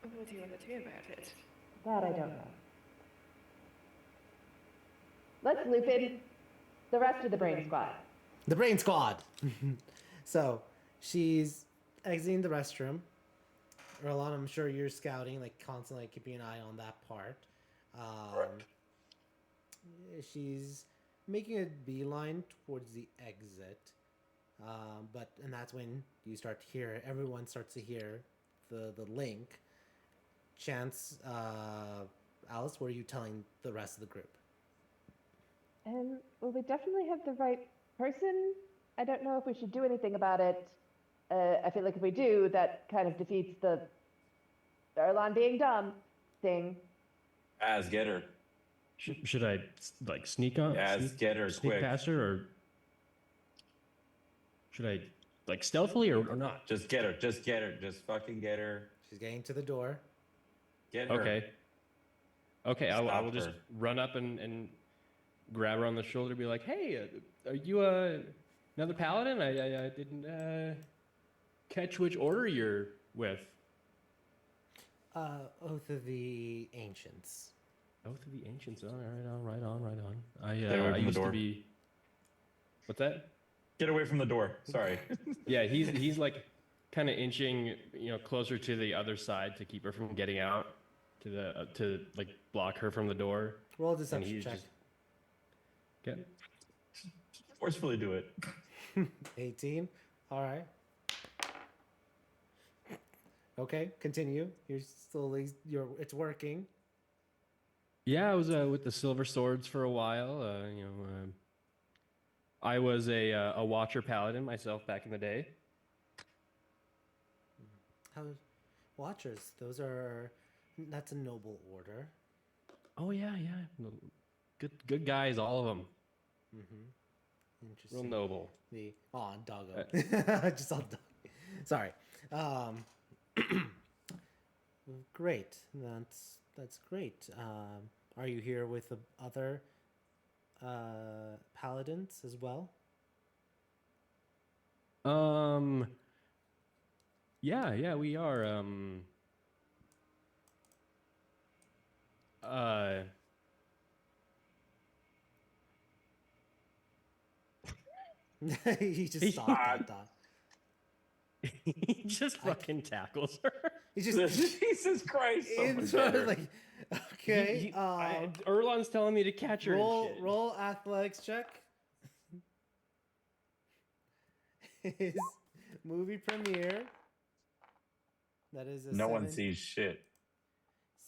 What do you want to do about it? That I don't know. Let's loop in the rest of the brain squad. The brain squad! So, she's exiting the restroom. Erlon, I'm sure you're scouting, like constantly keeping an eye on that part. She's making a beeline towards the exit. And that's when you start to hear, everyone starts to hear the link. Chance, Alice, what are you telling the rest of the group? Well, we definitely have the right person. I don't know if we should do anything about it. I feel like if we do, that kind of defeats the Darlon being dumb thing. Az, get her. Should I like sneak on? Az, get her sneak quick. past her, or should I like stealthily or not? Just get her. Just get her. Just fucking get her. She's getting to the door. Get her. Okay. I will Stop just her. run up and grab her on the shoulder, and be like, "Hey, are you another paladin? I didn't catch which order you're with." Oath of the Ancients. Oath of the Ancients. All right on. Stay away I from the used door. to be. What's that? Get away from the door. Sorry. Yeah, he's like kind of inching, closer to the other side to keep her from getting out, to like block her from the door. Roll a And deception he's check. just get. Forcefully do it. 18. All right. Okay, continue. You're slowly. It's working. Yeah, I was with the Silver Swords for a while. I was a Watcher Paladin myself back in the day. How Watchers? That's a noble order. Oh yeah. Good guys, all of them. Mm-hmm. Real Interesting. noble. Doggo. Just all dog. Sorry. Great. That's great. Are you here with the other paladins as well? Yeah, we are. He just stopped that thought. He just fucking tackles her. He just Jesus Christ. so much better. like, okay. Erlon's telling me to catch her. and shit. Roll athletics check. His movie premiere. That is a No one sees shit.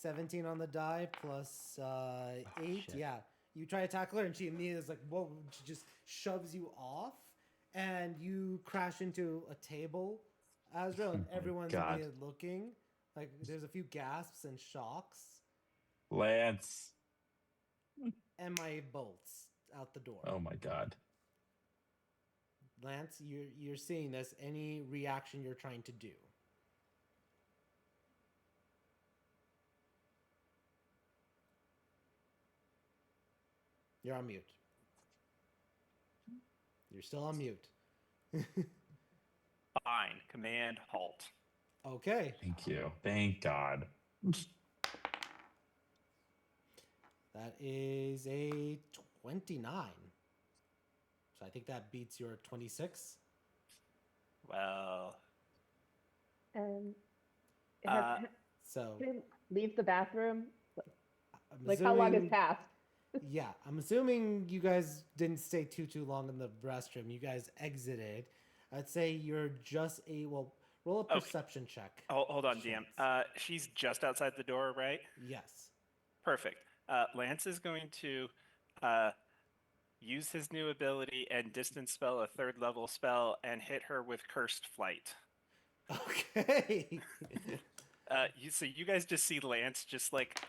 17 on the die plus 8. Shit. Yeah. You try to tackle her and she immediately is like, whoa, she just shoves you off and you crash into a table, Azrael, and everyone's God. immediately looking. Like there's a few gasps and shocks. Lance. And my bolts out the door. Oh my God. Lance, you're seeing this. Any reaction you're trying to do? You're on mute. You're still on mute. Fine. Command halt. Okay. Thank you. Thank God. That is a 29. So I think that beats your 26. Well, So Can I leave the bathroom? I'm Like, how long has assuming- passed? Yeah, I'm assuming you guys didn't stay too long in the restroom. You guys exited. I'd say you're just roll a Okay. perception check. hold on, DM. Chance. She's just outside the door, right? Yes. Perfect. Lance is going to use his new ability and distance spell a 3rd level spell and hit her with Cursed Flight. Okay. So you guys just see Lance just like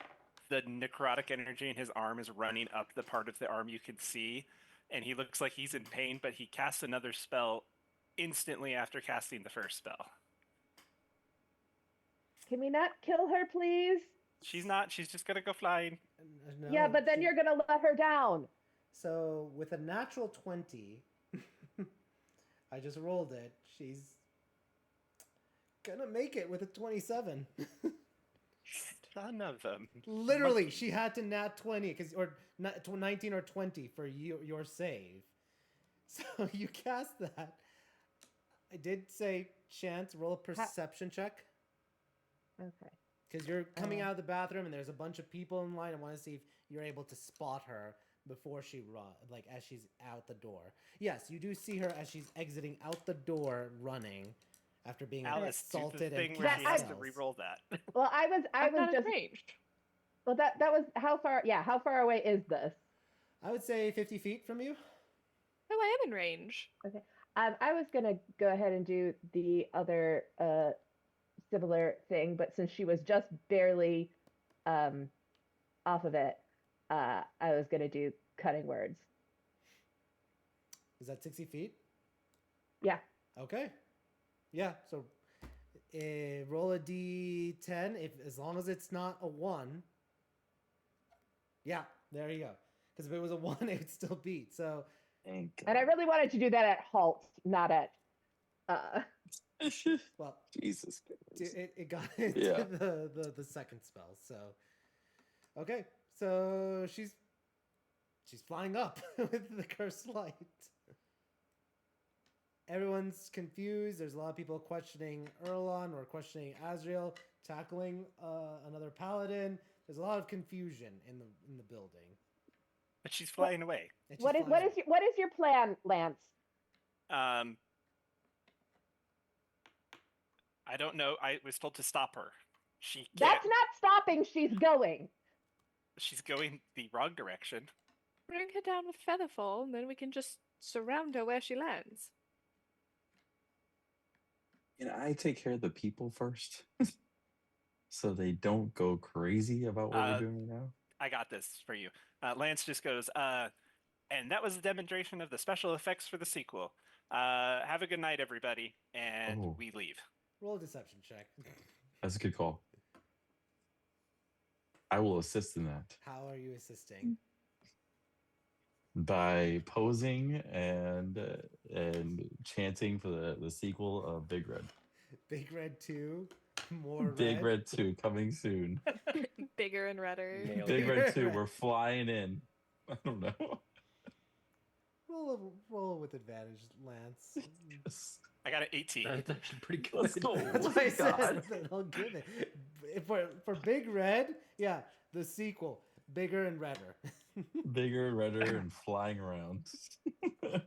the necrotic energy in his arm is running up the part of the arm you can see, and he looks like he's in pain, but he casts another spell instantly after casting the first spell. Can we not kill her, please? She's not. She's just gonna go flying. No, Yeah, but then you're gonna let her down. So with a natural 20, I just rolled it. She's gonna make it with a 27. None of them. Literally, she had to nat 20 or 19 or 20 for your save. So you cast that. I did say, Chance, roll a perception check. Okay. Because you're coming out of the bathroom and there's a bunch of people in line. I want to see if you're able to spot her before she run, like as she's out the door. Yes, you do see her as she's exiting out the door, running after being Alice, do the assaulted thing and where cast she has to spells. re-roll that. Well, I I'm was not just in range. well. That was how far? Yeah, how far away is this? I would say 50 feet from you. Oh, I am in range. Okay. I was gonna go ahead and do the other similar thing, but since she was just barely off of it, I was gonna do cutting words. Is that 60 feet? Yeah. Okay. Yeah. So roll a d10. If as long as it's not a 1. Yeah. There you go. Because if it was a 1, it would still beat. So. And I really wanted to do that at halt, not at. Well, Jesus Christ. it got into Yeah. the second spell. So. Okay. So she's flying up with the cursed light. Everyone's confused. There's a lot of people questioning Erlon or questioning Azrael, tackling another paladin. There's a lot of confusion in the building. But she's flying away. And she's What flying away. is your plan, Lance? I don't know. I was told to stop her. She can't. That's not stopping. She's going. She's going the wrong direction. Bring her down with Featherfall, and then we can just surround her where she lands. Can I take care of the people first? So they don't go crazy about what we're doing right now? I got this for you. Lance just goes, and that was a demonstration of the special effects for the sequel. Have a good night, everybody. And we leave. Roll a deception check. That's a good call. I will assist in that. How are you assisting? By posing and chanting for the sequel of Big Red. Big Red 2, more Big Red 2 coming soon. Bigger and redder. Big Red 2, we're flying in. I don't know. Roll with advantage, Lance. Yes. I got an 18. That's actually pretty good. Let's go. That's Oh what I my God. said. I'll give it. For Big Red, yeah, the sequel, bigger and redder. Bigger, redder, and flying around. Okay.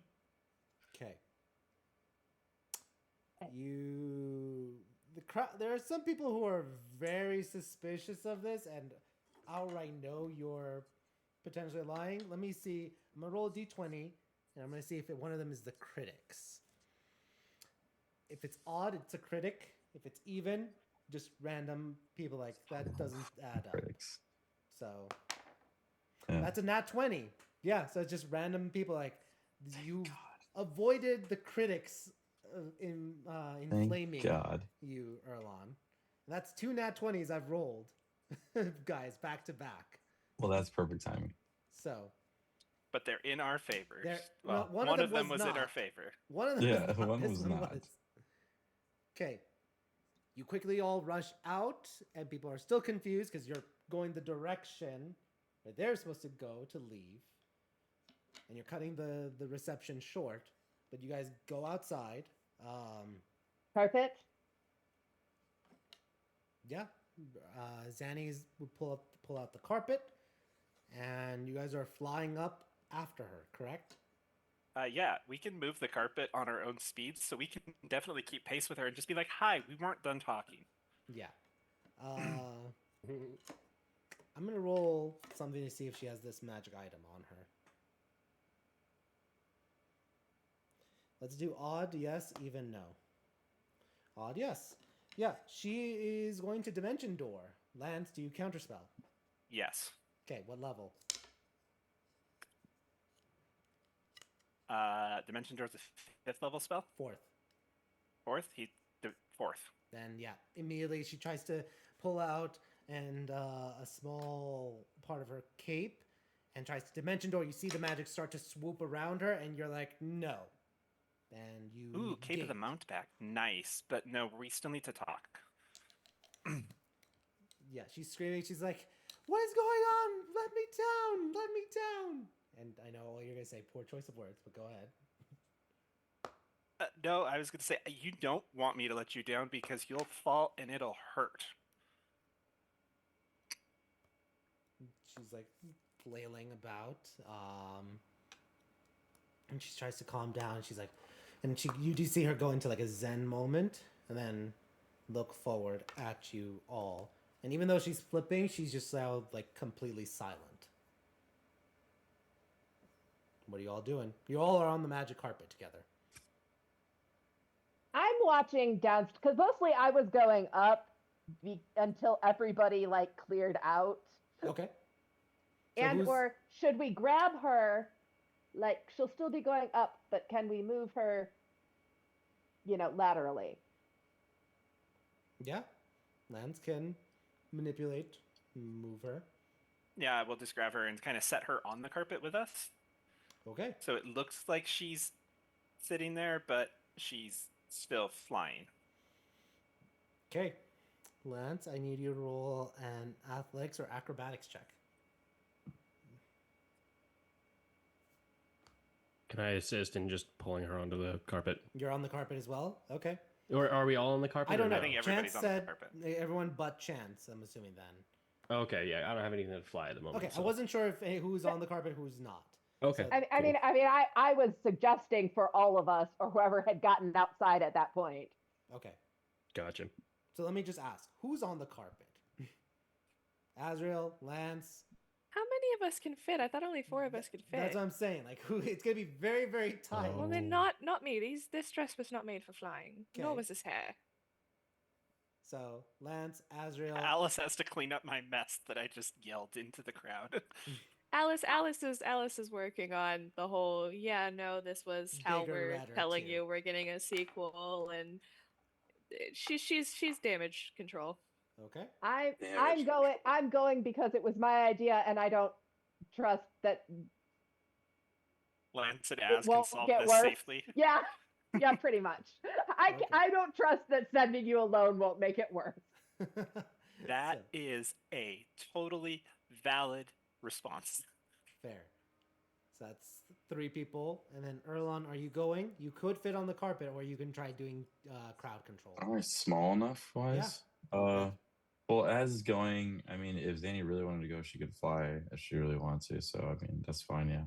The crowd. There are some people who are very suspicious of this and outright know you're potentially lying. Let me see. I'm gonna roll a d20, and I'm gonna see if one of them is the critics. If it's odd, it's a critic. If it's even, just random people like that doesn't add up. Critics. So Yeah. that's a nat 20. Yeah, so it's just random people like you avoided the critics in inflaming God. you, Erlon. That's 2 nat 20s I've rolled, guys, back to back. Well, that's perfect timing. So But they're in our favor. They're- Well, well, one of them was in not. our favor. one of them Yeah, was one this was not. Okay. You quickly all rush out, and people are still confused because you're going the direction where they're supposed to go to leave. And you're cutting the reception short. But you guys go outside. Carpet. Yeah. Zanny's would pull out the carpet. And you guys are flying up after her, correct? Yeah, we can move the carpet on our own speed, so we can definitely keep pace with her and just be like, "Hi, we weren't done talking." Yeah. I'm going to roll something to see if she has this magic item on her. Let's do odd, yes, even, no. Odd, yes. Yeah, she is going to Dimension Door. Lance, do you counterspell? Yes. Okay, what level? Dimension Door's a 5th level spell. 4th. 4th. Fourth. Then, yeah, immediately she tries to pull out a small part of her cape and tries to Dimension Door. You see the magic start to swoop around her, and you're like, no. And you. Ooh, Cape of the gate. Mountback. Nice, but no, we still need to talk. Yeah, she's screaming. She's like, "What is going on? Let me down! Let me down!" And I know you're gonna say poor choice of words, but go ahead. No, I was going to say, you don't want me to let you down because you'll fall and it'll hurt. She's like, flailing about. And she tries to calm down. She's like, and you do see her go into like a Zen moment, and then look forward at you all. And even though she's flipping, she's just now like completely silent. What are you all doing? You all are on the magic carpet together. I'm watching down because mostly I was going up until everybody like cleared out. Okay. So And or should we grab her? Like she'll still be going up, but can we move her, laterally? Yeah. Lance can manipulate, move her. Yeah, we'll just grab her and kind of set her on the carpet with us. Okay. So it looks like she's sitting there, but she's still flying. Okay. Lance, I need you to roll an athletics or acrobatics check. Can I assist in just pulling her onto the carpet? You're on the carpet as well? Okay. Or are we all on the carpet? I don't know. I think everybody's Chance on the said carpet. everyone but Chance, I'm assuming then. Okay, yeah, I don't have anything to fly at the moment. Okay, so. I wasn't sure if who's on the carpet, who's not. Okay. So, I was suggesting for all of us or whoever had gotten outside at that point. okay. Gotcha. So let me just ask, who's on the carpet? Azrael, Lance. How many of us can fit? I thought only 4 of us could fit. That's what I'm saying. Like, who? It's gonna be very, very tight. Well, then not me. This dress was not made for flying. Nor Okay. was this hair. So Lance, Azrael. Alice has to clean up my mess that I just yelled into the crowd. Alice is working on the whole. Yeah, no, this was how Bigger, we're redder, telling too. you we're getting a sequel, and she's damage control. Okay. I'm going because it was my idea and I don't trust that Lance and it Az can won't solve get this worse. safely. Yeah, pretty much. Okay. I don't trust that sending you alone won't make it worse. That So, is a totally valid response. fair. So that's 3 people, and then Erlon, are you going? You could fit on the carpet, or you can try doing crowd control. Am I small enough wise? Okay. Well, as going, I mean, if Zanny really wanted to go, she could fly if she really wanted to. So, I mean, that's fine, yeah.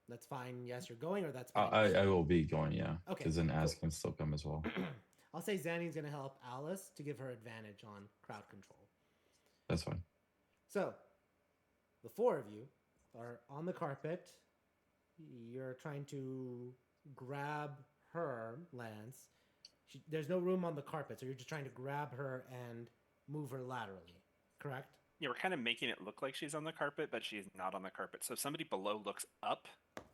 That's fine. Yes, you're going, or that's fine. I will be going, yeah. Okay, Because then Az cool. can still come as well. I'll say Zanny's gonna help Alice to give her advantage on crowd control. That's fine. So, the 4 of you are on the carpet. You're trying to grab her, Lance. There's no room on the carpet, so you're just trying to grab her and move her laterally, correct? Yeah, we're kind of making it look like she's on the carpet, but she's not on the carpet. So if somebody below looks up,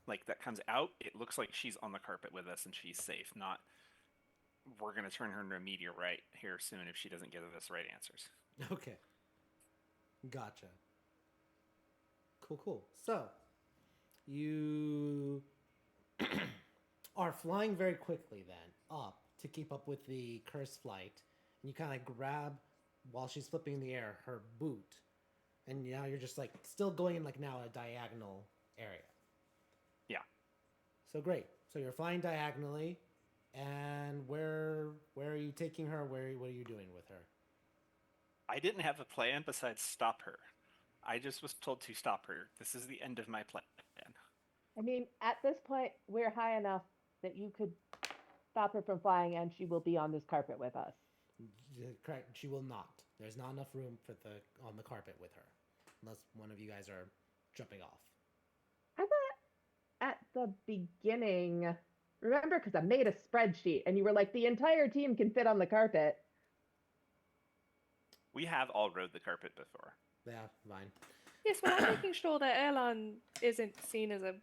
like that comes out, it looks like she's on the carpet with us and she's safe. Not we're going to turn her into a meteorite here soon if she doesn't give us right answers. Okay. Gotcha. Cool. So, you are flying very quickly then up to keep up with the curse flight. And you kind of like grab, while she's flipping in the air, her boot. And now you're just like still going in like now a diagonal area. Yeah. So great. So you're flying diagonally. And where are you taking her? What are you doing with her? I didn't have a plan besides stop her. I just was told to stop her. This is the end of my plan. I mean, at this point, we're high enough that you could stop her from flying and she will be on this carpet with us. Correct. She will not. There's not enough room on the carpet with her, unless one of you guys are jumping off. I thought at the beginning, remember, because I made a spreadsheet and you were like, the entire team can fit on the carpet. We have all rode the carpet before. Yeah, fine. Yes, well, I'm making sure that Erlon isn't seen as a,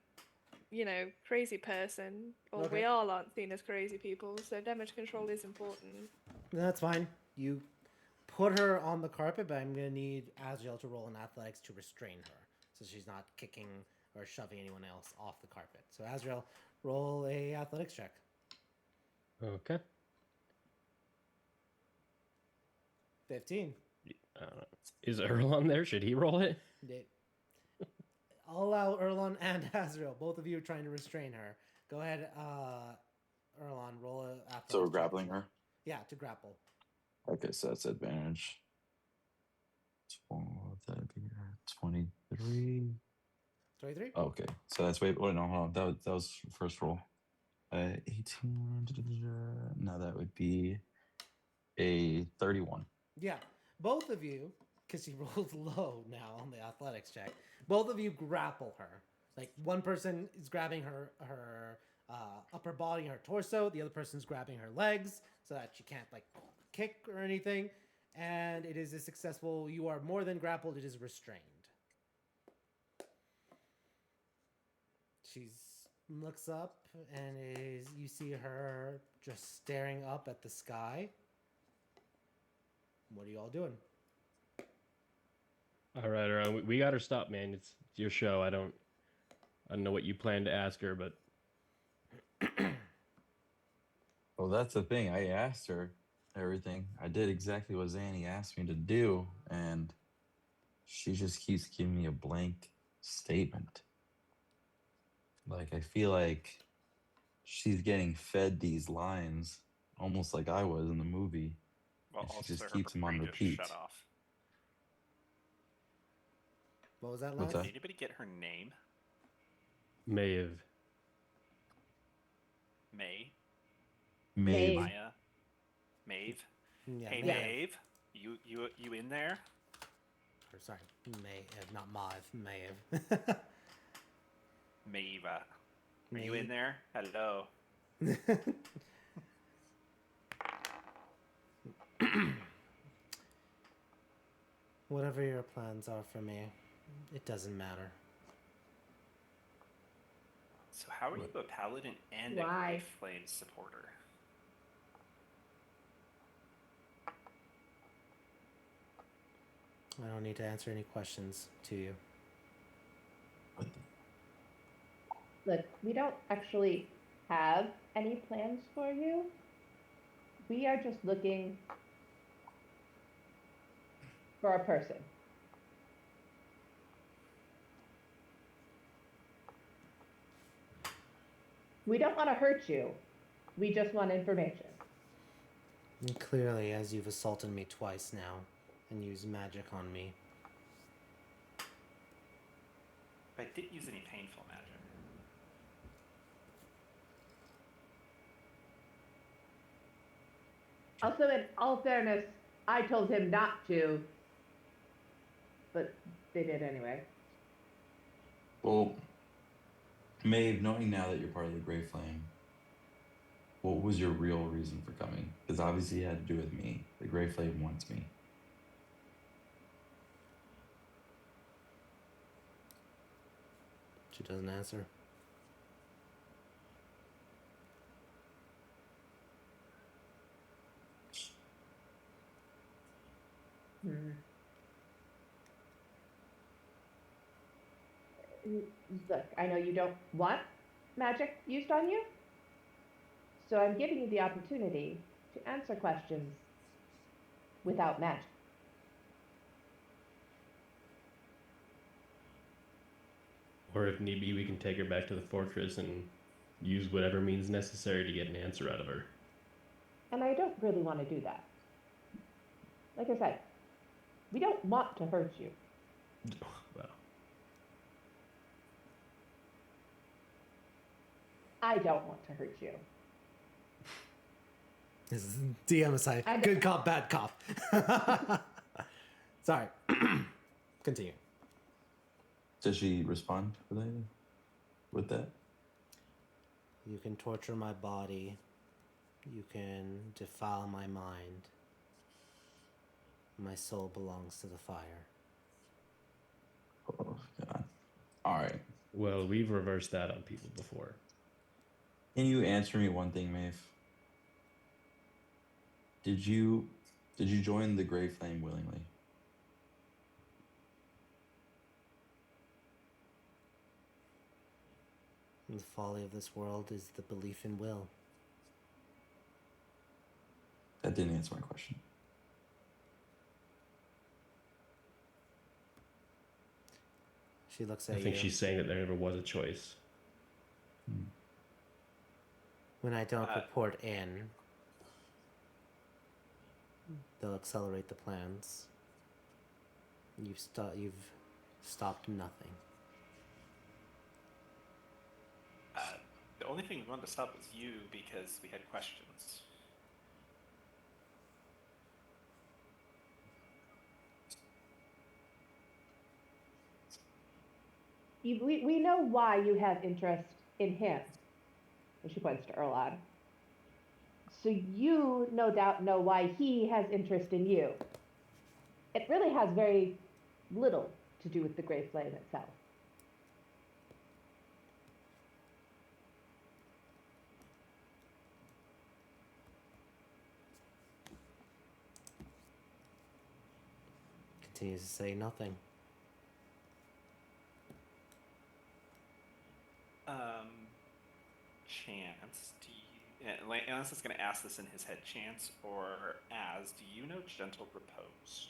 crazy person, or Okay. we all aren't seen as crazy people. So damage control is important. That's fine. You put her on the carpet, but I'm gonna need Azrael to roll in athletics to restrain her, so she's not kicking or shoving anyone else off the carpet. So Azrael, roll a athletics check. Okay. 15. Is Earl on there? Should he roll it? I'll allow Erlon and Azrael. Both of you are trying to restrain her. Go ahead, Erlon, roll a athletics So we're check. grappling her? Yeah, to grapple. Okay, so that's advantage. 12, that'd be 23. 23? Okay, so that's wait. Wait, no, hold on. That was first roll. 18. No, that would be a 31. Yeah. Both of you, because she rolled low now on the athletics check, both of you grapple her. Like one person is grabbing her upper body, her torso. The other person's grabbing her legs so that she can't like kick or anything. And it is a successful. You are more than grappled. It is restrained. She's looks up and you see her just staring up at the sky. What are you all doing? All right. We got her stopped, man. It's your show. I don't know what you plan to ask her, but Well, that's the thing. I asked her everything. I did exactly what Zanny asked me to do, and she just keeps giving me a blank statement. Like, I feel like she's getting fed these lines almost like I was in the movie, Well, and she also just her keeps them on brain just repeat. shut off. What was that What's last? that? Did anybody get her name? Maeve. May? Maeve. Maya? Maeve? Yeah, Hey, Maeve. Maeve? You in there? Or sorry, not Maeve. Maeve. Maeve. Are you in there? Hello. Whatever your plans are for me, it doesn't matter. So how are you a paladin and a Why? Great Flame supporter? I don't need to answer any questions to you. Look, we don't actually have any plans for you. We are just looking for a person. We don't want to hurt you. We just want information. And clearly, as you've assaulted me twice now and used magic on me, I didn't use any painful magic. Also, in all fairness, I told him not to, but they did anyway. Well, Maeve, knowing now that you're part of the Grey Flame, what was your real reason for coming? Because obviously it had to do with me. The Grey Flame wants me. she doesn't answer. Look, I know you don't want magic used on you, so I'm giving you the opportunity to answer questions without magic. Or if need be, we can take her back to the fortress and use whatever means necessary to get an answer out of her. And I don't really want to do that. Like I said, we don't want to hurt you. Well, I don't want to hurt you. This is DM aside. Good cop, bad cop. Sorry. Continue. Does she respond with that? You can torture my body. You can defile my mind. My soul belongs to the fire. Oh, God. All right. well, we've reversed that on people before. Can you answer me one thing, Maeve? Did you join the Grey Flame willingly? The folly of this world is the belief in will. That didn't answer my question. She looks at I you. think she's saying that there never was a choice. When I don't report in, they'll accelerate the plans. You've stopped nothing. The only thing we wanted to stop was you because we had questions. We know why you have interest in him. And she points to Erlad. So you no doubt know why he has interest in you. It really has very little to do with the Grey Flame itself. Continues to say nothing. Chance, do you... Lance is going to ask this in his head. Chance or Az, do you know Gentle Repose?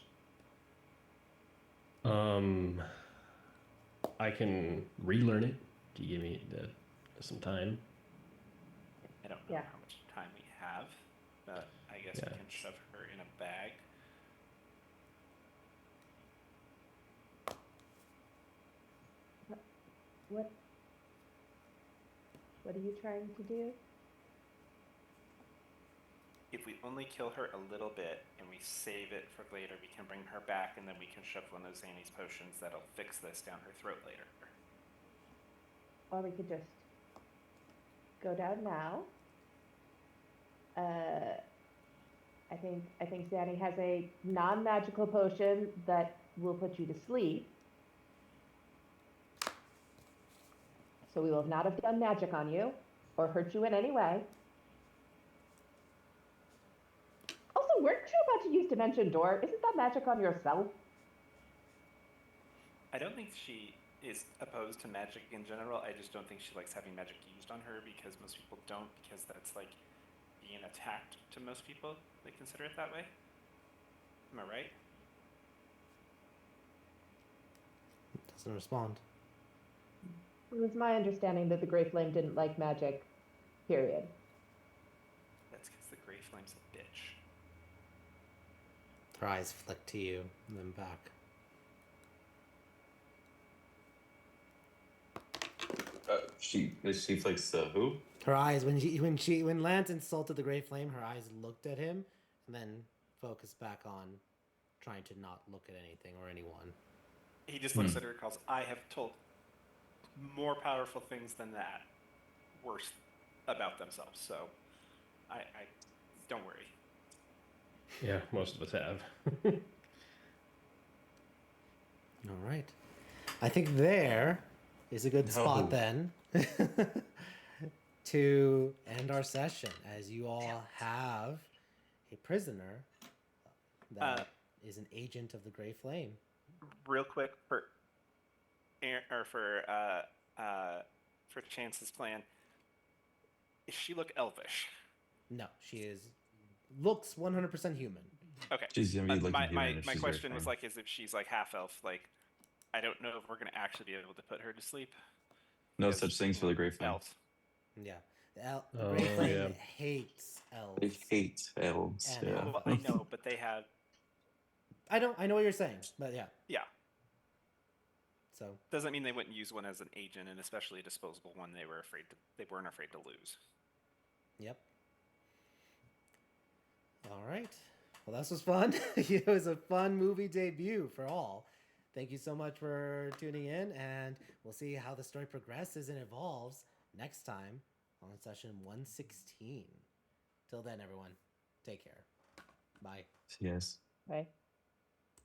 I can relearn it. Do you give me some time? I don't know Yeah. how much time we have, but I guess we Yeah. can shove her in a bag. What are you trying to do? If we only kill her a little bit and we save it for later, we can bring her back and then we can shove one of Zanny's potions that'll fix this down her throat later. Or we could just go down now. I think Zanny has a non-magical potion that will put you to sleep. So we will not have done magic on you or hurt you in any way. Also, weren't you about to use Dimension Door? Isn't that magic on yourself? I don't think she is opposed to magic in general. I just don't think she likes having magic used on her because most people don't, because that's like being attacked to most people. They consider it that way. Am I right? Doesn't respond. It was my understanding that the Grey Flame didn't like magic, period. That's because the Grey Flame's a bitch. Her eyes flick to you and then back. She flicks who? Her eyes when Lance insulted the Grey Flame, her eyes looked at him and then focused back on trying to not look at anything or anyone. He just looks at her and calls, I have told more powerful things than that worse about themselves, so I don't worry. Yeah, most of us have. All right. I think there is a good spot then to end our session, as you all have a prisoner that is an agent of the Grey Flame. Real quick for Chance's plan, does she look elvish? No, she looks 100% human. Okay. She's gonna be looking human my if she's question was Grey like, is if she's like half elf, like I don't know if we're gonna actually be able to put her to sleep. No such things for the Grey Flame. Elves. Yeah. The Grey Flame hates elves. They hate elves. And Yeah. Well, I know, but they have. I know what you're saying, but yeah. Yeah. So Doesn't mean they wouldn't use one as an agent, and especially a disposable one. They weren't afraid to lose. Yep. All right. Well, this was fun. It was a fun movie debut for all. Thank you so much for tuning in, and we'll see how the story progresses and evolves next time on session 116. Till then, everyone, take care. Bye. Yes. Right?